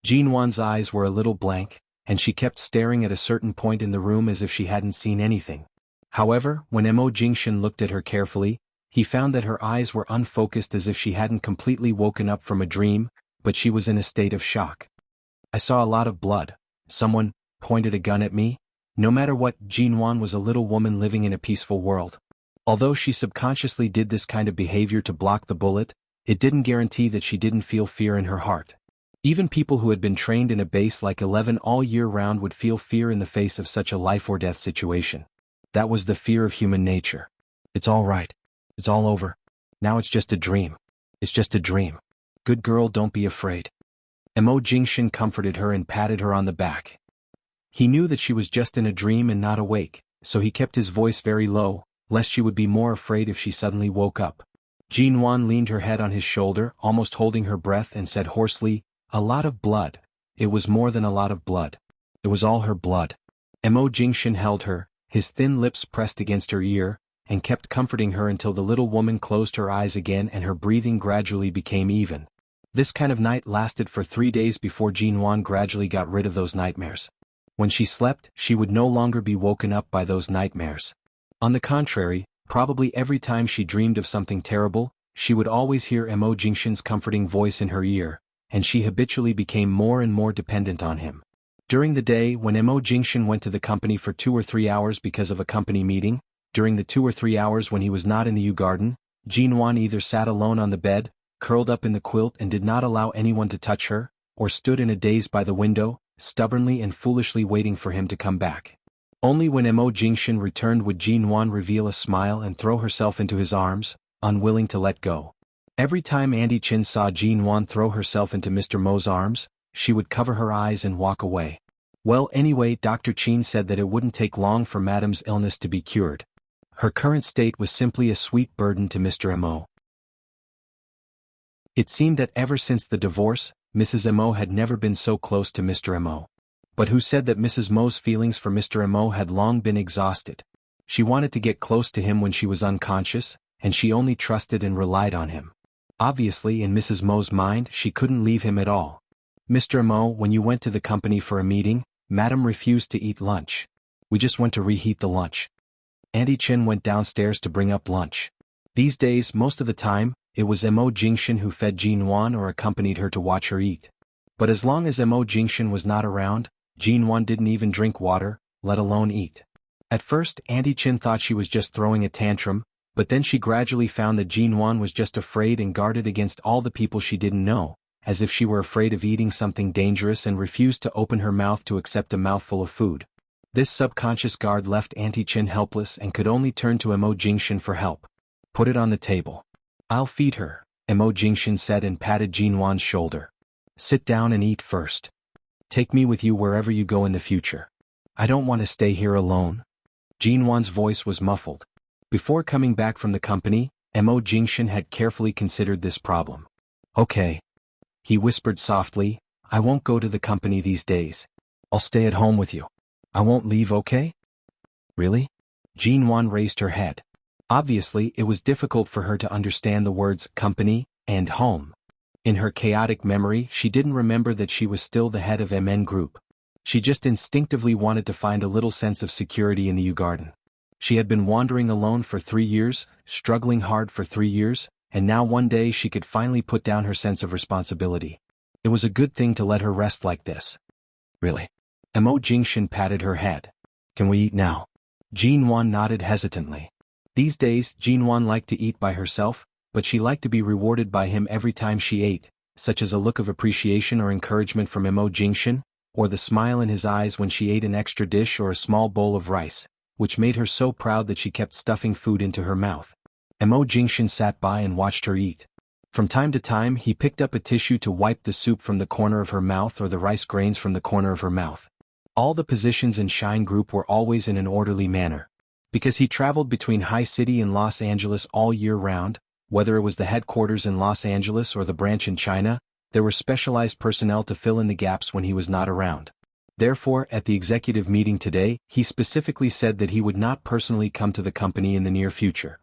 Jinwan's eyes were a little blank, and she kept staring at a certain point in the room as if she hadn't seen anything. However, when Mo Jingshan looked at her carefully, he found that her eyes were unfocused as if she hadn't completely woken up from a dream, but she was in a state of shock. "I saw a lot of blood. Someone pointed a gun at me." No matter what, Jinwan was a little woman living in a peaceful world. Although she subconsciously did this kind of behavior to block the bullet, it didn't guarantee that she didn't feel fear in her heart. Even people who had been trained in a base like 11 all year round would feel fear in the face of such a life-or-death situation. That was the fear of human nature. "It's all right. It's all over. Now it's just a dream. It's just a dream. Good girl, don't be afraid." Mo Jingshan comforted her and patted her on the back. He knew that she was just in a dream and not awake, so he kept his voice very low, lest she would be more afraid if she suddenly woke up. Jinwan leaned her head on his shoulder, almost holding her breath, and said hoarsely, "A lot of blood." It was more than a lot of blood. It was all her blood. Mo Jingshan held her, his thin lips pressed against her ear, and kept comforting her until the little woman closed her eyes again and her breathing gradually became even. This kind of night lasted for 3 days before Jinwan gradually got rid of those nightmares. When she slept, she would no longer be woken up by those nightmares. On the contrary, probably every time she dreamed of something terrible, she would always hear Mo Jingshan's comforting voice in her ear, and she habitually became more and more dependent on him. During the day, when Mo Jingshan went to the company for 2 or 3 hours because of a company meeting, during the 2 or 3 hours when he was not in the Yu Garden, Jinwan either sat alone on the bed, curled up in the quilt and did not allow anyone to touch her, or stood in a daze by the window, stubbornly and foolishly waiting for him to come back. Only when Mo Jingshan returned would Jinwan reveal a smile and throw herself into his arms, unwilling to let go. Every time Auntie Chin saw Jean Wan throw herself into Mr. Mo's arms, she would cover her eyes and walk away. Well, anyway, Dr. Chin said that it wouldn't take long for Madame's illness to be cured. Her current state was simply a sweet burden to Mr. Mo. It seemed that ever since the divorce, Mrs. Mo had never been so close to Mr. Mo. But who said that Mrs. Mo's feelings for Mr. Mo had long been exhausted? She wanted to get close to him when she was unconscious, and she only trusted and relied on him. Obviously, in Mrs. Mo's mind, she couldn't leave him at all. Mr. Mo, when you went to the company for a meeting, Madame refused to eat lunch. We just went to reheat the lunch. Auntie Chin went downstairs to bring up lunch. These days, most of the time, it was Mo Jingshan who fed Jean Wan or accompanied her to watch her eat. But as long as Mo Jingshan was not around, Jean Wan didn't even drink water, let alone eat. At first, Auntie Chin thought she was just throwing a tantrum, but then she gradually found that Jean Wan was just afraid and guarded against all the people she didn't know, as if she were afraid of eating something dangerous and refused to open her mouth to accept a mouthful of food. This subconscious guard left Auntie Chin helpless and could only turn to Mo Jingshan for help. Put it on the table. I'll feed her, Mo Jingshan said and patted Jean Wan's shoulder. Sit down and eat first. Take me with you wherever you go in the future. I don't want to stay here alone. Jean Wan's voice was muffled. Before coming back from the company, Mo Jingshan had carefully considered this problem. Okay. He whispered softly, I won't go to the company these days. I'll stay at home with you. I won't leave, okay? Really? Jean Wan raised her head. Obviously, it was difficult for her to understand the words company and home. In her chaotic memory, she didn't remember that she was still the head of MN Group. She just instinctively wanted to find a little sense of security in the U Garden. She had been wandering alone for 3 years, struggling hard for 3 years, and now one day she could finally put down her sense of responsibility. It was a good thing to let her rest like this. Really? Mo Jingshan patted her head. Can we eat now? Jean Wan nodded hesitantly. These days, Jean Wan liked to eat by herself, but she liked to be rewarded by him every time she ate, such as a look of appreciation or encouragement from Mo Jingshan, or the smile in his eyes when she ate an extra dish or a small bowl of rice, which made her so proud that she kept stuffing food into her mouth. Mo Jingshan sat by and watched her eat. From time to time, he picked up a tissue to wipe the soup from the corner of her mouth or the rice grains from the corner of her mouth. All the positions in Shine Group were always in an orderly manner. Because he traveled between High City and Los Angeles all year round, whether it was the headquarters in Los Angeles or the branch in China, there were specialized personnel to fill in the gaps when he was not around. Therefore, at the executive meeting today, he specifically said that he would not personally come to the company in the near future.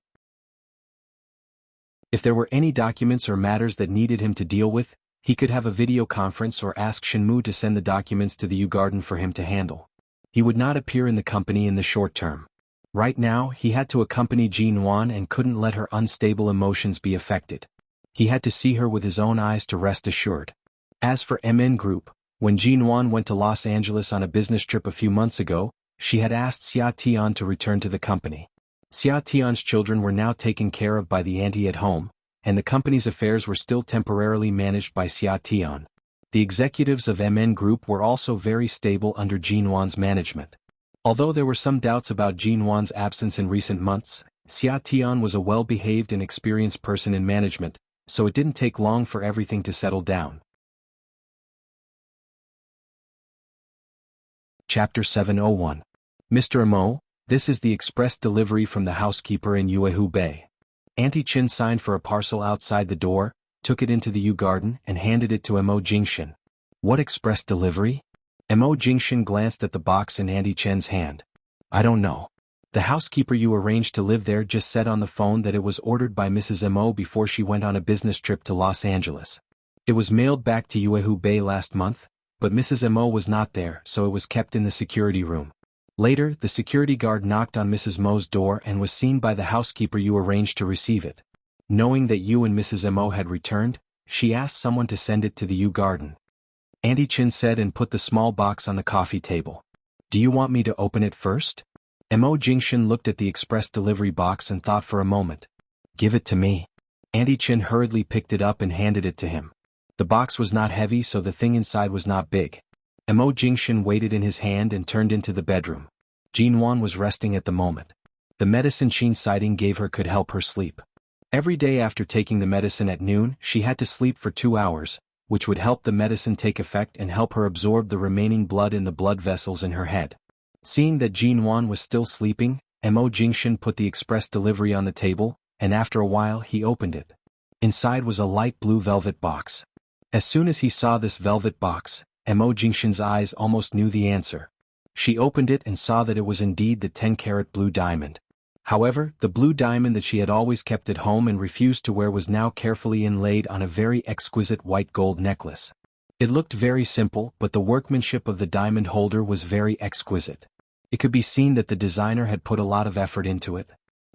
If there were any documents or matters that needed him to deal with, he could have a video conference or ask Shenmue to send the documents to the U Garden for him to handle. He would not appear in the company in the short term. Right now, he had to accompany Jean Wan and couldn't let her unstable emotions be affected. He had to see her with his own eyes to rest assured. As for MN Group, when Jean Wan went to Los Angeles on a business trip a few months ago, she had asked Xia Tian to return to the company. Xia Tian's children were now taken care of by the auntie at home, and the company's affairs were still temporarily managed by Xia Tian. The executives of MN Group were also very stable under Jean Wan's management. Although there were some doubts about Jean Wan's absence in recent months, Xia Tian was a well-behaved and experienced person in management, so it didn't take long for everything to settle down. Chapter 701. Mr. Mo, this is the express delivery from the housekeeper in Yuehu Bay. Auntie Chin signed for a parcel outside the door, took it into the U Garden and handed it to Mo Jingshan. What express delivery? Mo Jingshan glanced at the box in Auntie Chen's hand. I don't know. The housekeeper you arranged to live there just said on the phone that it was ordered by Mrs. Mo before she went on a business trip to Los Angeles. It was mailed back to Yuehu Bay last month, but Mrs. Mo was not there, so it was kept in the security room. Later, the security guard knocked on Mrs. Mo's door and was seen by the housekeeper you arranged to receive it. Knowing that you and Mrs. Mo had returned, she asked someone to send it to the U Garden. Auntie Chin said and put the small box on the coffee table. Do you want me to open it first? Mo Jingshan looked at the express delivery box and thought for a moment. Give it to me. Auntie Chin hurriedly picked it up and handed it to him. The box was not heavy, so the thing inside was not big. Mo Jingshan weighed it in his hand and turned into the bedroom. Jean Wan was resting at the moment. The medicine Sheen sighting gave her could help her sleep. Every day after taking the medicine at noon, she had to sleep for 2 hours, which would help the medicine take effect and help her absorb the remaining blood in the blood vessels in her head. Seeing that Jin Wan was still sleeping, Mo Jingshan put the express delivery on the table, and after a while he opened it. Inside was a light blue velvet box. As soon as he saw this velvet box, Mo Jingshan's eyes almost knew the answer. She opened it and saw that it was indeed the 10-carat blue diamond. However, the blue diamond that she had always kept at home and refused to wear was now carefully inlaid on a very exquisite white gold necklace. It looked very simple, but the workmanship of the diamond holder was very exquisite. It could be seen that the designer had put a lot of effort into it.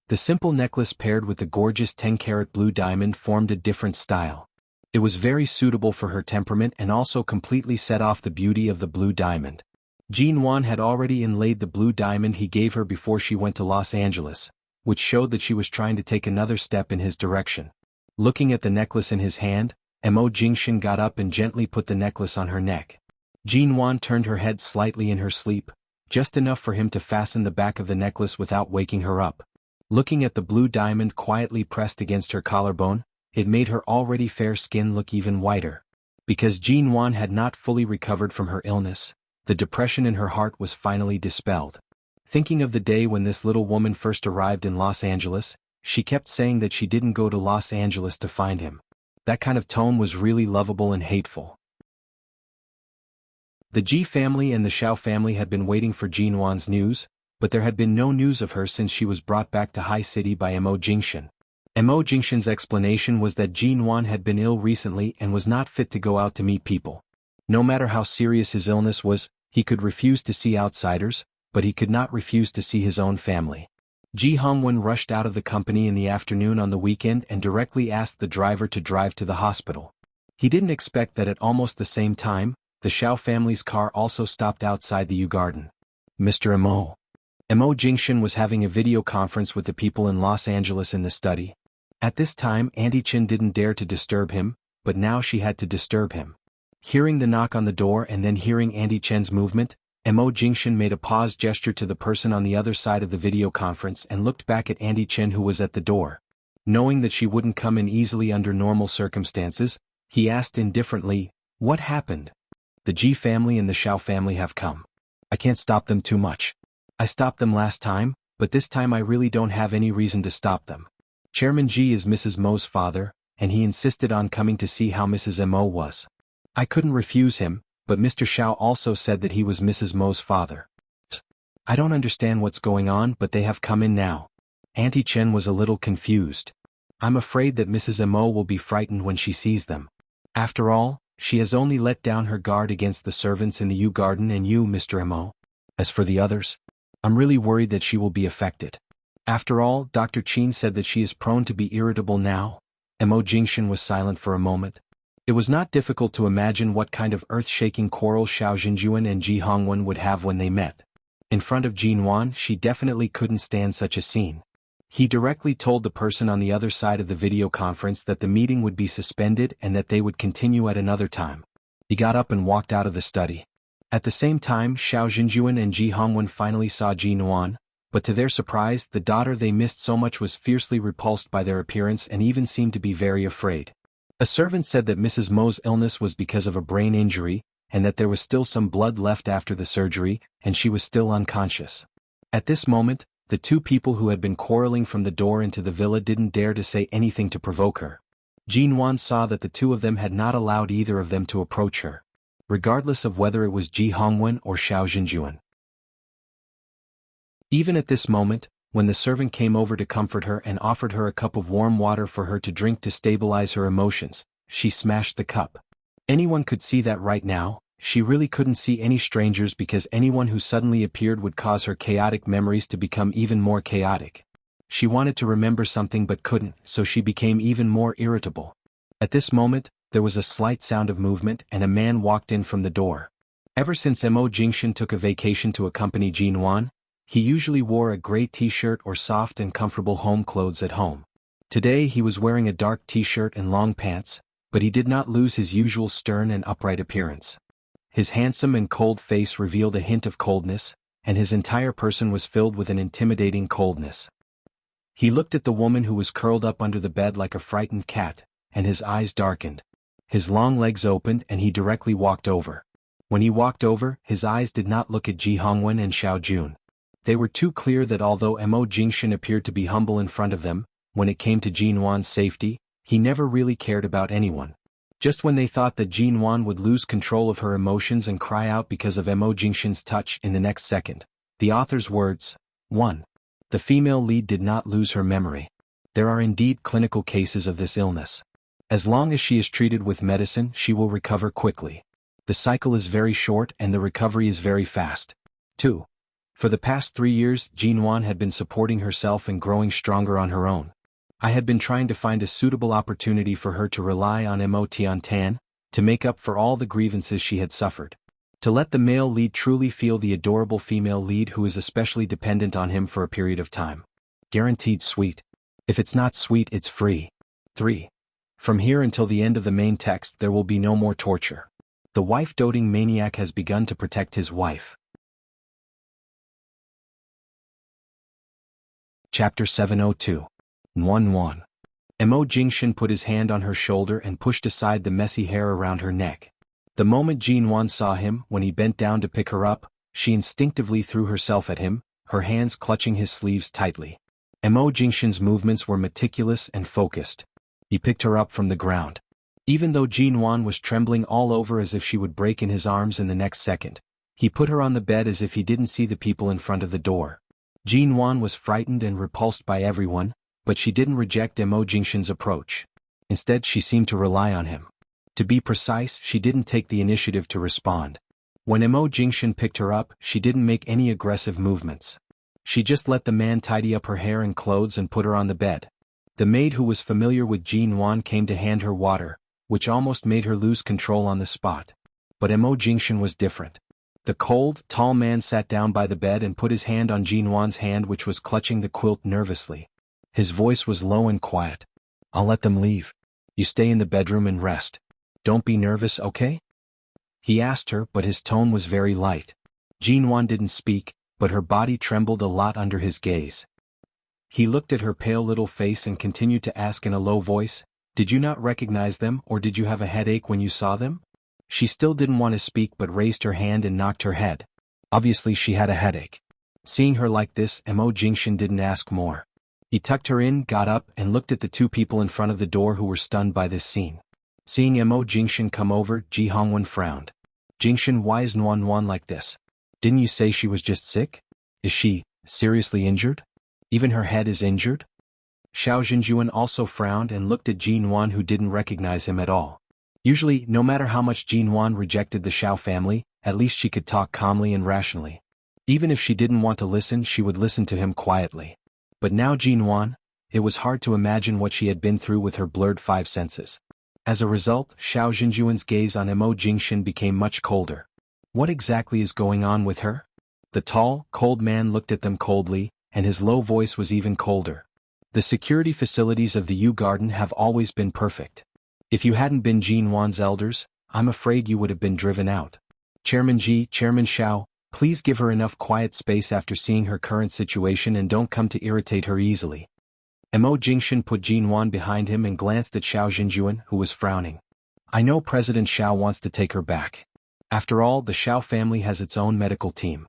The simple necklace paired with the gorgeous 10-carat blue diamond formed a different style. It was very suitable for her temperament and also completely set off the beauty of the blue diamond. Jin Wan had already inlaid the blue diamond he gave her before she went to Los Angeles, which showed that she was trying to take another step in his direction. Looking at the necklace in his hand, Mo Jingshan got up and gently put the necklace on her neck. Jin Wan turned her head slightly in her sleep, just enough for him to fasten the back of the necklace without waking her up. Looking at the blue diamond quietly pressed against her collarbone, it made her already fair skin look even whiter. Because Jin Wan had not fully recovered from her illness, the depression in her heart was finally dispelled. Thinking of the day when this little woman first arrived in Los Angeles, she kept saying that she didn't go to Los Angeles to find him. That kind of tone was really lovable and hateful. The Ji family and the Xiao family had been waiting for Jin Wan's news, but there had been no news of her since she was brought back to High City by Mo Jingshan. Mo Jingshan's explanation was that Jin Wan had been ill recently and was not fit to go out to meet people. No matter how serious his illness was, he could refuse to see outsiders, but he could not refuse to see his own family. Ji Hongwen rushed out of the company in the afternoon on the weekend and directly asked the driver to drive to the hospital. He didn't expect that at almost the same time, the Xiao family's car also stopped outside the Yu Garden. Mr. Mo Jingshan was having a video conference with the people in Los Angeles in the study. At this time Auntie Chen didn't dare to disturb him, but now she had to disturb him. Hearing the knock on the door and then hearing Auntie Chen's movement, Mo Jingshan made a pause gesture to the person on the other side of the video conference and looked back at Auntie Chen who was at the door. Knowing that she wouldn't come in easily under normal circumstances, he asked indifferently, "What happened?" "The Ji family and the Xiao family have come. I can't stop them too much. I stopped them last time, but this time I really don't have any reason to stop them. Chairman Ji is Mrs. Mo's father, and he insisted on coming to see how Mrs. Mo was. I couldn't refuse him, but Mr. Xiao also said that he was Mrs. Mo's father. I don't understand what's going on, but they have come in now." Auntie Chen was a little confused. "I'm afraid that Mrs. Mo will be frightened when she sees them. After all, she has only let down her guard against the servants in the Yu Garden and you, Mr. Mo. As for the others, I'm really worried that she will be affected. After all, Dr. Qin said that she is prone to be irritable now." Mo Jingshan was silent for a moment. It was not difficult to imagine what kind of earth-shaking quarrel Xiao Jinjuan and Ji Hongwen would have when they met. In front of Jin Wan, she definitely couldn't stand such a scene. He directly told the person on the other side of the video conference that the meeting would be suspended and that they would continue at another time. He got up and walked out of the study. At the same time, Xiao Jinjuan and Ji Hongwen finally saw Jin Wan, but to their surprise, the daughter they missed so much was fiercely repulsed by their appearance and even seemed to be very afraid. A servant said that Mrs. Mo's illness was because of a brain injury, and that there was still some blood left after the surgery, and she was still unconscious. At this moment, the two people who had been quarreling from the door into the villa didn't dare to say anything to provoke her. Jin Wan saw that the two of them had not allowed either of them to approach her, regardless of whether it was Ji Hongwen or Xiao Jinjuan. Even at this moment, when the servant came over to comfort her and offered her a cup of warm water for her to drink to stabilize her emotions, she smashed the cup. Anyone could see that right now. She really couldn't see any strangers because anyone who suddenly appeared would cause her chaotic memories to become even more chaotic. She wanted to remember something but couldn't, so she became even more irritable. At this moment, there was a slight sound of movement and a man walked in from the door. Ever since Mo Jingshan took a vacation to accompany Jin Wan, he usually wore a gray t-shirt or soft and comfortable home clothes at home. Today he was wearing a dark t-shirt and long pants, but he did not lose his usual stern and upright appearance. His handsome and cold face revealed a hint of coldness, and his entire person was filled with an intimidating coldness. He looked at the woman who was curled up under the bed like a frightened cat, and his eyes darkened. His long legs opened and he directly walked over. When he walked over, his eyes did not look at Ji Hongwen and Xiao Jun. They were too clear that although Mo Jingshan appeared to be humble in front of them, when it came to Jin Wan's safety, he never really cared about anyone. Just when they thought that Jin Wan would lose control of her emotions and cry out because of Mo Jingshan's touch in the next second, the author's words. 1. The female lead did not lose her memory. There are indeed clinical cases of this illness. As long as she is treated with medicine, she will recover quickly. The cycle is very short and the recovery is very fast. 2. For the past 3 years, Jin Wan had been supporting herself and growing stronger on her own. I had been trying to find a suitable opportunity for her to rely on Mo Tiantan, to make up for all the grievances she had suffered. To let the male lead truly feel the adorable female lead who is especially dependent on him for a period of time. Guaranteed sweet. If it's not sweet, it's free. 3. From here until the end of the main text there will be no more torture. The wife-doting maniac has begun to protect his wife. Chapter 702. 1-1. Mo Jingshan put his hand on her shoulder and pushed aside the messy hair around her neck. The moment Jin Wan saw him, when he bent down to pick her up, she instinctively threw herself at him, her hands clutching his sleeves tightly. Mo Jingshan's movements were meticulous and focused. He picked her up from the ground. Even though Jin Wan was trembling all over as if she would break in his arms in the next second, he put her on the bed as if he didn't see the people in front of the door. Jin Wan was frightened and repulsed by everyone, but she didn't reject Mo Jingshan's approach. Instead, she seemed to rely on him. To be precise, she didn't take the initiative to respond. When Mo Jingshan picked her up, she didn't make any aggressive movements. She just let the man tidy up her hair and clothes and put her on the bed. The maid who was familiar with Jin Wan came to hand her water, which almost made her lose control on the spot. But Mo Jingshan was different. The cold, tall man sat down by the bed and put his hand on Jin Wan's hand, which was clutching the quilt nervously. His voice was low and quiet. I'll let them leave. You stay in the bedroom and rest. Don't be nervous, okay? He asked her, but his tone was very light. Jin Wan didn't speak, but her body trembled a lot under his gaze. He looked at her pale little face and continued to ask in a low voice, did you not recognize them, or did you have a headache when you saw them? She still didn't want to speak but raised her hand and knocked her head. Obviously she had a headache. Seeing her like this, Mo Jingshan didn't ask more. He tucked her in, got up, and looked at the two people in front of the door who were stunned by this scene. Seeing Mo Jingshan come over, Ji Hongwen frowned. Jingshan, why is Nuan Nuan like this? Didn't you say she was just sick? Is she seriously injured? Even her head is injured? Xiao Zhenjuan also frowned and looked at Jin Wan, who didn't recognize him at all. Usually, no matter how much Jin Wan rejected the Xiao family, at least she could talk calmly and rationally. Even if she didn't want to listen, she would listen to him quietly. But now Jin Wan, it was hard to imagine what she had been through with her blurred five senses. As a result, Xiao Zhenjuan's gaze on Mo Jingshan became much colder. What exactly is going on with her? The tall, cold man looked at them coldly, and his low voice was even colder. The security facilities of the Yu Garden have always been perfect. If you hadn't been Jin Wan's elders, I'm afraid you would have been driven out. Chairman Ji, Chairman Xiao, please give her enough quiet space after seeing her current situation and don't come to irritate her easily. Mo Jingshan put Jin Wan behind him and glanced at Xiao Zhenjuan, who was frowning. I know President Xiao wants to take her back. After all, the Xiao family has its own medical team.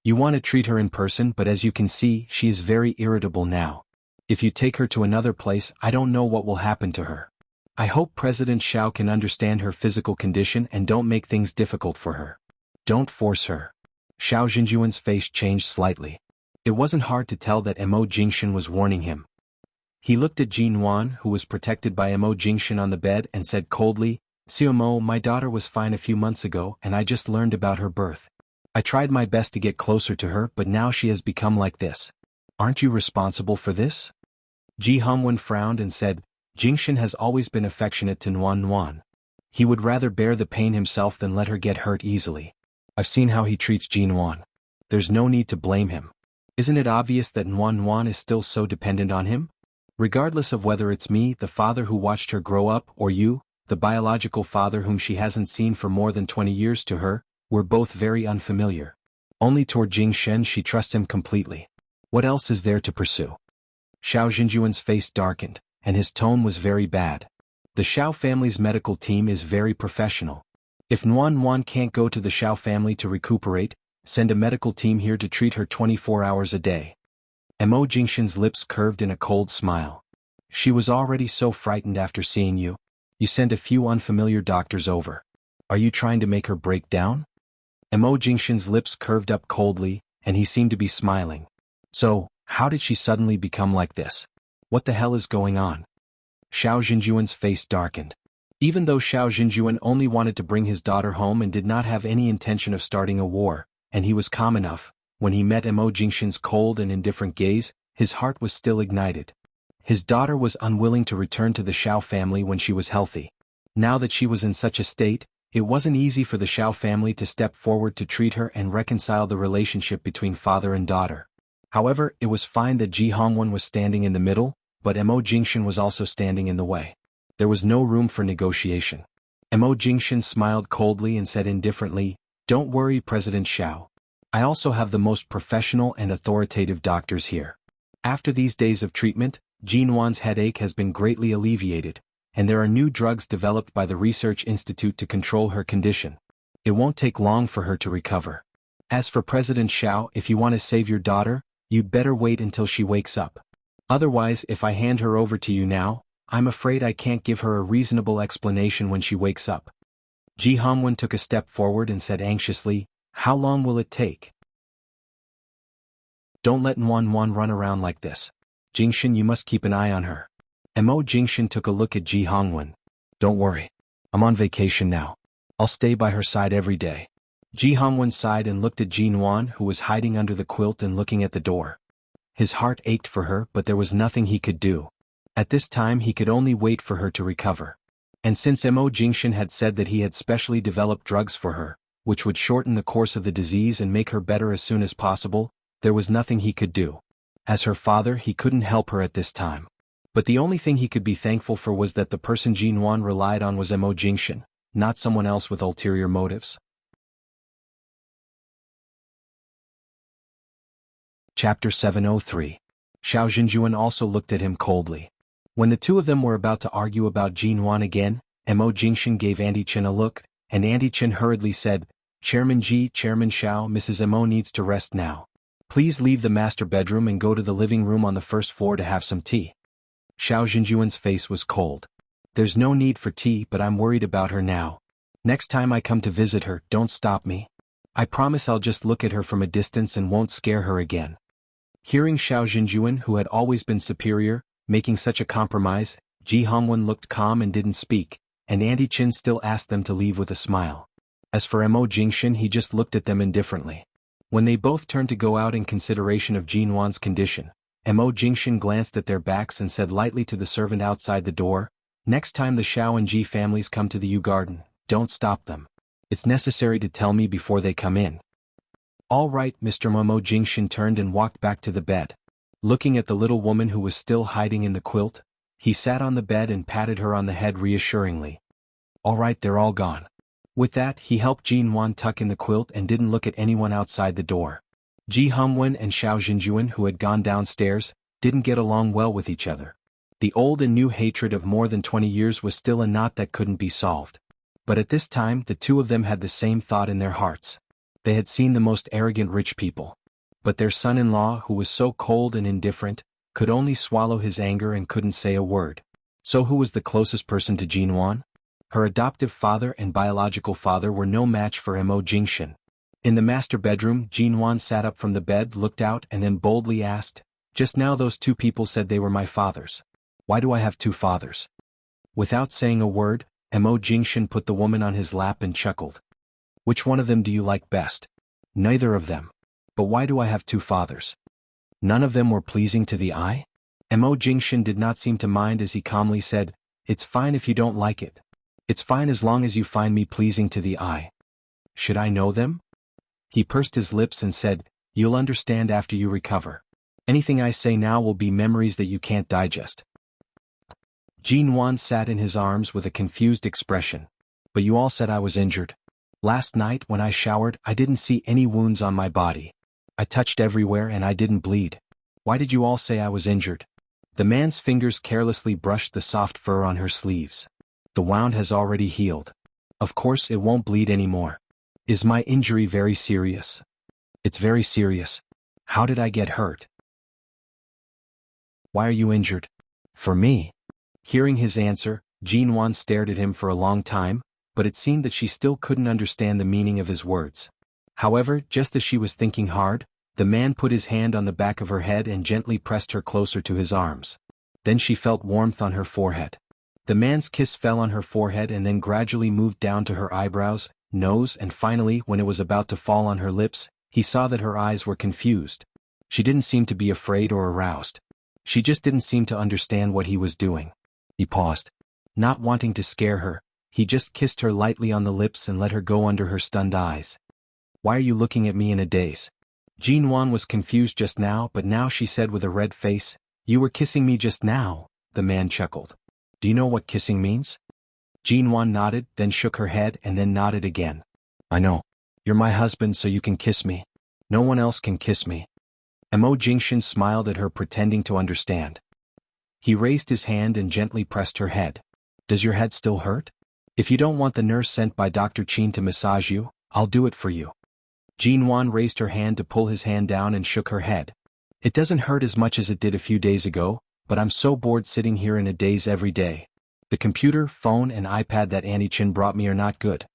You want to treat her in person, but as you can see, she is very irritable now. If you take her to another place, I don't know what will happen to her. I hope President Xiao can understand her physical condition and don't make things difficult for her. Don't force her. Xiao Zhenjuan's face changed slightly. It wasn't hard to tell that Mo Jingshan was warning him. He looked at Jin Wan, who was protected by Mo Jingshan on the bed, and said coldly, Xiaomo, my daughter was fine a few months ago and I just learned about her birth. I tried my best to get closer to her, but now she has become like this. Aren't you responsible for this? Ji Hongwen frowned and said, Jingshan has always been affectionate to Nuan Nuan. He would rather bear the pain himself than let her get hurt easily. I've seen how he treats Jin Wan. There's no need to blame him. Isn't it obvious that Nuan Nuan is still so dependent on him? Regardless of whether it's me, the father who watched her grow up, or you, the biological father whom she hasn't seen for more than 20 years, to her, we're both very unfamiliar. Only toward Jingshan she trusts him completely. What else is there to pursue? Xiao Xinjuan's face darkened, and his tone was very bad. The Xiao family's medical team is very professional. If Nuan can't go to the Xiao family to recuperate, send a medical team here to treat her 24 hours a day. Mo Jingxin's lips curved in a cold smile. She was already so frightened after seeing you. You sent a few unfamiliar doctors over. Are you trying to make her break down? Mo Jingxin's lips curved up coldly, and he seemed to be smiling. So, how did she suddenly become like this? What the hell is going on? Xiao Xinjuan's face darkened. Even though Xiao Xinjuan only wanted to bring his daughter home and did not have any intention of starting a war, and he was calm enough, when he met Mo Jingxin's cold and indifferent gaze, his heart was still ignited. His daughter was unwilling to return to the Xiao family when she was healthy. Now that she was in such a state, it wasn't easy for the Xiao family to step forward to treat her and reconcile the relationship between father and daughter. However, it was fine that Ji Hongwen was standing in the middle, but Mo Jingxin was also standing in the way. There was no room for negotiation. Mo Jingxin smiled coldly and said indifferently, "Don't worry, President Xiao. I also have the most professional and authoritative doctors here. After these days of treatment, Jin Wan's headache has been greatly alleviated, and there are new drugs developed by the Research Institute to control her condition. It won't take long for her to recover. As for President Xiao, if you want to save your daughter, you'd better wait until she wakes up. Otherwise, if I hand her over to you now, I'm afraid I can't give her a reasonable explanation when she wakes up." Ji Hongwen took a step forward and said anxiously, "How long will it take? Don't let Nuan run around like this. Jingxin, you must keep an eye on her." Mo Jingxin took a look at Ji Hongwen. "Don't worry. I'm on vacation now. I'll stay by her side every day." Ji Hongwen sighed and looked at Ji Nuan, who was hiding under the quilt and looking at the door. His heart ached for her, but there was nothing he could do. At this time he could only wait for her to recover. And since Mo Jingxin had said that he had specially developed drugs for her, which would shorten the course of the disease and make her better as soon as possible, there was nothing he could do. As her father, he couldn't help her at this time. But the only thing he could be thankful for was that the person Ji Nuan relied on was Mo Jingxin, not someone else with ulterior motives. Chapter 703. Xiao Xinjuan also looked at him coldly. When the two of them were about to argue about Ji Nuan again, Mo Jingxin gave Auntie Chen a look, and Auntie Chen hurriedly said, "Chairman Ji, Chairman Xiao, Mrs. Mo needs to rest now. Please leave the master bedroom and go to the living room on the first floor to have some tea." Xiao Xinjuan's face was cold. "There's no need for tea, but I'm worried about her now. Next time I come to visit her, don't stop me. I promise I'll just look at her from a distance and won't scare her again." Hearing Xiao Xinjuan, who had always been superior, making such a compromise, Ji Hongwen looked calm and didn't speak, and Auntie Chen still asked them to leave with a smile. As for Mo Jingxin, he just looked at them indifferently. When they both turned to go out in consideration of Ji Nuan's condition, Mo Jingxin glanced at their backs and said lightly to the servant outside the door, "Next time the Xiao and Ji families come to the Yu Garden, don't stop them. It's necessary to tell me before they come in." "All right, Mr. Mo Jingxin turned and walked back to the bed. Looking at the little woman who was still hiding in the quilt, he sat on the bed and patted her on the head reassuringly. "All right, they're all gone." With that, he helped Ji Nuan tuck in the quilt and didn't look at anyone outside the door. Ji Hongwen and Xiao Xinjuan, who had gone downstairs, didn't get along well with each other. The old and new hatred of more than 20 years was still a knot that couldn't be solved. But at this time, the two of them had the same thought in their hearts. They had seen the most arrogant rich people. But their son-in-law, who was so cold and indifferent, could only swallow his anger and couldn't say a word. So who was the closest person to Ji Nuan? Her adoptive father and biological father were no match for Mo Jingxin. In the master bedroom, Ji Nuan sat up from the bed, looked out, and then boldly asked, "Just now those two people said they were my fathers. Why do I have two fathers?" Without saying a word, Mo Jingxin put the woman on his lap and chuckled. "Which one of them do you like best?" "Neither of them. But why do I have two fathers?" "None of them were pleasing to the eye?" Mo Jingxin did not seem to mind as he calmly said, "It's fine if you don't like it. It's fine as long as you find me pleasing to the eye." "Should I know them?" He pursed his lips and said, "You'll understand after you recover. Anything I say now will be memories that you can't digest." Ji Nuan sat in his arms with a confused expression. "But you all said I was injured. Last night when I showered, I didn't see any wounds on my body. I touched everywhere and I didn't bleed. Why did you all say I was injured? The man's fingers carelessly brushed the soft fur on her sleeves. The wound has already healed. Of course it won't bleed anymore. Is my injury very serious? It's very serious. How did I get hurt? Why are you injured? For me. Hearing his answer, Jinwan stared at him for a long time, but it seemed that she still couldn't understand the meaning of his words. However, just as she was thinking hard, the man put his hand on the back of her head and gently pressed her closer to his arms. Then she felt warmth on her forehead. The man's kiss fell on her forehead and then gradually moved down to her eyebrows, nose, and finally, when it was about to fall on her lips, he saw that her eyes were confused. She didn't seem to be afraid or aroused. She just didn't seem to understand what he was doing. He paused. Not wanting to scare her, he just kissed her lightly on the lips and let her go under her stunned eyes. Why are you looking at me in a daze? Jinwan was confused just now, but now she said with a red face, You were kissing me just now, the man chuckled. Do you know what kissing means? Jinwan nodded, then shook her head and then nodded again. I know. You're my husband so you can kiss me. No one else can kiss me. Mo Jingshan smiled at her, pretending to understand. He raised his hand and gently pressed her head. Does your head still hurt? If you don't want the nurse sent by Dr. Qin to massage you, I'll do it for you. Jinwan raised her hand to pull his hand down and shook her head. It doesn't hurt as much as it did a few days ago, but I'm so bored sitting here in a daze every day. The computer, phone and iPad that Auntie Qin brought me are not good.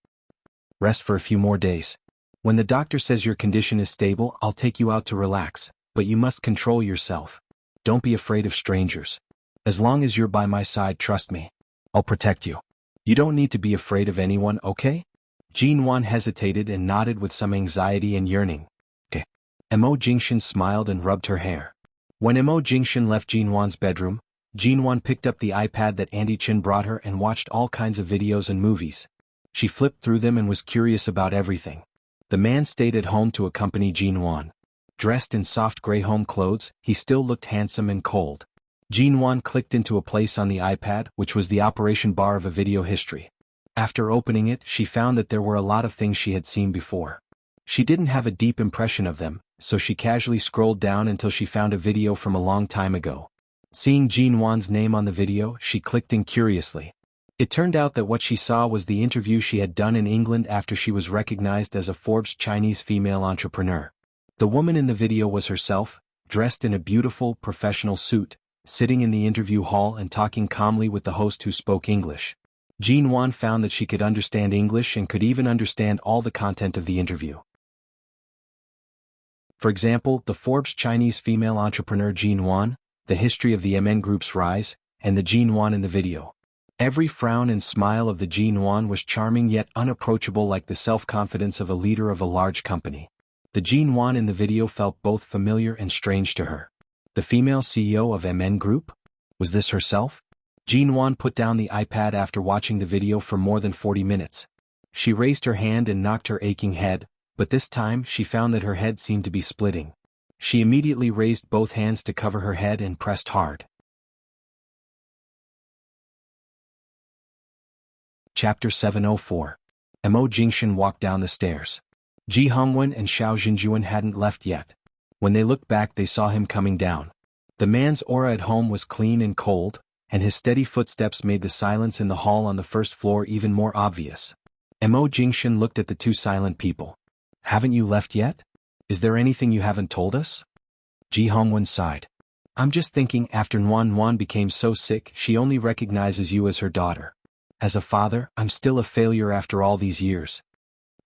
Rest for a few more days. When the doctor says your condition is stable, I'll take you out to relax, but you must control yourself. Don't be afraid of strangers. As long as you're by my side, trust me. I'll protect you. You don't need to be afraid of anyone, okay? Jinwan hesitated and nodded with some anxiety and yearning. Okay. Mo Jingshan smiled and rubbed her hair. When Mo Jingshan left Jinwan's bedroom, Jinwan picked up the iPad that Auntie Qin brought her and watched all kinds of videos and movies. She flipped through them and was curious about everything. The man stayed at home to accompany Jinwan. Dressed in soft gray home clothes, he still looked handsome and cold. Jinwan clicked into a place on the iPad, which was the operation bar of a video history. After opening it, she found that there were a lot of things she had seen before. She didn't have a deep impression of them, so she casually scrolled down until she found a video from a long time ago. Seeing Jinwan's name on the video, she clicked in curiously. It turned out that what she saw was the interview she had done in England after she was recognized as a Forbes Chinese female entrepreneur. The woman in the video was herself, dressed in a beautiful, professional suit, sitting in the interview hall and talking calmly with the host who spoke English. Jinwan found that she could understand English and could even understand all the content of the interview. For example, the Forbes Chinese female entrepreneur Jinwan, the history of the MN Group's rise, and the Jinwan in the video. Every frown and smile of the Jinwan was charming yet unapproachable, like the self-confidence of a leader of a large company. The Jinwan in the video felt both familiar and strange to her. The female CEO of MN Group? Was this herself? Jinwan put down the iPad after watching the video for more than 40 minutes. She raised her hand and knocked her aching head, but this time she found that her head seemed to be splitting. She immediately raised both hands to cover her head and pressed hard. Chapter 704. Mo Jingshan walked down the stairs. Ji Hongwen and Xiao Jinjuan hadn't left yet. When they looked back, they saw him coming down. The man's aura at home was clean and cold, and his steady footsteps made the silence in the hall on the first floor even more obvious. Mo Jingshan looked at the two silent people. Haven't you left yet? Is there anything you haven't told us? Ji Hongwen sighed. I'm just thinking, after Nuan became so sick, she only recognizes you as her daughter. As a father, I'm still a failure after all these years.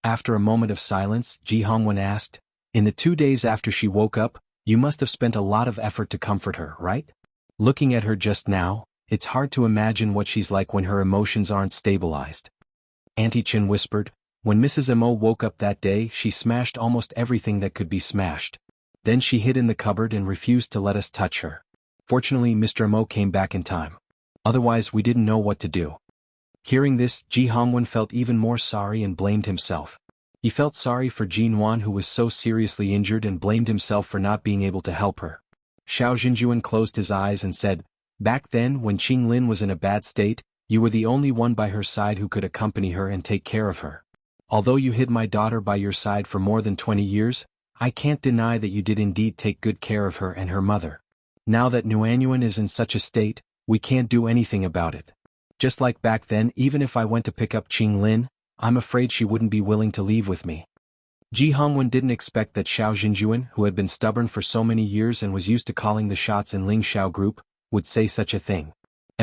After a moment of silence, Ji Hongwen asked, In the 2 days after she woke up, you must have spent a lot of effort to comfort her, right? Looking at her just now, it's hard to imagine what she's like when her emotions aren't stabilized. Auntie Qin whispered, When Mrs. Mo woke up that day, she smashed almost everything that could be smashed. Then she hid in the cupboard and refused to let us touch her. Fortunately, Mr. Mo came back in time. Otherwise, we didn't know what to do. Hearing this, Ji Hongwen felt even more sorry and blamed himself. He felt sorry for Jinwan, who was so seriously injured, and blamed himself for not being able to help her. Xiao Jinjuan closed his eyes and said, Back then, when Qing Lin was in a bad state, you were the only one by her side who could accompany her and take care of her. Although you hid my daughter by your side for more than 20 years, I can't deny that you did indeed take good care of her and her mother. Now that Nuanyuan is in such a state, we can't do anything about it. Just like back then, even if I went to pick up Qing Lin, I'm afraid she wouldn't be willing to leave with me. Ji Hongwen didn't expect that Xiao Jinjuan, who had been stubborn for so many years and was used to calling the shots in Ling Xiao Group, would say such a thing.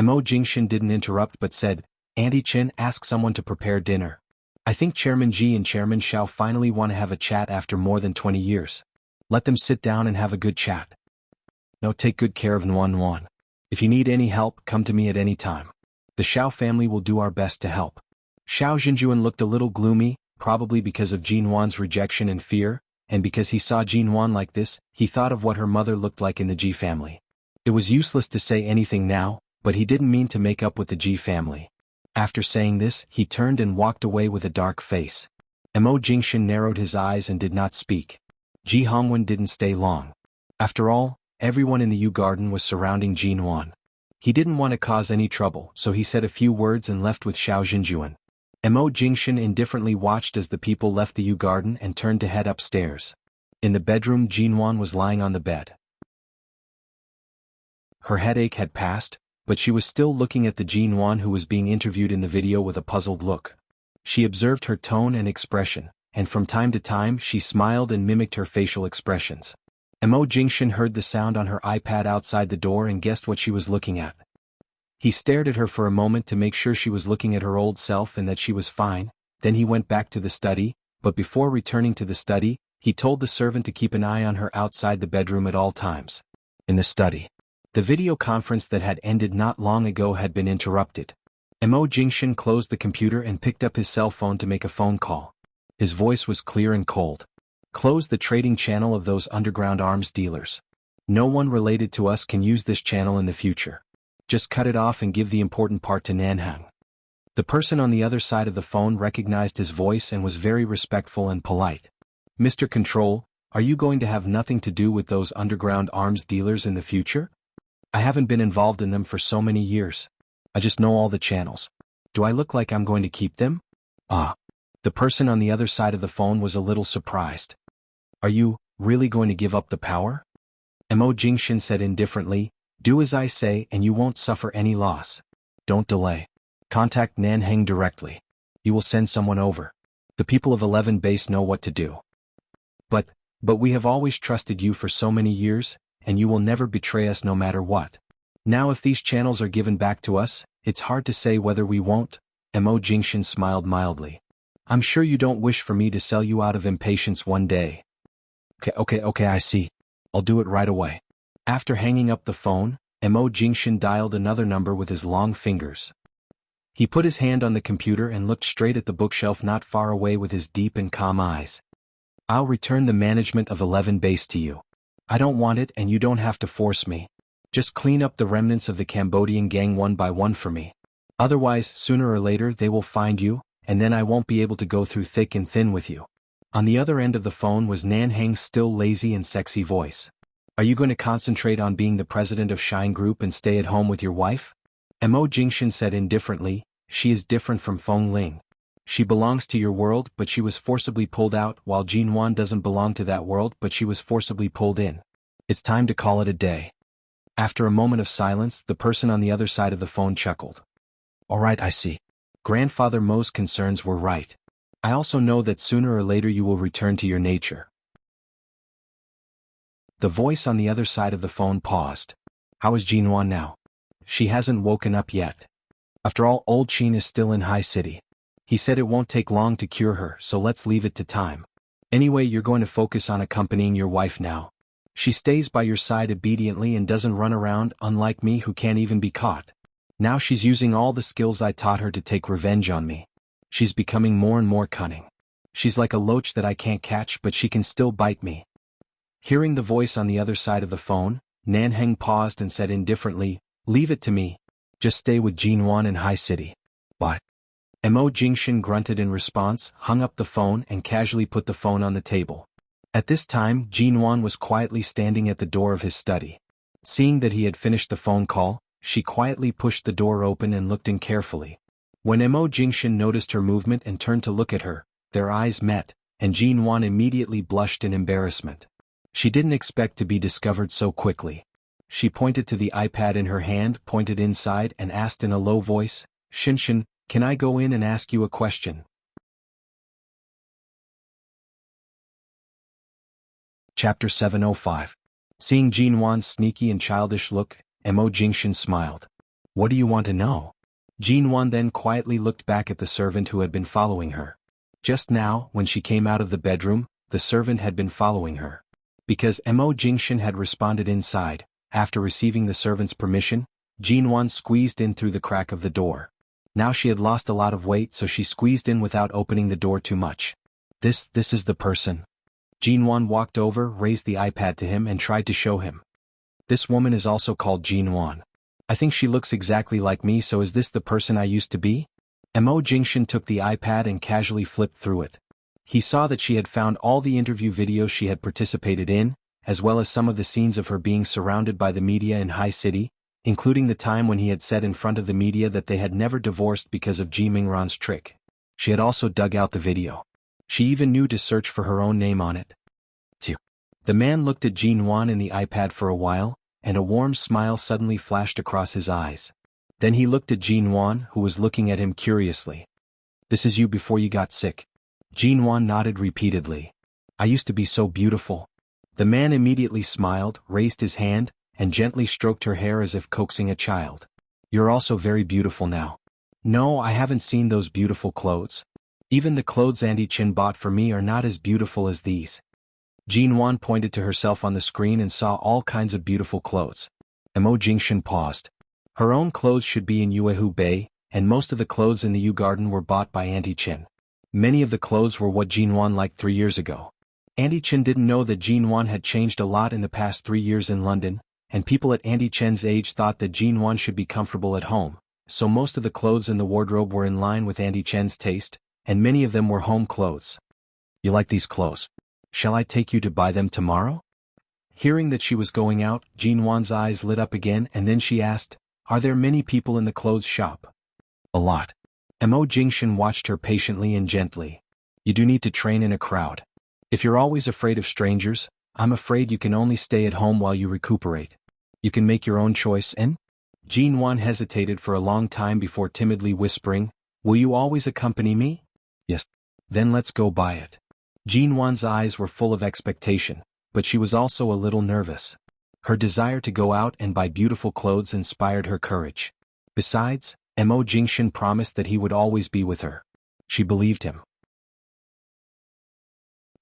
Mo Jingshan didn't interrupt but said, Auntie Chen, ask someone to prepare dinner. I think Chairman Ji and Chairman Xiao finally want to have a chat after more than 20 years. Let them sit down and have a good chat. No, take good care of Nuan. If you need any help, come to me at any time. The Xiao family will do our best to help. Xiao Jinjuan looked a little gloomy, probably because of Jin Wan's rejection and fear, and because he saw Jin Wan like this, he thought of what her mother looked like in the Ji family. It was useless to say anything now, but he didn't mean to make up with the Ji family. After saying this, he turned and walked away with a dark face. Mo Jingshan narrowed his eyes and did not speak. Ji Hongwen didn't stay long. After all, everyone in the Yu Garden was surrounding Jin Wan. He didn't want to cause any trouble, so he said a few words and left with Xiao Jinjuan. Mo Jingshan indifferently watched as the people left the Yu Garden and turned to head upstairs. In the bedroom, Jin Wan was lying on the bed. Her headache had passed, but she was still looking at the Jin Wan who was being interviewed in the video with a puzzled look. She observed her tone and expression, and from time to time she smiled and mimicked her facial expressions. Mo Jingshan heard the sound on her iPad outside the door and guessed what she was looking at. He stared at her for a moment to make sure she was looking at her old self and that she was fine, then he went back to the study, but before returning to the study, he told the servant to keep an eye on her outside the bedroom at all times. In the study. The video conference that had ended not long ago had been interrupted. Mo Jingshan closed the computer and picked up his cell phone to make a phone call. His voice was clear and cold. Close the trading channel of those underground arms dealers. No one related to us can use this channel in the future. Just cut it off and give the important part to Nanhang. The person on the other side of the phone recognized his voice and was very respectful and polite. Mr. Control, are you going to have nothing to do with those underground arms dealers in the future? I haven't been involved in them for so many years. I just know all the channels. Do I look like I'm going to keep them? Ah. The person on the other side of the phone was a little surprised. Are you really going to give up the power? Mo Jingshan said indifferently, do as I say and you won't suffer any loss. Don't delay. Contact Nanheng directly. You will send someone over. The people of 11 Base know what to do. But we have always trusted you for so many years, and you will never betray us no matter what. Now if these channels are given back to us, it's hard to say whether we won't. Mo Jingshan smiled mildly. I'm sure you don't wish for me to sell you out of impatience one day. Okay, I see. I'll do it right away. After hanging up the phone, Mo Jingshan dialed another number with his long fingers. He put his hand on the computer and looked straight at the bookshelf not far away with his deep and calm eyes. I'll return the management of 11 Base to you. I don't want it and you don't have to force me. Just clean up the remnants of the Cambodian gang one by one for me. Otherwise, sooner or later they will find you, and then I won't be able to go through thick and thin with you. On the other end of the phone was Nanheng's still lazy and sexy voice. Are you going to concentrate on being the president of Shine Group and stay at home with your wife? Mo Jingshan said indifferently, she is different from Feng Ling. She belongs to your world but she was forcibly pulled out while Jin Wan doesn't belong to that world but she was forcibly pulled in. It's time to call it a day. After a moment of silence, the person on the other side of the phone chuckled. All right, I see. Grandfather Mo's concerns were right. I also know that sooner or later you will return to your nature. The voice on the other side of the phone paused. How is Jin Wan now? She hasn't woken up yet. After all, old Qin is still in High City. He said it won't take long to cure her, so let's leave it to time. Anyway, you're going to focus on accompanying your wife now. She stays by your side obediently and doesn't run around, unlike me who can't even be caught. Now she's using all the skills I taught her to take revenge on me. She's becoming more and more cunning. She's like a loach that I can't catch but she can still bite me. Hearing the voice on the other side of the phone, Nanheng paused and said indifferently, leave it to me. Just stay with Jin Wan in High City. What? Mo Jingshan grunted in response, hung up the phone and casually put the phone on the table. At this time, Jin Wan was quietly standing at the door of his study. Seeing that he had finished the phone call, she quietly pushed the door open and looked in carefully. When Mo Jingshan noticed her movement and turned to look at her, their eyes met, and Jean Wan immediately blushed in embarrassment. She didn't expect to be discovered so quickly. She pointed to the iPad in her hand, pointed inside, and asked in a low voice, "Shinshin, can I go in and ask you a question?" Chapter 705. Seeing Jean Wan's sneaky and childish look, Mo Jingshin smiled. "What do you want to know?" Jean Wan then quietly looked back at the servant who had been following her. Just now, when she came out of the bedroom, the servant had been following her. Because Mo Jingshin had responded inside, after receiving the servant's permission, Jean Wan squeezed in through the crack of the door. Now she had lost a lot of weight, so she squeezed in without opening the door too much. This is the person." Jean Wan walked over, raised the iPad to him and tried to show him. "This woman is also called Jean Wan. I think she looks exactly like me, so is this the person I used to be?" Mo Jingshin took the iPad and casually flipped through it. He saw that she had found all the interview videos she had participated in, as well as some of the scenes of her being surrounded by the media in High City, including the time when he had said in front of the media that they had never divorced because of Ji Mingran's trick. She had also dug out the video. She even knew to search for her own name on it. The man looked at Jean Wan in the iPad for a while, and a warm smile suddenly flashed across his eyes. Then he looked at Jean Wan, who was looking at him curiously. "This is you before you got sick?" Jean Wan nodded repeatedly. "I used to be so beautiful." The man immediately smiled, raised his hand, and gently stroked her hair as if coaxing a child. "You're also very beautiful now." "No, I haven't seen those beautiful clothes. Even the clothes Auntie Chin bought for me are not as beautiful as these." Jean Wan pointed to herself on the screen and saw all kinds of beautiful clothes. Mo Jingshin paused. Her own clothes should be in Yuehu Bay, and most of the clothes in the Yu Garden were bought by Auntie Chin. Many of the clothes were what Jean Wan liked 3 years ago. Auntie Chin didn't know that Jean Wan had changed a lot in the past 3 years in London, and people at Auntie Chin's age thought that Jean Wan should be comfortable at home, so most of the clothes in the wardrobe were in line with Auntie Chin's taste, and many of them were home clothes. "You like these clothes? Shall I take you to buy them tomorrow?" Hearing that she was going out, Jean Wan's eyes lit up again, and then she asked, "Are there many people in the clothes shop?" "A lot." Mo Jingshin watched her patiently and gently. "You do need to train in a crowd. If you're always afraid of strangers, I'm afraid you can only stay at home while you recuperate. You can make your own choice and—" Jean Wan hesitated for a long time before timidly whispering, "Will you always accompany me?" "Yes." "Then let's go buy it." Jean Wan's eyes were full of expectation, but she was also a little nervous. Her desire to go out and buy beautiful clothes inspired her courage. Besides, Mo Jingshin promised that he would always be with her. She believed him.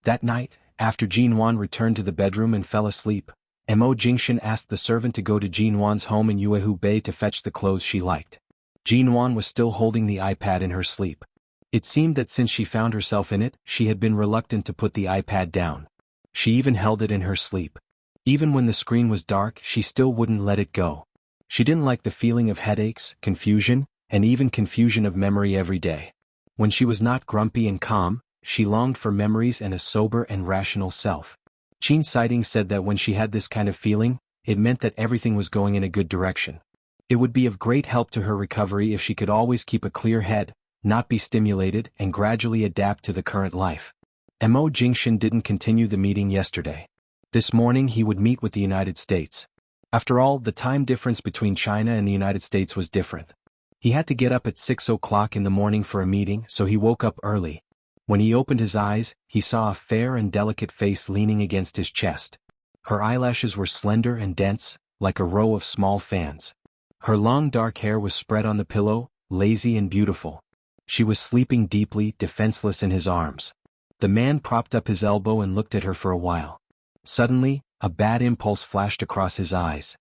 That night, after Jean Wan returned to the bedroom and fell asleep, Mo Jingshin asked the servant to go to Jean Wan's home in Yuehu Bay to fetch the clothes she liked. Jean Wan was still holding the iPad in her sleep. It seemed that since she found herself in it, she had been reluctant to put the iPad down. She even held it in her sleep. Even when the screen was dark, she still wouldn't let it go. She didn't like the feeling of headaches, confusion, and even confusion of memory every day. When she was not grumpy and calm, she longed for memories and a sober and rational self. Chin Sighting said that when she had this kind of feeling, it meant that everything was going in a good direction. It would be of great help to her recovery if she could always keep a clear head, not be stimulated, and gradually adapt to the current life. Mo Jingshin didn't continue the meeting yesterday. This morning he would meet with the United States. After all, the time difference between China and the United States was different. He had to get up at 6 o'clock in the morning for a meeting, so he woke up early. When he opened his eyes, he saw a fair and delicate face leaning against his chest. Her eyelashes were slender and dense, like a row of small fans. Her long dark hair was spread on the pillow, lazy and beautiful. She was sleeping deeply, defenseless in his arms. The man propped up his elbow and looked at her for a while. Suddenly, a bad impulse flashed across his eyes.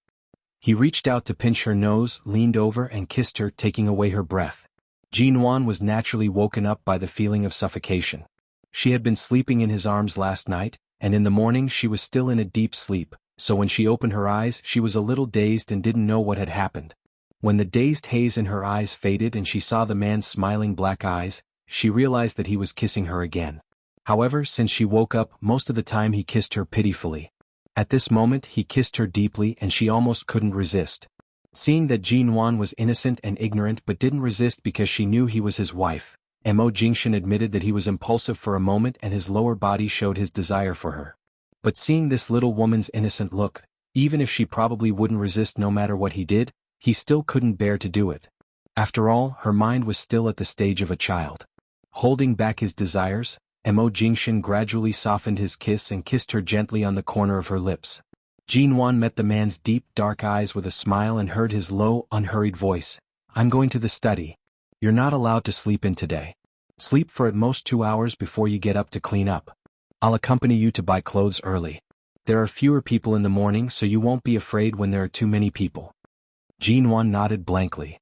He reached out to pinch her nose, leaned over and kissed her, taking away her breath. Jean Wan was naturally woken up by the feeling of suffocation. She had been sleeping in his arms last night, and in the morning she was still in a deep sleep, so when she opened her eyes she was a little dazed and didn't know what had happened. When the dazed haze in her eyes faded and she saw the man's smiling black eyes, she realized that he was kissing her again. However, since she woke up, most of the time he kissed her pitifully. At this moment he kissed her deeply and she almost couldn't resist. Seeing that Jean Wan was innocent and ignorant but didn't resist because she knew he was his wife, Mo Jingshan admitted that he was impulsive for a moment and his lower body showed his desire for her. But seeing this little woman's innocent look, even if she probably wouldn't resist no matter what he did, he still couldn't bear to do it. After all, her mind was still at the stage of a child. Holding back his desires, Mo Jingshan gradually softened his kiss and kissed her gently on the corner of her lips. Jinwan met the man's deep, dark eyes with a smile and heard his low, unhurried voice. "I'm going to the study. You're not allowed to sleep in today. Sleep for at most 2 hours before you get up to clean up. I'll accompany you to buy clothes early. There are fewer people in the morning so you won't be afraid when there are too many people." Jinwan nodded blankly.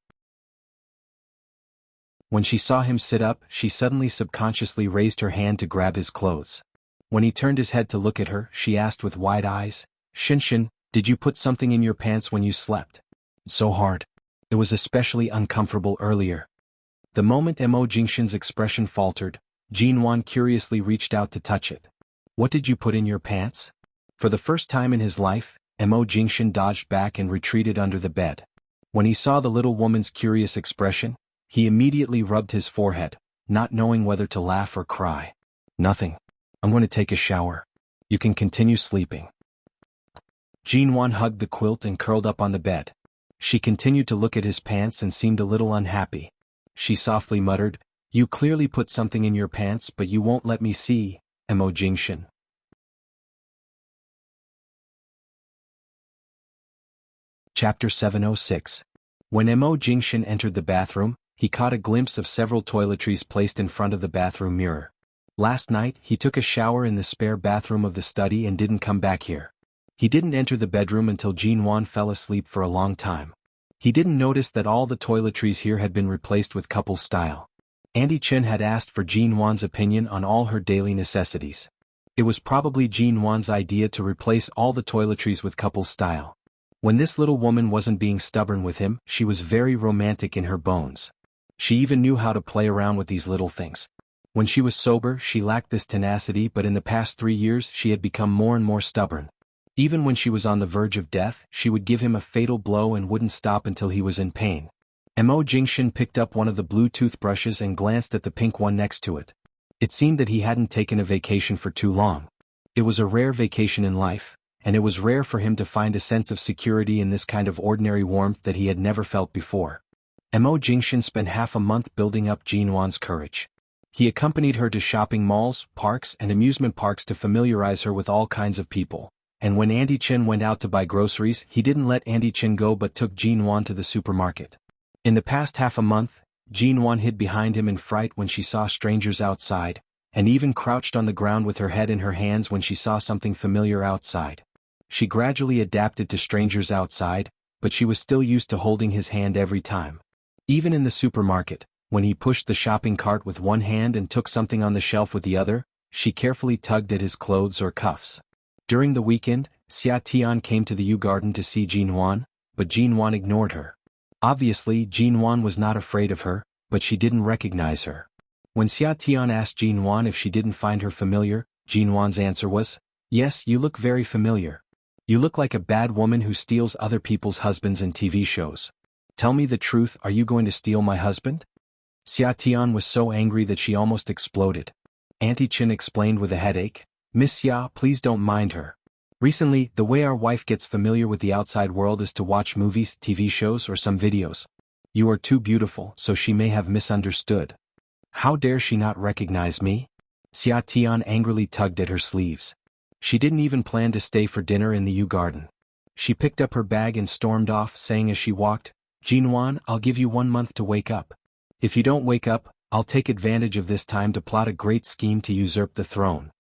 When she saw him sit up, she suddenly subconsciously raised her hand to grab his clothes. When he turned his head to look at her, she asked with wide eyes, "Shinshin, did you put something in your pants when you slept?" "So hard. It was especially uncomfortable earlier." The moment Mo Jingshan's expression faltered, Jinwan curiously reached out to touch it. "What did you put in your pants?" For the first time in his life, Mo Jingshan dodged back and retreated under the bed. When he saw the little woman's curious expression, he immediately rubbed his forehead, not knowing whether to laugh or cry. "Nothing. I'm going to take a shower. You can continue sleeping." Jinwan hugged the quilt and curled up on the bed. She continued to look at his pants and seemed a little unhappy. She softly muttered, "You clearly put something in your pants but you won't let me see, Mo Jingshan." Chapter 706. When Mo Jingshan entered the bathroom, he caught a glimpse of several toiletries placed in front of the bathroom mirror. Last night, he took a shower in the spare bathroom of the study and didn't come back here. He didn't enter the bedroom until Jinwan fell asleep for a long time. He didn't notice that all the toiletries here had been replaced with couple style. Auntie Chen had asked for Jinwan's opinion on all her daily necessities. It was probably Jinwan's idea to replace all the toiletries with couple style. When this little woman wasn't being stubborn with him, she was very romantic in her bones. She even knew how to play around with these little things. When she was sober, she lacked this tenacity, but in the past 3 years she had become more and more stubborn. Even when she was on the verge of death, she would give him a fatal blow and wouldn't stop until he was in pain. Mo Jingshan picked up one of the blue toothbrushes and glanced at the pink one next to it. It seemed that he hadn't taken a vacation for too long. It was a rare vacation in life, and it was rare for him to find a sense of security in this kind of ordinary warmth that he had never felt before. Mo Jingshan spent half a month building up Jinwan's courage. He accompanied her to shopping malls, parks, and amusement parks to familiarize her with all kinds of people. And when Auntie Chen went out to buy groceries, he didn't let Auntie Chen go but took Jinwan to the supermarket. In the past half a month, Jinwan hid behind him in fright when she saw strangers outside, and even crouched on the ground with her head in her hands when she saw something familiar outside. She gradually adapted to strangers outside, but she was still used to holding his hand every time. Even in the supermarket, when he pushed the shopping cart with one hand and took something on the shelf with the other, she carefully tugged at his clothes or cuffs. During the weekend, Xia Tian came to the Yu Garden to see Jinwan, but Jinwan ignored her. Obviously, Jinwan was not afraid of her, but she didn't recognize her. When Xia Tian asked Jinwan if she didn't find her familiar, Jinwan's answer was, "Yes, you look very familiar. You look like a bad woman who steals other people's husbands in TV shows. Tell me the truth, are you going to steal my husband?" Xia Tian was so angry that she almost exploded. Auntie Chen explained with a headache, "Miss Xia, please don't mind her. Recently, the way our wife gets familiar with the outside world is to watch movies, TV shows, or some videos. You are too beautiful, so she may have misunderstood." "How dare she not recognize me?" Xia Tian angrily tugged at her sleeves. She didn't even plan to stay for dinner in the Yu Garden. She picked up her bag and stormed off, saying as she walked, "Jinwan, I'll give you 1 month to wake up. If you don't wake up, I'll take advantage of this time to plot a great scheme to usurp the throne.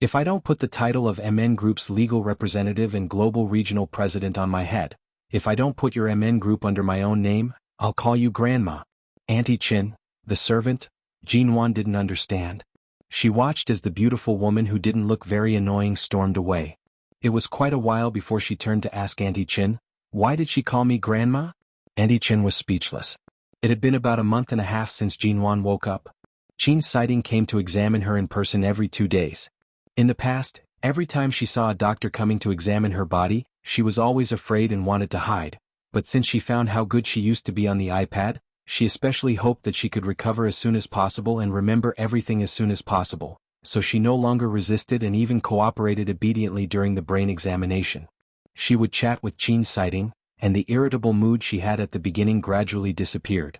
If I don't put the title of MN Group's legal representative and global regional president on my head, if I don't put your MN Group under my own name, I'll call you Grandma." Auntie Chen, the servant, Jinwan didn't understand. She watched as the beautiful woman who didn't look very annoying stormed away. It was quite a while before she turned to ask Auntie Chen, "Why did she call me Grandma?" Auntie Chen was speechless. It had been about a month and a half since Jinwan woke up. Qin's sighting came to examine her in person every 2 days. In the past, every time she saw a doctor coming to examine her body, she was always afraid and wanted to hide, but since she found how good she used to be on the iPad, She especially hoped that she could recover as soon as possible and remember everything as soon as possible, so she no longer resisted and even cooperated obediently during the brain examination. She would chat with Qin Sighting, and the irritable mood she had at the beginning gradually disappeared.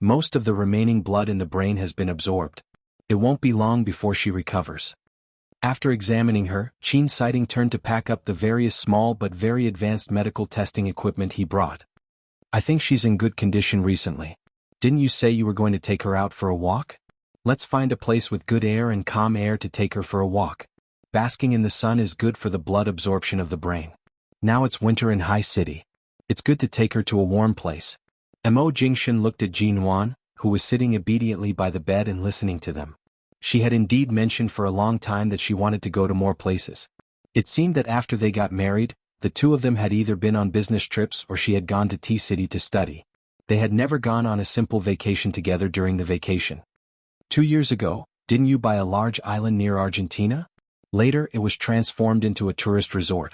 Most of the remaining blood in the brain has been absorbed. It won't be long before she recovers. After examining her, Qin Sighting turned to pack up the various small but very advanced medical testing equipment he brought. I think she's in good condition recently. Didn't you say you were going to take her out for a walk? Let's find a place with good air and calm air to take her for a walk. Basking in the sun is good for the blood absorption of the brain. Now it's winter in High City. It's good to take her to a warm place. Mo Jingshan looked at Jin Wan, who was sitting obediently by the bed and listening to them. She had indeed mentioned for a long time that she wanted to go to more places. It seemed that after they got married, the two of them had either been on business trips or she had gone to T-City to study. They had never gone on a simple vacation together during the vacation. 2 years ago, didn't you buy a large island near Argentina? Later it was transformed into a tourist resort.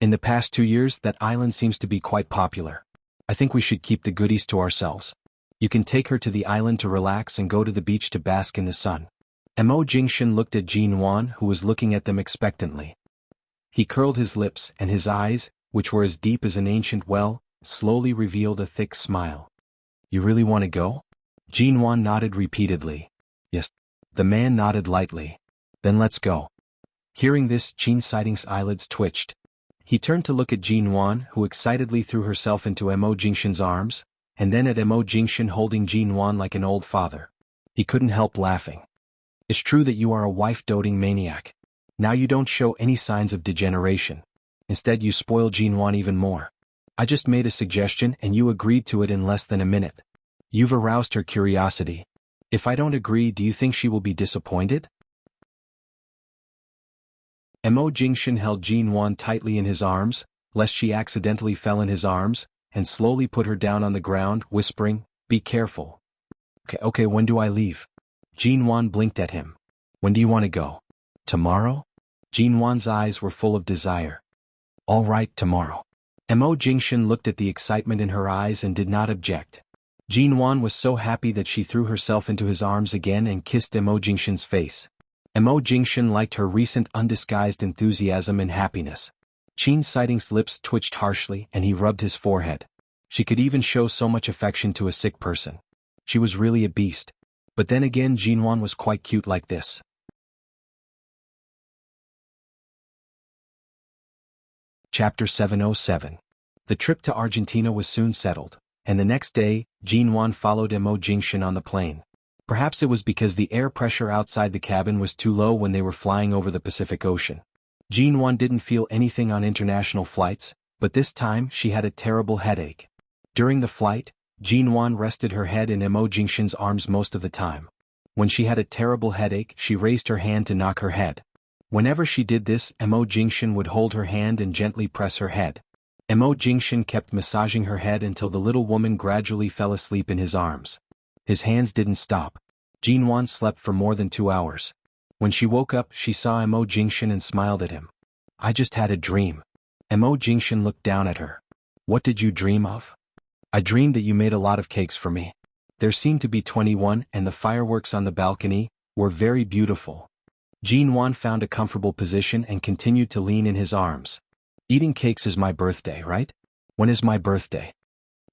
In the past 2 years that island seems to be quite popular. I think we should keep the goodies to ourselves. You can take her to the island to relax and go to the beach to bask in the sun. Mo Jingshan looked at Jin Wan, who was looking at them expectantly. He curled his lips and his eyes, which were as deep as an ancient well, slowly revealed a thick smile. You really want to go? Jin Wan nodded repeatedly. Yes. The man nodded lightly. Then let's go. Hearing this, Qin Sighting's eyelids twitched. He turned to look at Jin Wan, who excitedly threw herself into Mo Jingshan's arms, and then at Mo Jingshan holding Jin Wan like an old father. He couldn't help laughing. It's true that you are a wife-doting maniac. Now you don't show any signs of degeneration. Instead you spoil Jin Wan even more. I just made a suggestion and you agreed to it in less than a minute. You've aroused her curiosity. If I don't agree, do you think she will be disappointed? Mo Jingshan held Jin Wan tightly in his arms, lest she accidentally fell in his arms, and slowly put her down on the ground, whispering, "Be careful." Okay, when do I leave? Jin Wan blinked at him. When do you want to go? Tomorrow? Jin Wan's eyes were full of desire. All right, tomorrow. Mo Jingshan looked at the excitement in her eyes and did not object. Jin Wan was so happy that she threw herself into his arms again and kissed Mo Jingshan's face. Mo Jingshan liked her recent undisguised enthusiasm and happiness. Qin Sighting's lips twitched harshly and he rubbed his forehead. She could even show so much affection to a sick person. She was really a beast. But then again, Jin Wan was quite cute like this. Chapter 707. The trip to Argentina was soon settled, and the next day, Jin Wan followed Mo Jingshan on the plane. Perhaps it was because the air pressure outside the cabin was too low when they were flying over the Pacific Ocean. Jin Wan didn't feel anything on international flights, but this time she had a terrible headache. During the flight, Jin Wan rested her head in Mo Jingshan's arms most of the time. When she had a terrible headache, she raised her hand to knock her head. Whenever she did this, Mo Jingshan would hold her hand and gently press her head. Mo Jingshan kept massaging her head until the little woman gradually fell asleep in his arms. His hands didn't stop. Jin Wan slept for more than 2 hours. When she woke up, she saw Mo Jingshan and smiled at him. I just had a dream. Mo Jingshan looked down at her. What did you dream of? I dreamed that you made a lot of cakes for me. There seemed to be 21 and the fireworks on the balcony were very beautiful. Jin Wan found a comfortable position and continued to lean in his arms. Eating cakes is my birthday, right? When is my birthday?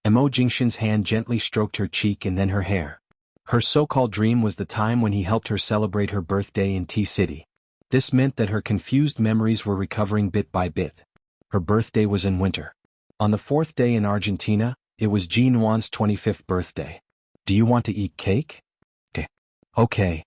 Mo Jingshan's hand gently stroked her cheek and then her hair. Her so-called dream was the time when he helped her celebrate her birthday in T-City. This meant that her confused memories were recovering bit by bit. Her birthday was in winter. On the 4th day in Argentina, it was Jin Wan's 25th birthday. Do you want to eat cake? Okay.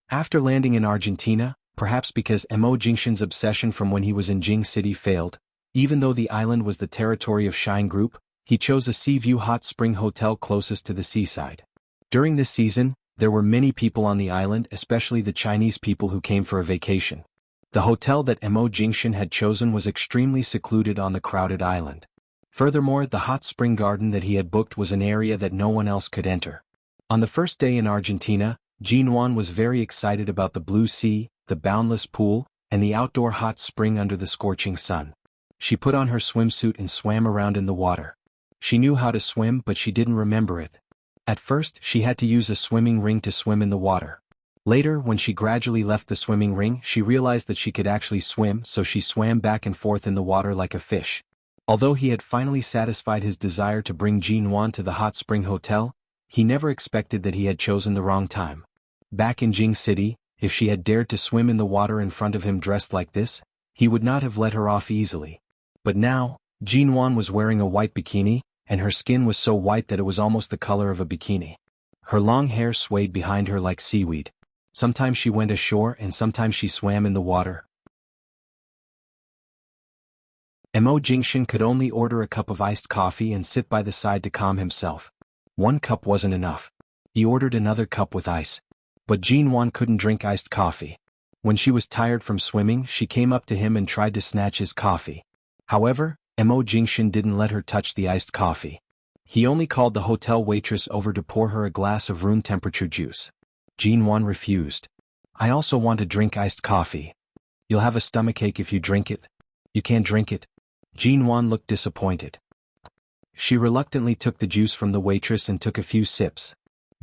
After landing in Argentina, perhaps because Mo Jingshan's obsession from when he was in Jing City failed, even though the island was the territory of Shine Group, he chose a Sea View hot spring hotel closest to the seaside. During this season, there were many people on the island, especially the Chinese people who came for a vacation. The hotel that Mo Jingshan had chosen was extremely secluded on the crowded island. Furthermore, the hot spring garden that he had booked was an area that no one else could enter. On the first day in Argentina, Jin Wan was very excited about the blue sea, the boundless pool, and the outdoor hot spring under the scorching sun. She put on her swimsuit and swam around in the water. She knew how to swim, but she didn't remember it. At first, she had to use a swimming ring to swim in the water. Later, when she gradually left the swimming ring, she realized that she could actually swim, so she swam back and forth in the water like a fish. Although he had finally satisfied his desire to bring Jinwan to the hot spring hotel, he never expected that he had chosen the wrong time. Back in Jing City, if she had dared to swim in the water in front of him dressed like this, he would not have let her off easily. But now, Jinwan was wearing a white bikini, and her skin was so white that it was almost the color of a bikini. Her long hair swayed behind her like seaweed. Sometimes she went ashore and sometimes she swam in the water. Mo Jingshan could only order a cup of iced coffee and sit by the side to calm himself. One cup wasn't enough. He ordered another cup with ice. But Jinwan couldn't drink iced coffee. When she was tired from swimming, she came up to him and tried to snatch his coffee. However, Mo Jingshan didn't let her touch the iced coffee. He only called the hotel waitress over to pour her a glass of room-temperature juice. Jinwan refused. "I also want to drink iced coffee." "You'll have a stomachache if you drink it." "You can't drink it." Jinwan looked disappointed. She reluctantly took the juice from the waitress and took a few sips.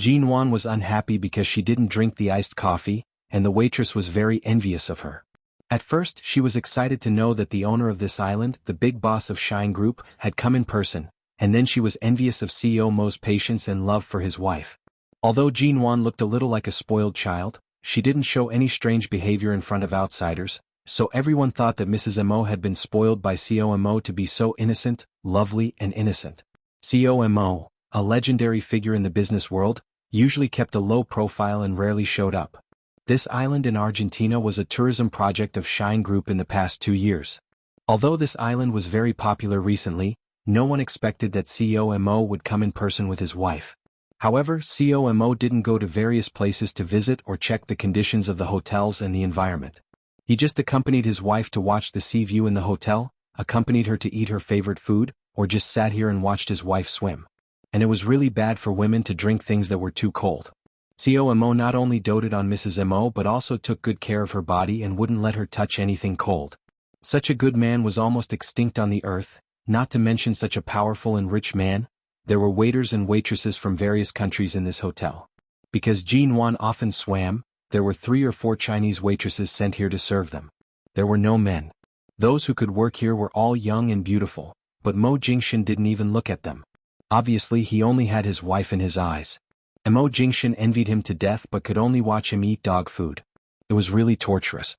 Jinwan was unhappy because she didn't drink the iced coffee, and the waitress was very envious of her. At first, she was excited to know that the owner of this island, the big boss of Shine Group, had come in person, and then she was envious of CEO Mo's patience and love for his wife. Although Jinwan looked a little like a spoiled child, she didn't show any strange behavior in front of outsiders, so everyone thought that Mrs. Mo had been spoiled by CEO Mo to be so innocent, lovely and innocent. CEO Mo, a legendary figure in the business world, usually kept a low profile and rarely showed up. This island in Argentina was a tourism project of Shine Group in the past 2 years. Although this island was very popular recently, no one expected that CEO Mo would come in person with his wife. However, CEO Mo didn't go to various places to visit or check the conditions of the hotels and the environment. He just accompanied his wife to watch the sea view in the hotel, accompanied her to eat her favorite food, or just sat here and watched his wife swim. And it was really bad for women to drink things that were too cold. CEO Mo not only doted on Mrs. Mo but also took good care of her body and wouldn't let her touch anything cold. Such a good man was almost extinct on the earth, not to mention such a powerful and rich man. There were waiters and waitresses from various countries in this hotel. Because Jinwan often swam, there were 3 or 4 Chinese waitresses sent here to serve them. There were no men. Those who could work here were all young and beautiful, but Mo Jingshan didn't even look at them. Obviously he only had his wife in his eyes. And Mo Jingshan envied him to death but could only watch him eat dog food. It was really torturous.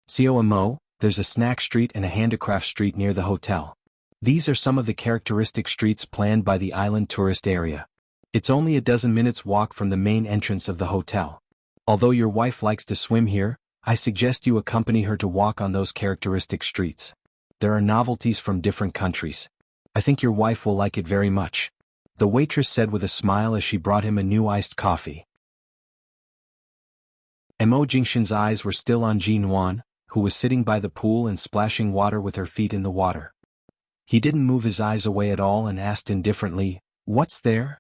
CEO Mo, there's a snack street and a handicraft street near the hotel. These are some of the characteristic streets planned by the island tourist area. It's only a dozen minutes walk from the main entrance of the hotel. Although your wife likes to swim here, I suggest you accompany her to walk on those characteristic streets. There are novelties from different countries. I think your wife will like it very much. The waitress said with a smile as she brought him a new iced coffee. Mo Jingshan's eyes were still on Jinwan, who was sitting by the pool and splashing water with her feet in the water. He didn't move his eyes away at all and asked indifferently, "What's there?"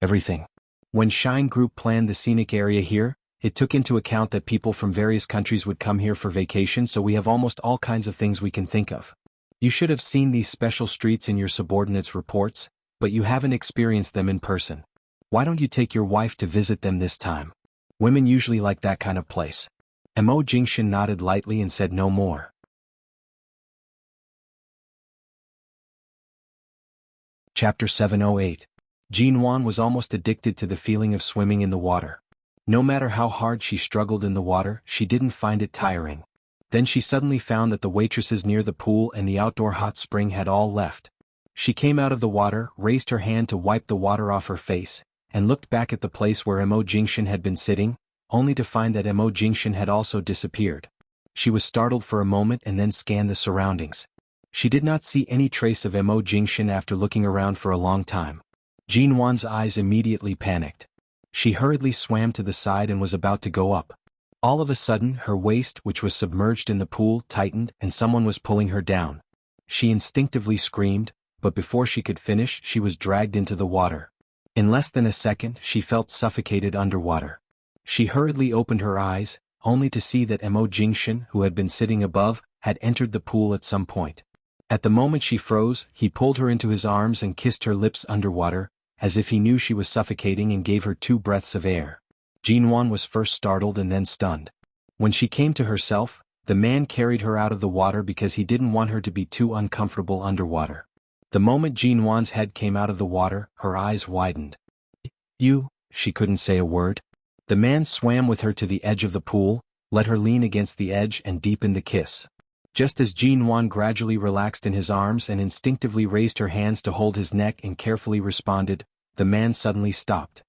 "Everything." When Shine Group planned the scenic area here, it took into account that people from various countries would come here for vacation, so we have almost all kinds of things we can think of. You should have seen these special streets in your subordinates' reports, but you haven't experienced them in person. Why don't you take your wife to visit them this time? Women usually like that kind of place. Mo Jingshan nodded lightly and said no more. Chapter 708. Jinwan was almost addicted to the feeling of swimming in the water. No matter how hard she struggled in the water, she didn't find it tiring. Then she suddenly found that the waitresses near the pool and the outdoor hot spring had all left. She came out of the water, raised her hand to wipe the water off her face, and looked back at the place where Mo Jingshan had been sitting, only to find that Mo Jingshan had also disappeared. She was startled for a moment and then scanned the surroundings. She did not see any trace of Mo Jingshan after looking around for a long time. Jinwan's eyes immediately panicked. She hurriedly swam to the side and was about to go up. All of a sudden, her waist, which was submerged in the pool, tightened and someone was pulling her down. She instinctively screamed, but before she could finish, she was dragged into the water. In less than a second, she felt suffocated underwater. She hurriedly opened her eyes, only to see that Mo Jingshan, who had been sitting above, had entered the pool at some point. At the moment she froze, he pulled her into his arms and kissed her lips underwater, as if he knew she was suffocating and gave her 2 breaths of air. Jinwan was first startled and then stunned. When she came to herself, the man carried her out of the water because he didn't want her to be too uncomfortable underwater. The moment Jinwan's head came out of the water, her eyes widened. She couldn't say a word. The man swam with her to the edge of the pool, let her lean against the edge and deepened the kiss. Just as Jinwan gradually relaxed in his arms and instinctively raised her hands to hold his neck and carefully responded, the man suddenly stopped.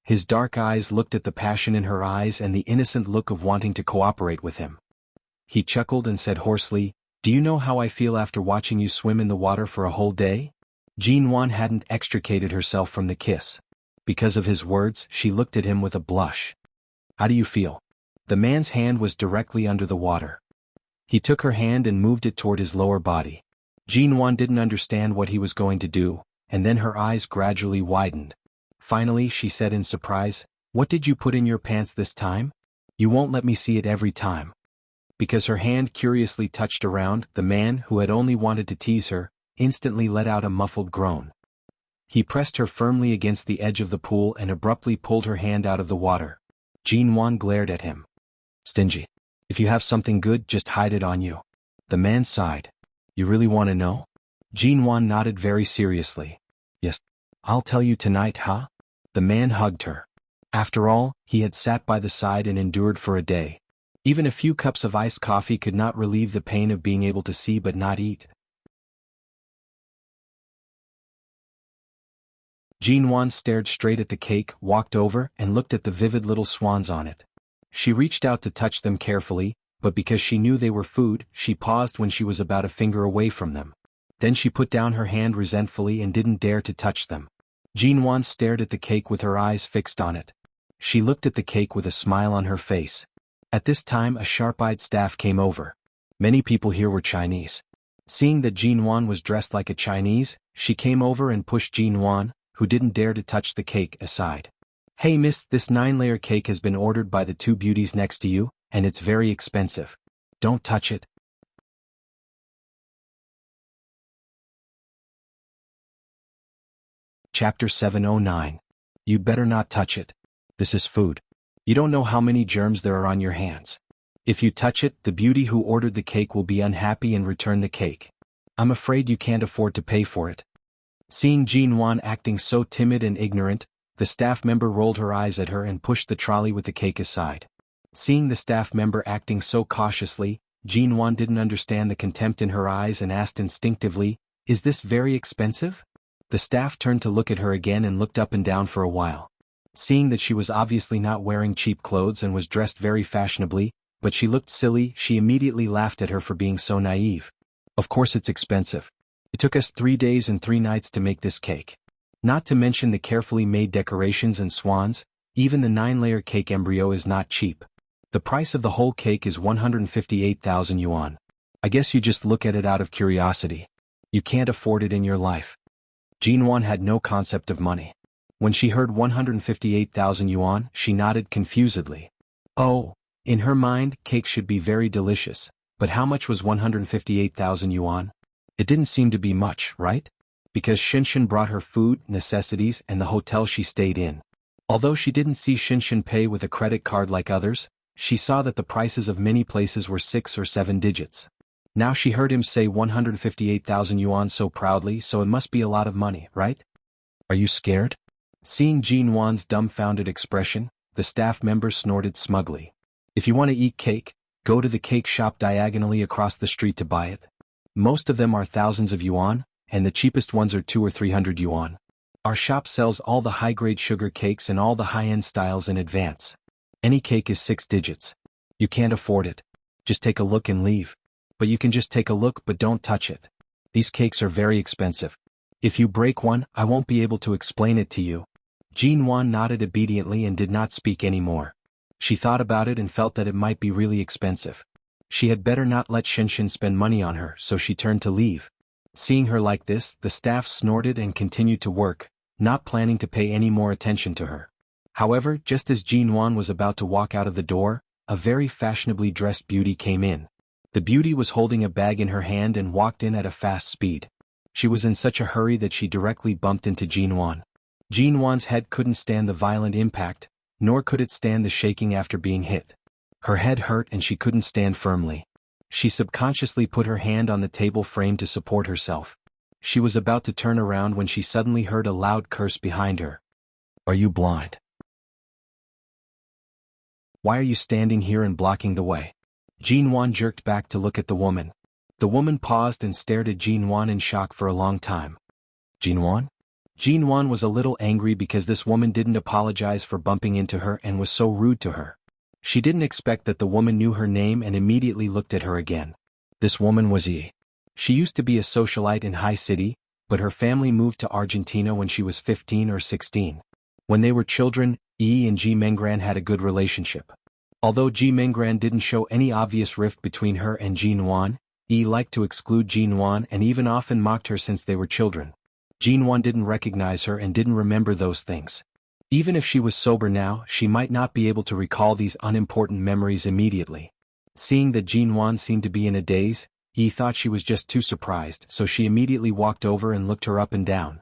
His dark eyes looked at the passion in her eyes and the innocent look of wanting to cooperate with him. He chuckled and said hoarsely, "Do you know how I feel after watching you swim in the water for a whole day?" Jinwan hadn't extricated herself from the kiss. Because of his words, she looked at him with a blush. "How do you feel?" The man's hand was directly under the water. He took her hand and moved it toward his lower body. Jinwan didn't understand what he was going to do, and then her eyes gradually widened. Finally she said in surprise, "What did you put in your pants this time? You won't let me see it every time." Because her hand curiously touched around, the man, who had only wanted to tease her, instantly let out a muffled groan. He pressed her firmly against the edge of the pool and abruptly pulled her hand out of the water. Jinwan glared at him. "Stingy. If you have something good, just hide it on you." The man sighed. "You really want to know?" Jinwan nodded very seriously. "Yes. I'll tell you tonight, huh?" The man hugged her. After all, he had sat by the side and endured for a day. Even a few cups of iced coffee could not relieve the pain of being able to see but not eat. Jinwan stared straight at the cake, walked over, and looked at the vivid little swans on it. She reached out to touch them carefully, but because she knew they were food, she paused when she was about a finger away from them. Then she put down her hand resentfully and didn't dare to touch them. Jinwan stared at the cake with her eyes fixed on it. She looked at the cake with a smile on her face. At this time a sharp-eyed staff came over. Many people here were Chinese. Seeing that Jinwan was dressed like a Chinese, she came over and pushed Jinwan, who didn't dare to touch the cake, aside. "Hey miss, this 9-layer cake has been ordered by the 2 beauties next to you, and it's very expensive. Don't touch it." Chapter 709. You'd better not touch it. This is food. You don't know how many germs there are on your hands. If you touch it, the beauty who ordered the cake will be unhappy and return the cake. I'm afraid you can't afford to pay for it. Seeing Jinwan acting so timid and ignorant, the staff member rolled her eyes at her and pushed the trolley with the cake aside. Seeing the staff member acting so cautiously, Jinwan didn't understand the contempt in her eyes and asked instinctively, "Is this very expensive?" The staff turned to look at her again and looked up and down for a while. Seeing that she was obviously not wearing cheap clothes and was dressed very fashionably, but she looked silly, she immediately laughed at her for being so naive. "Of course it's expensive. It took us 3 days and 3 nights to make this cake. Not to mention the carefully made decorations and swans, even the 9-layer cake embryo is not cheap. The price of the whole cake is 158,000 yuan. I guess you just look at it out of curiosity. You can't afford it in your life." Jinwan had no concept of money. When she heard 158,000 yuan, she nodded confusedly. Oh, in her mind, cake should be very delicious, but how much was 158,000 yuan? It didn't seem to be much, right? Because Shinshin brought her food, necessities, and the hotel she stayed in. Although she didn't see Shinshin pay with a credit card like others, she saw that the prices of many places were 6 or 7 digits. Now she heard him say 158,000 yuan so proudly, so it must be a lot of money, right? "Are you scared?" Seeing Jinwan's dumbfounded expression, the staff member snorted smugly. "If you want to eat cake, go to the cake shop diagonally across the street to buy it. Most of them are thousands of yuan, and the cheapest ones are 200 or 300 yuan. Our shop sells all the high-grade sugar cakes and all the high-end styles in advance. Any cake is 6 digits. You can't afford it. Just take a look and leave. But you can just take a look but don't touch it. These cakes are very expensive. If you break one, I won't be able to explain it to you." Jinwan nodded obediently and did not speak anymore. She thought about it and felt that it might be really expensive. She had better not let Shinshin spend money on her, so she turned to leave. Seeing her like this, the staff snorted and continued to work, not planning to pay any more attention to her. However, just as Jinwan was about to walk out of the door, a very fashionably dressed beauty came in. The beauty was holding a bag in her hand and walked in at a fast speed. She was in such a hurry that she directly bumped into Jinwan. Jean Wan's head couldn't stand the violent impact, nor could it stand the shaking after being hit. Her head hurt and she couldn't stand firmly. She subconsciously put her hand on the table frame to support herself. She was about to turn around when she suddenly heard a loud curse behind her. "Are you blind? Why are you standing here and blocking the way?" Jean Wan jerked back to look at the woman. The woman paused and stared at Jean Wan in shock for a long time. "Jean Wan?" Jean Wan was a little angry because this woman didn't apologize for bumping into her and was so rude to her. She didn't expect that the woman knew her name and immediately looked at her again. This woman was Yi. She used to be a socialite in High City, but her family moved to Argentina when she was 15 or 16. When they were children, Yi and Ji Menggran had a good relationship. Although Ji Menggran didn't show any obvious rift between her and Jean Wan, Yi liked to exclude Jean Wan and even often mocked her since they were children. Jean Wan didn't recognize her and didn't remember those things. Even if she was sober now, she might not be able to recall these unimportant memories immediately. Seeing that Jean Wan seemed to be in a daze, Yi thought she was just too surprised, so she immediately walked over and looked her up and down.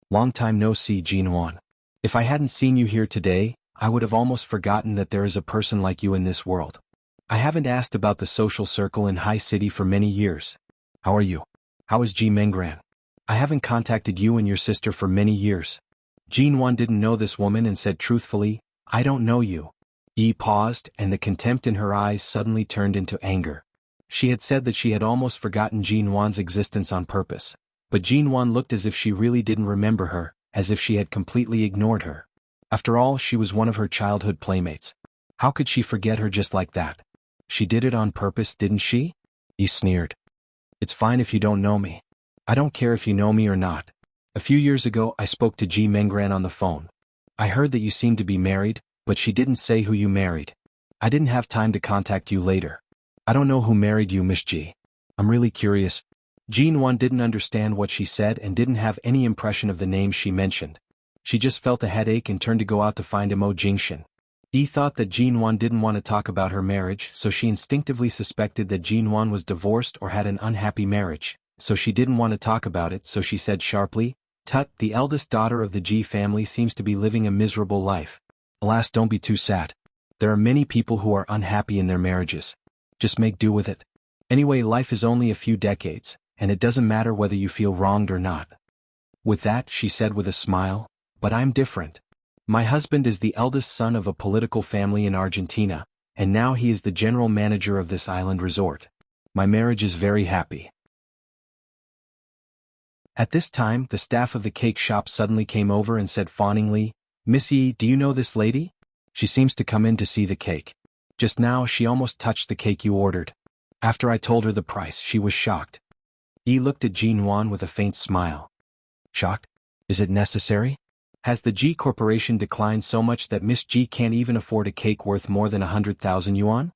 "Long time no see, Jean Wan. If I hadn't seen you here today, I would have almost forgotten that there is a person like you in this world. I haven't asked about the social circle in High City for many years. How are you? How is Ji Menggran? I haven't contacted you and your sister for many years." Jean Wan didn't know this woman and said truthfully, "I don't know you." Yi paused, and the contempt in her eyes suddenly turned into anger. She had said that she had almost forgotten Jean Wan's existence on purpose, but Jean Wan looked as if she really didn't remember her, as if she had completely ignored her. After all, she was one of her childhood playmates. How could she forget her just like that? She did it on purpose, didn't she? He sneered. "It's fine if you don't know me. I don't care if you know me or not. A few years ago I spoke to Ji Menggran on the phone. I heard that you seemed to be married, but she didn't say who you married. I didn't have time to contact you later. I don't know who married you, Miss Ji. I'm really curious." Jean Wan didn't understand what she said and didn't have any impression of the name she mentioned. She just felt a headache and turned to go out to find Mo Jingshan. Yi thought that Jean Wan didn't want to talk about her marriage, so she instinctively suspected that Jean Wan was divorced or had an unhappy marriage, so she didn't want to talk about it, so she said sharply, "Tut, the eldest daughter of the Ji family seems to be living a miserable life. Alas, don't be too sad. There are many people who are unhappy in their marriages. Just make do with it. Anyway, life is only a few decades, and it doesn't matter whether you feel wronged or not." With that, she said with a smile, "But I'm different. My husband is the eldest son of a political family in Argentina, and now he is the general manager of this island resort. My marriage is very happy." At this time, the staff of the cake shop suddenly came over and said fawningly, "Miss Yi, do you know this lady? She seems to come in to see the cake. Just now she almost touched the cake you ordered. After I told her the price, she was shocked." Yi looked at Jean Wan with a faint smile. "Shocked? Is it necessary? Has the G Corporation declined so much that Miss G can't even afford a cake worth more than 100,000 yuan?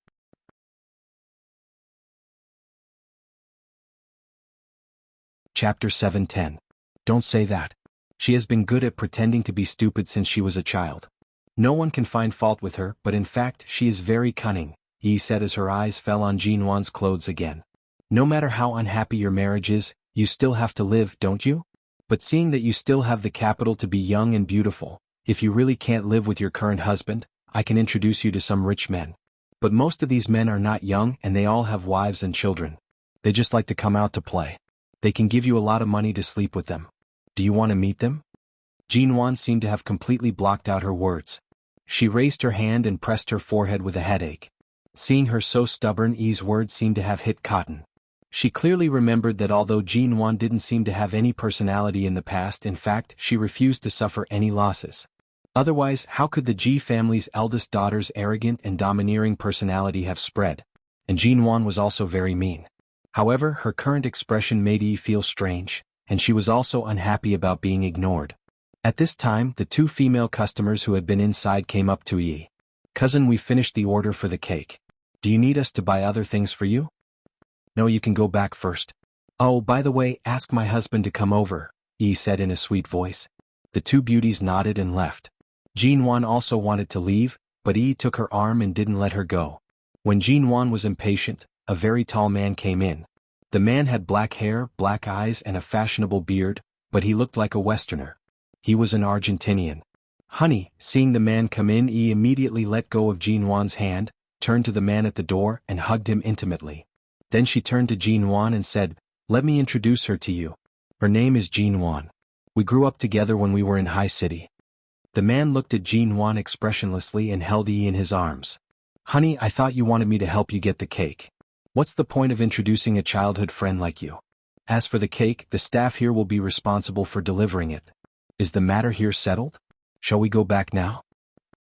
Chapter 710. Don't say that. She has been good at pretending to be stupid since she was a child. No one can find fault with her, but in fact she is very cunning," Yi said as her eyes fell on Jean Wan's clothes again. "No matter how unhappy your marriage is, you still have to live, don't you? But seeing that you still have the capital to be young and beautiful, if you really can't live with your current husband, I can introduce you to some rich men. But most of these men are not young and they all have wives and children. They just like to come out to play. They can give you a lot of money to sleep with them. Do you want to meet them?" Jean Wan seemed to have completely blocked out her words. She raised her hand and pressed her forehead with a headache. Seeing her so stubborn, Yi's words seemed to have hit cotton. She clearly remembered that although Jean Wan didn't seem to have any personality in the past, in fact, she refused to suffer any losses. Otherwise, how could the Ji family's eldest daughter's arrogant and domineering personality have spread? And Jean Wan was also very mean. However, her current expression made Yi feel strange, and she was also unhappy about being ignored. At this time, the two female customers who had been inside came up to Yi. "Cousin, we finished the order for the cake. Do you need us to buy other things for you?" "No, you can go back first. Oh, by the way, ask my husband to come over," Yi said in a sweet voice. The two beauties nodded and left. Jean Wan also wanted to leave, but Yi took her arm and didn't let her go. When Jean Wan was impatient, a very tall man came in. The man had black hair, black eyes and a fashionable beard, but he looked like a Westerner. He was an Argentinian. Honey, seeing the man come in, Yi immediately let go of Jin Wan's hand, turned to the man at the door and hugged him intimately. Then she turned to Jin Wan and said, "Let me introduce her to you. Her name is Jin Wan. We grew up together when we were in high city." The man looked at Jin Wan expressionlessly and held Yi in his arms. "Honey, I thought you wanted me to help you get the cake. What's the point of introducing a childhood friend like you? As for the cake, the staff here will be responsible for delivering it. Is the matter here settled? Shall we go back now?"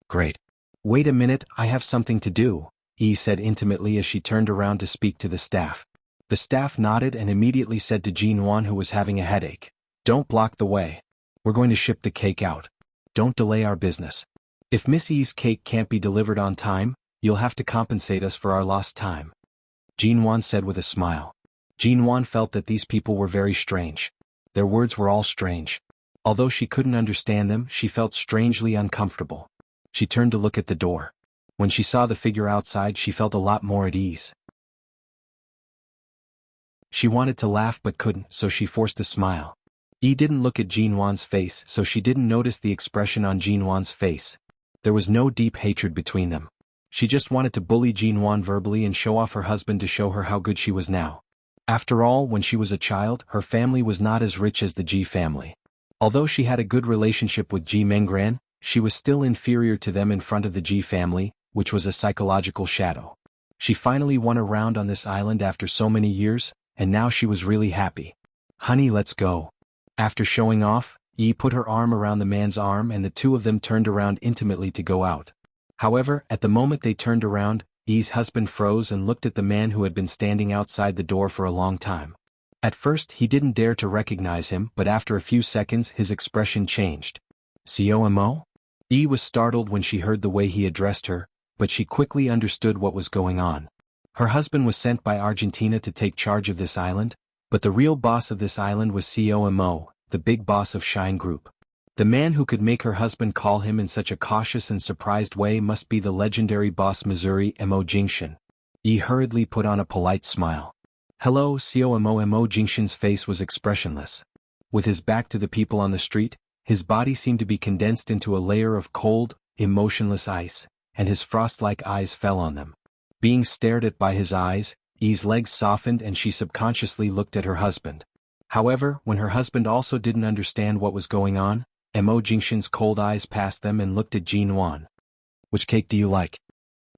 "Great. Wait a minute, I have something to do," Yi said intimately as she turned around to speak to the staff. The staff nodded and immediately said to Jin Wan, who was having a headache, "Don't block the way. We're going to ship the cake out. Don't delay our business. If Miss Yi's cake can't be delivered on time, you'll have to compensate us for our lost time," Jin Wan said with a smile. Jin Wan felt that these people were very strange. Their words were all strange. Although she couldn't understand them, she felt strangely uncomfortable. She turned to look at the door. When she saw the figure outside, she felt a lot more at ease. She wanted to laugh but couldn't, so she forced a smile. Yi didn't look at Jin Wan's face, so she didn't notice the expression on Jin Wan's face. There was no deep hatred between them. She just wanted to bully Jin Wan verbally and show off her husband to show her how good she was now. After all, when she was a child, her family was not as rich as the Ji family. Although she had a good relationship with Ji Menggran, she was still inferior to them in front of the Ji family, which was a psychological shadow. She finally won a round on this island after so many years, and now she was really happy. "Honey, let's go." After showing off, Yi put her arm around the man's arm and the two of them turned around intimately to go out. However, at the moment they turned around, Yi's husband froze and looked at the man who had been standing outside the door for a long time. At first he didn't dare to recognize him, but after a few seconds his expression changed. "Mo?" Yi was startled when she heard the way he addressed her, but she quickly understood what was going on. Her husband was sent by Argentina to take charge of this island, but the real boss of this island was Mo, the big boss of Shine Group. The man who could make her husband call him in such a cautious and surprised way must be the legendary boss Missouri Mo Jingshan. Yi hurriedly put on a polite smile. "Hello, Mo." Mo Jingshan's face was expressionless. With his back to the people on the street, his body seemed to be condensed into a layer of cold, emotionless ice, and his frost-like eyes fell on them. Being stared at by his eyes, Yi's legs softened and she subconsciously looked at her husband. However, when her husband also didn't understand what was going on, Mo Jingshan's cold eyes passed them and looked at Jin Wan. "Which cake do you like?"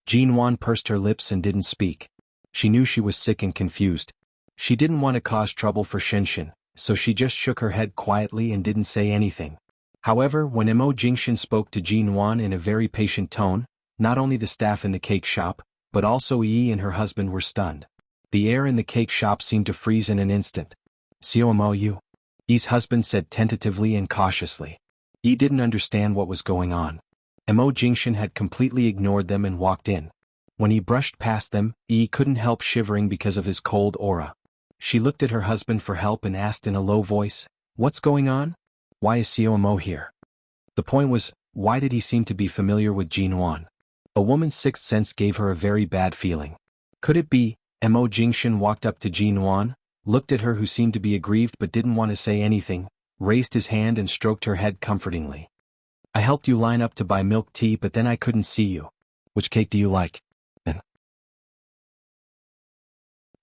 Jin Wan pursed her lips and didn't speak. She knew she was sick and confused. She didn't want to cause trouble for Shinshin, so she just shook her head quietly and didn't say anything. However, when Mo Jingshan spoke to Jin Wan in a very patient tone, not only the staff in the cake shop, but also Yi and her husband were stunned. The air in the cake shop seemed to freeze in an instant. "Mo, you?" Yi's husband said tentatively and cautiously. Yi didn't understand what was going on. Mo Jingshan had completely ignored them and walked in. When he brushed past them, Yi couldn't help shivering because of his cold aura. She looked at her husband for help and asked in a low voice, "What's going on? Why is Mo here?" The point was, why did he seem to be familiar with Jin Wan? A woman's sixth sense gave her a very bad feeling. Could it be? Mo Jingshan walked up to Jin Wan, looked at her who seemed to be aggrieved but didn't want to say anything, raised his hand and stroked her head comfortingly. "I helped you line up to buy milk tea but then I couldn't see you. Which cake do you like?"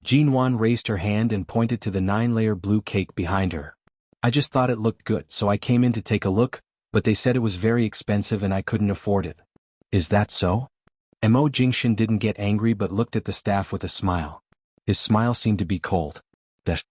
Jin Wan raised her hand and pointed to the 9-layer blue cake behind her. "I just thought it looked good so I came in to take a look, but they said it was very expensive and I couldn't afford it." "Is that so?" Mo Jingshan didn't get angry but looked at the staff with a smile. His smile seemed to be cold. That.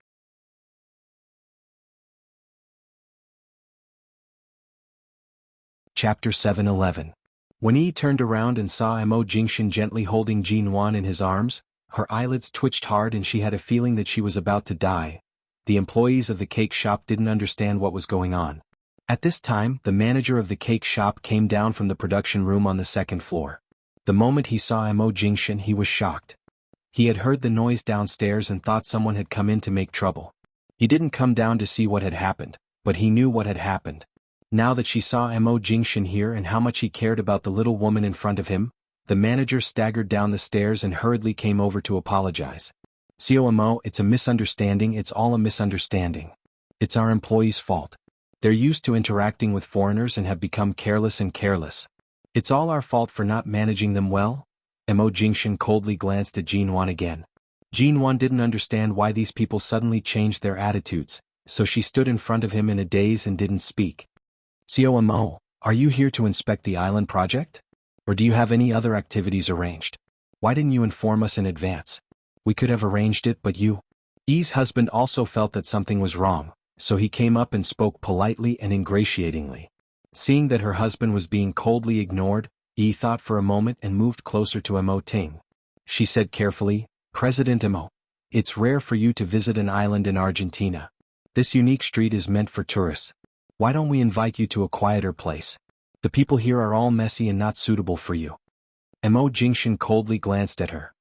Chapter 7:11. When Yi turned around and saw Mo Jingshan gently holding Jin Wan in his arms, her eyelids twitched hard and she had a feeling that she was about to die. The employees of the cake shop didn't understand what was going on. At this time, the manager of the cake shop came down from the production room on the second floor. The moment he saw Mo Jingshan, he was shocked. He had heard the noise downstairs and thought someone had come in to make trouble. He didn't come down to see what had happened, but he knew what had happened. Now that she saw Mo Jingshan here and how much he cared about the little woman in front of him, the manager staggered down the stairs and hurriedly came over to apologize. "Mo, it's a misunderstanding, it's all a misunderstanding. It's our employee's fault. They're used to interacting with foreigners and have become careless and careless. It's all our fault for not managing them well? Mo Jingshan coldly glanced at Jinwan again. Jinwan didn't understand why these people suddenly changed their attitudes, so she stood in front of him in a daze and didn't speak. Mo, are you here to inspect the island project? Or do you have any other activities arranged? Why didn't you inform us in advance? We could have arranged it, but you. Yi's husband also felt that something was wrong, so he came up and spoke politely and ingratiatingly. Seeing that her husband was being coldly ignored, Yi thought for a moment and moved closer to Mo Ting. She said carefully, President Mo, it's rare for you to visit an island in Argentina. This unique street is meant for tourists. Why don't we invite you to a quieter place? The people here are all messy and not suitable for you. Mo Jingshan coldly glanced at her.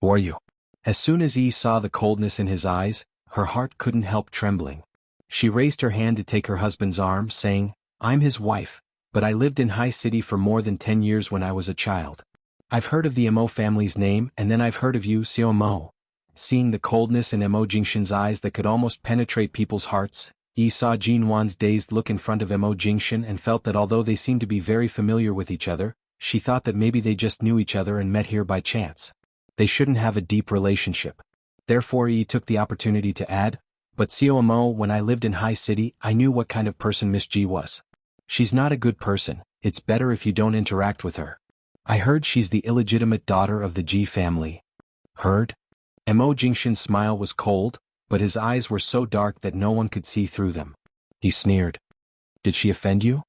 Who are you? As soon as Yi saw the coldness in his eyes, her heart couldn't help trembling. She raised her hand to take her husband's arm, saying, I'm his wife, but I lived in High City for more than 10 years when I was a child. I've heard of the Mo family's name, and then I've heard of you, Xiao Mo. Seeing the coldness in Mo Jingshan's eyes that could almost penetrate people's hearts, Yi saw Jinwan's dazed look in front of Mo Jingshan and felt that although they seemed to be very familiar with each other, she thought that maybe they just knew each other and met here by chance. They shouldn't have a deep relationship. Therefore Yi took the opportunity to add, but Xiao Mo, when I lived in High City, I knew what kind of person Miss Ji was. She's not a good person, it's better if you don't interact with her. I heard she's the illegitimate daughter of the Ji family. Heard? Mo Jingshan's smile was cold, but his eyes were so dark that no one could see through them. He sneered. Did she offend you?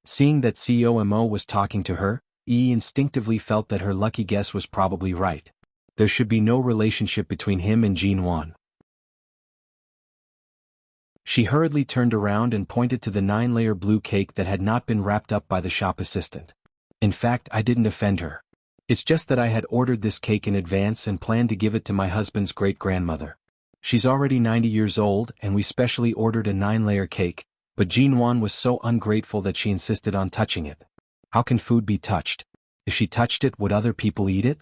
Seeing that CEO Mo was talking to her, Yi instinctively felt that her lucky guess was probably right. There should be no relationship between him and Jinwan. She hurriedly turned around and pointed to the 9-layer blue cake that had not been wrapped up by the shop assistant. In fact, I didn't offend her. It's just that I had ordered this cake in advance and planned to give it to my husband's great-grandmother. She's already 90 years old and we specially ordered a 9-layer cake, but Jinwan was so ungrateful that she insisted on touching it. How can food be touched? If she touched it, would other people eat it?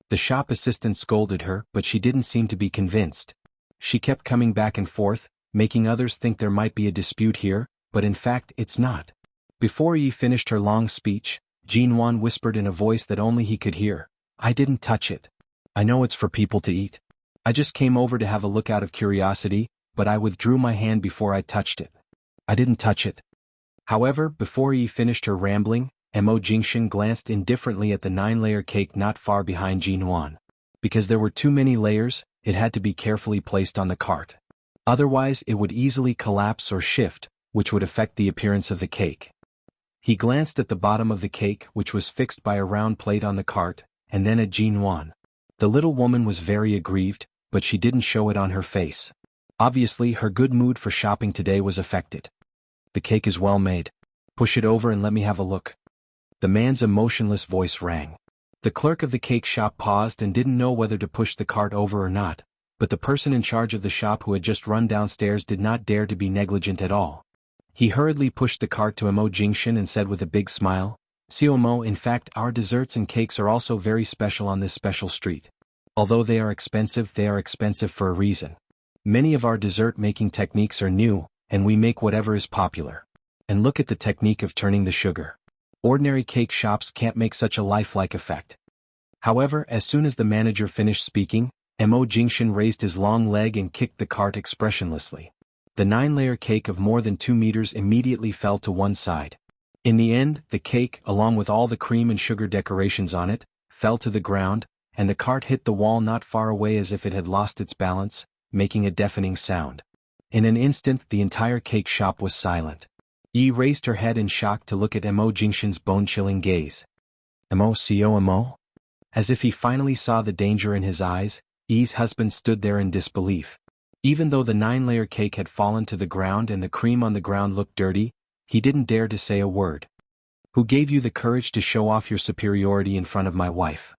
The shop assistant scolded her, but she didn't seem to be convinced. She kept coming back and forth, making others think there might be a dispute here, but in fact it's not. Before Yi finished her long speech, Jinwan whispered in a voice that only he could hear, I didn't touch it. I know it's for people to eat. I just came over to have a look out of curiosity, but I withdrew my hand before I touched it. I didn't touch it. However, before Yi finished her rambling, Mo Jingshan glanced indifferently at the 9-layer cake not far behind Jinwan. Because there were too many layers, it had to be carefully placed on the cart. Otherwise it would easily collapse or shift, which would affect the appearance of the cake. He glanced at the bottom of the cake, which was fixed by a round plate on the cart, and then at Jinwan. The little woman was very aggrieved, but she didn't show it on her face. Obviously her good mood for shopping today was affected. The cake is well made. Push it over and let me have a look. The man's emotionless voice rang. The clerk of the cake shop paused and didn't know whether to push the cart over or not, but the person in charge of the shop who had just run downstairs did not dare to be negligent at all. He hurriedly pushed the cart to Mo Jingshan and said with a big smile, Xiao Mo, in fact our desserts and cakes are also very special on this special street. Although they are expensive for a reason. Many of our dessert-making techniques are new, and we make whatever is popular. And look at the technique of turning the sugar. Ordinary cake shops can't make such a lifelike effect. However, as soon as the manager finished speaking, Mo Jingshan raised his long leg and kicked the cart expressionlessly. The 9-layer cake of more than 2 meters immediately fell to one side. In the end, the cake, along with all the cream and sugar decorations on it, fell to the ground, and the cart hit the wall not far away as if it had lost its balance, making a deafening sound. In an instant the entire cake shop was silent. Yi raised her head in shock to look at Mo Jingshan's bone-chilling gaze. Mo? As if he finally saw the danger in his eyes, Yi's husband stood there in disbelief. Even though the 9-layer cake had fallen to the ground and the cream on the ground looked dirty, he didn't dare to say a word. Who gave you the courage to show off your superiority in front of my wife?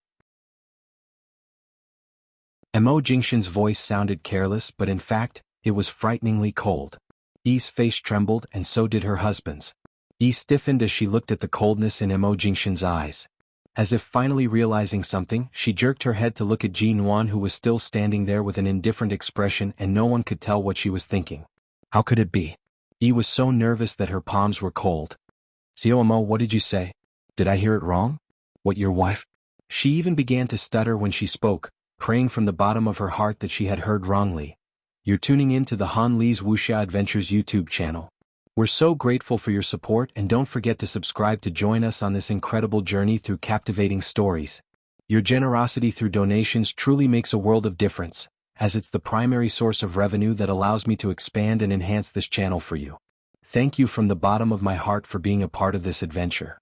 Mo Jingshan's voice sounded careless, but in fact, it was frighteningly cold. Yi's face trembled and so did her husband's. Yi stiffened as she looked at the coldness in Mo Jingshan's eyes. As if finally realizing something, she jerked her head to look at Jinwan, who was still standing there with an indifferent expression, and no one could tell what she was thinking. How could it be? Yi was so nervous that her palms were cold. Xiaomo, what did you say? Did I hear it wrong? What, your wife? She even began to stutter when she spoke, praying from the bottom of her heart that she had heard wrongly. You're tuning in to the Han Li's Wuxia Adventures YouTube channel. We're so grateful for your support, and don't forget to subscribe to join us on this incredible journey through captivating stories. Your generosity through donations truly makes a world of difference, as it's the primary source of revenue that allows me to expand and enhance this channel for you. Thank you from the bottom of my heart for being a part of this adventure.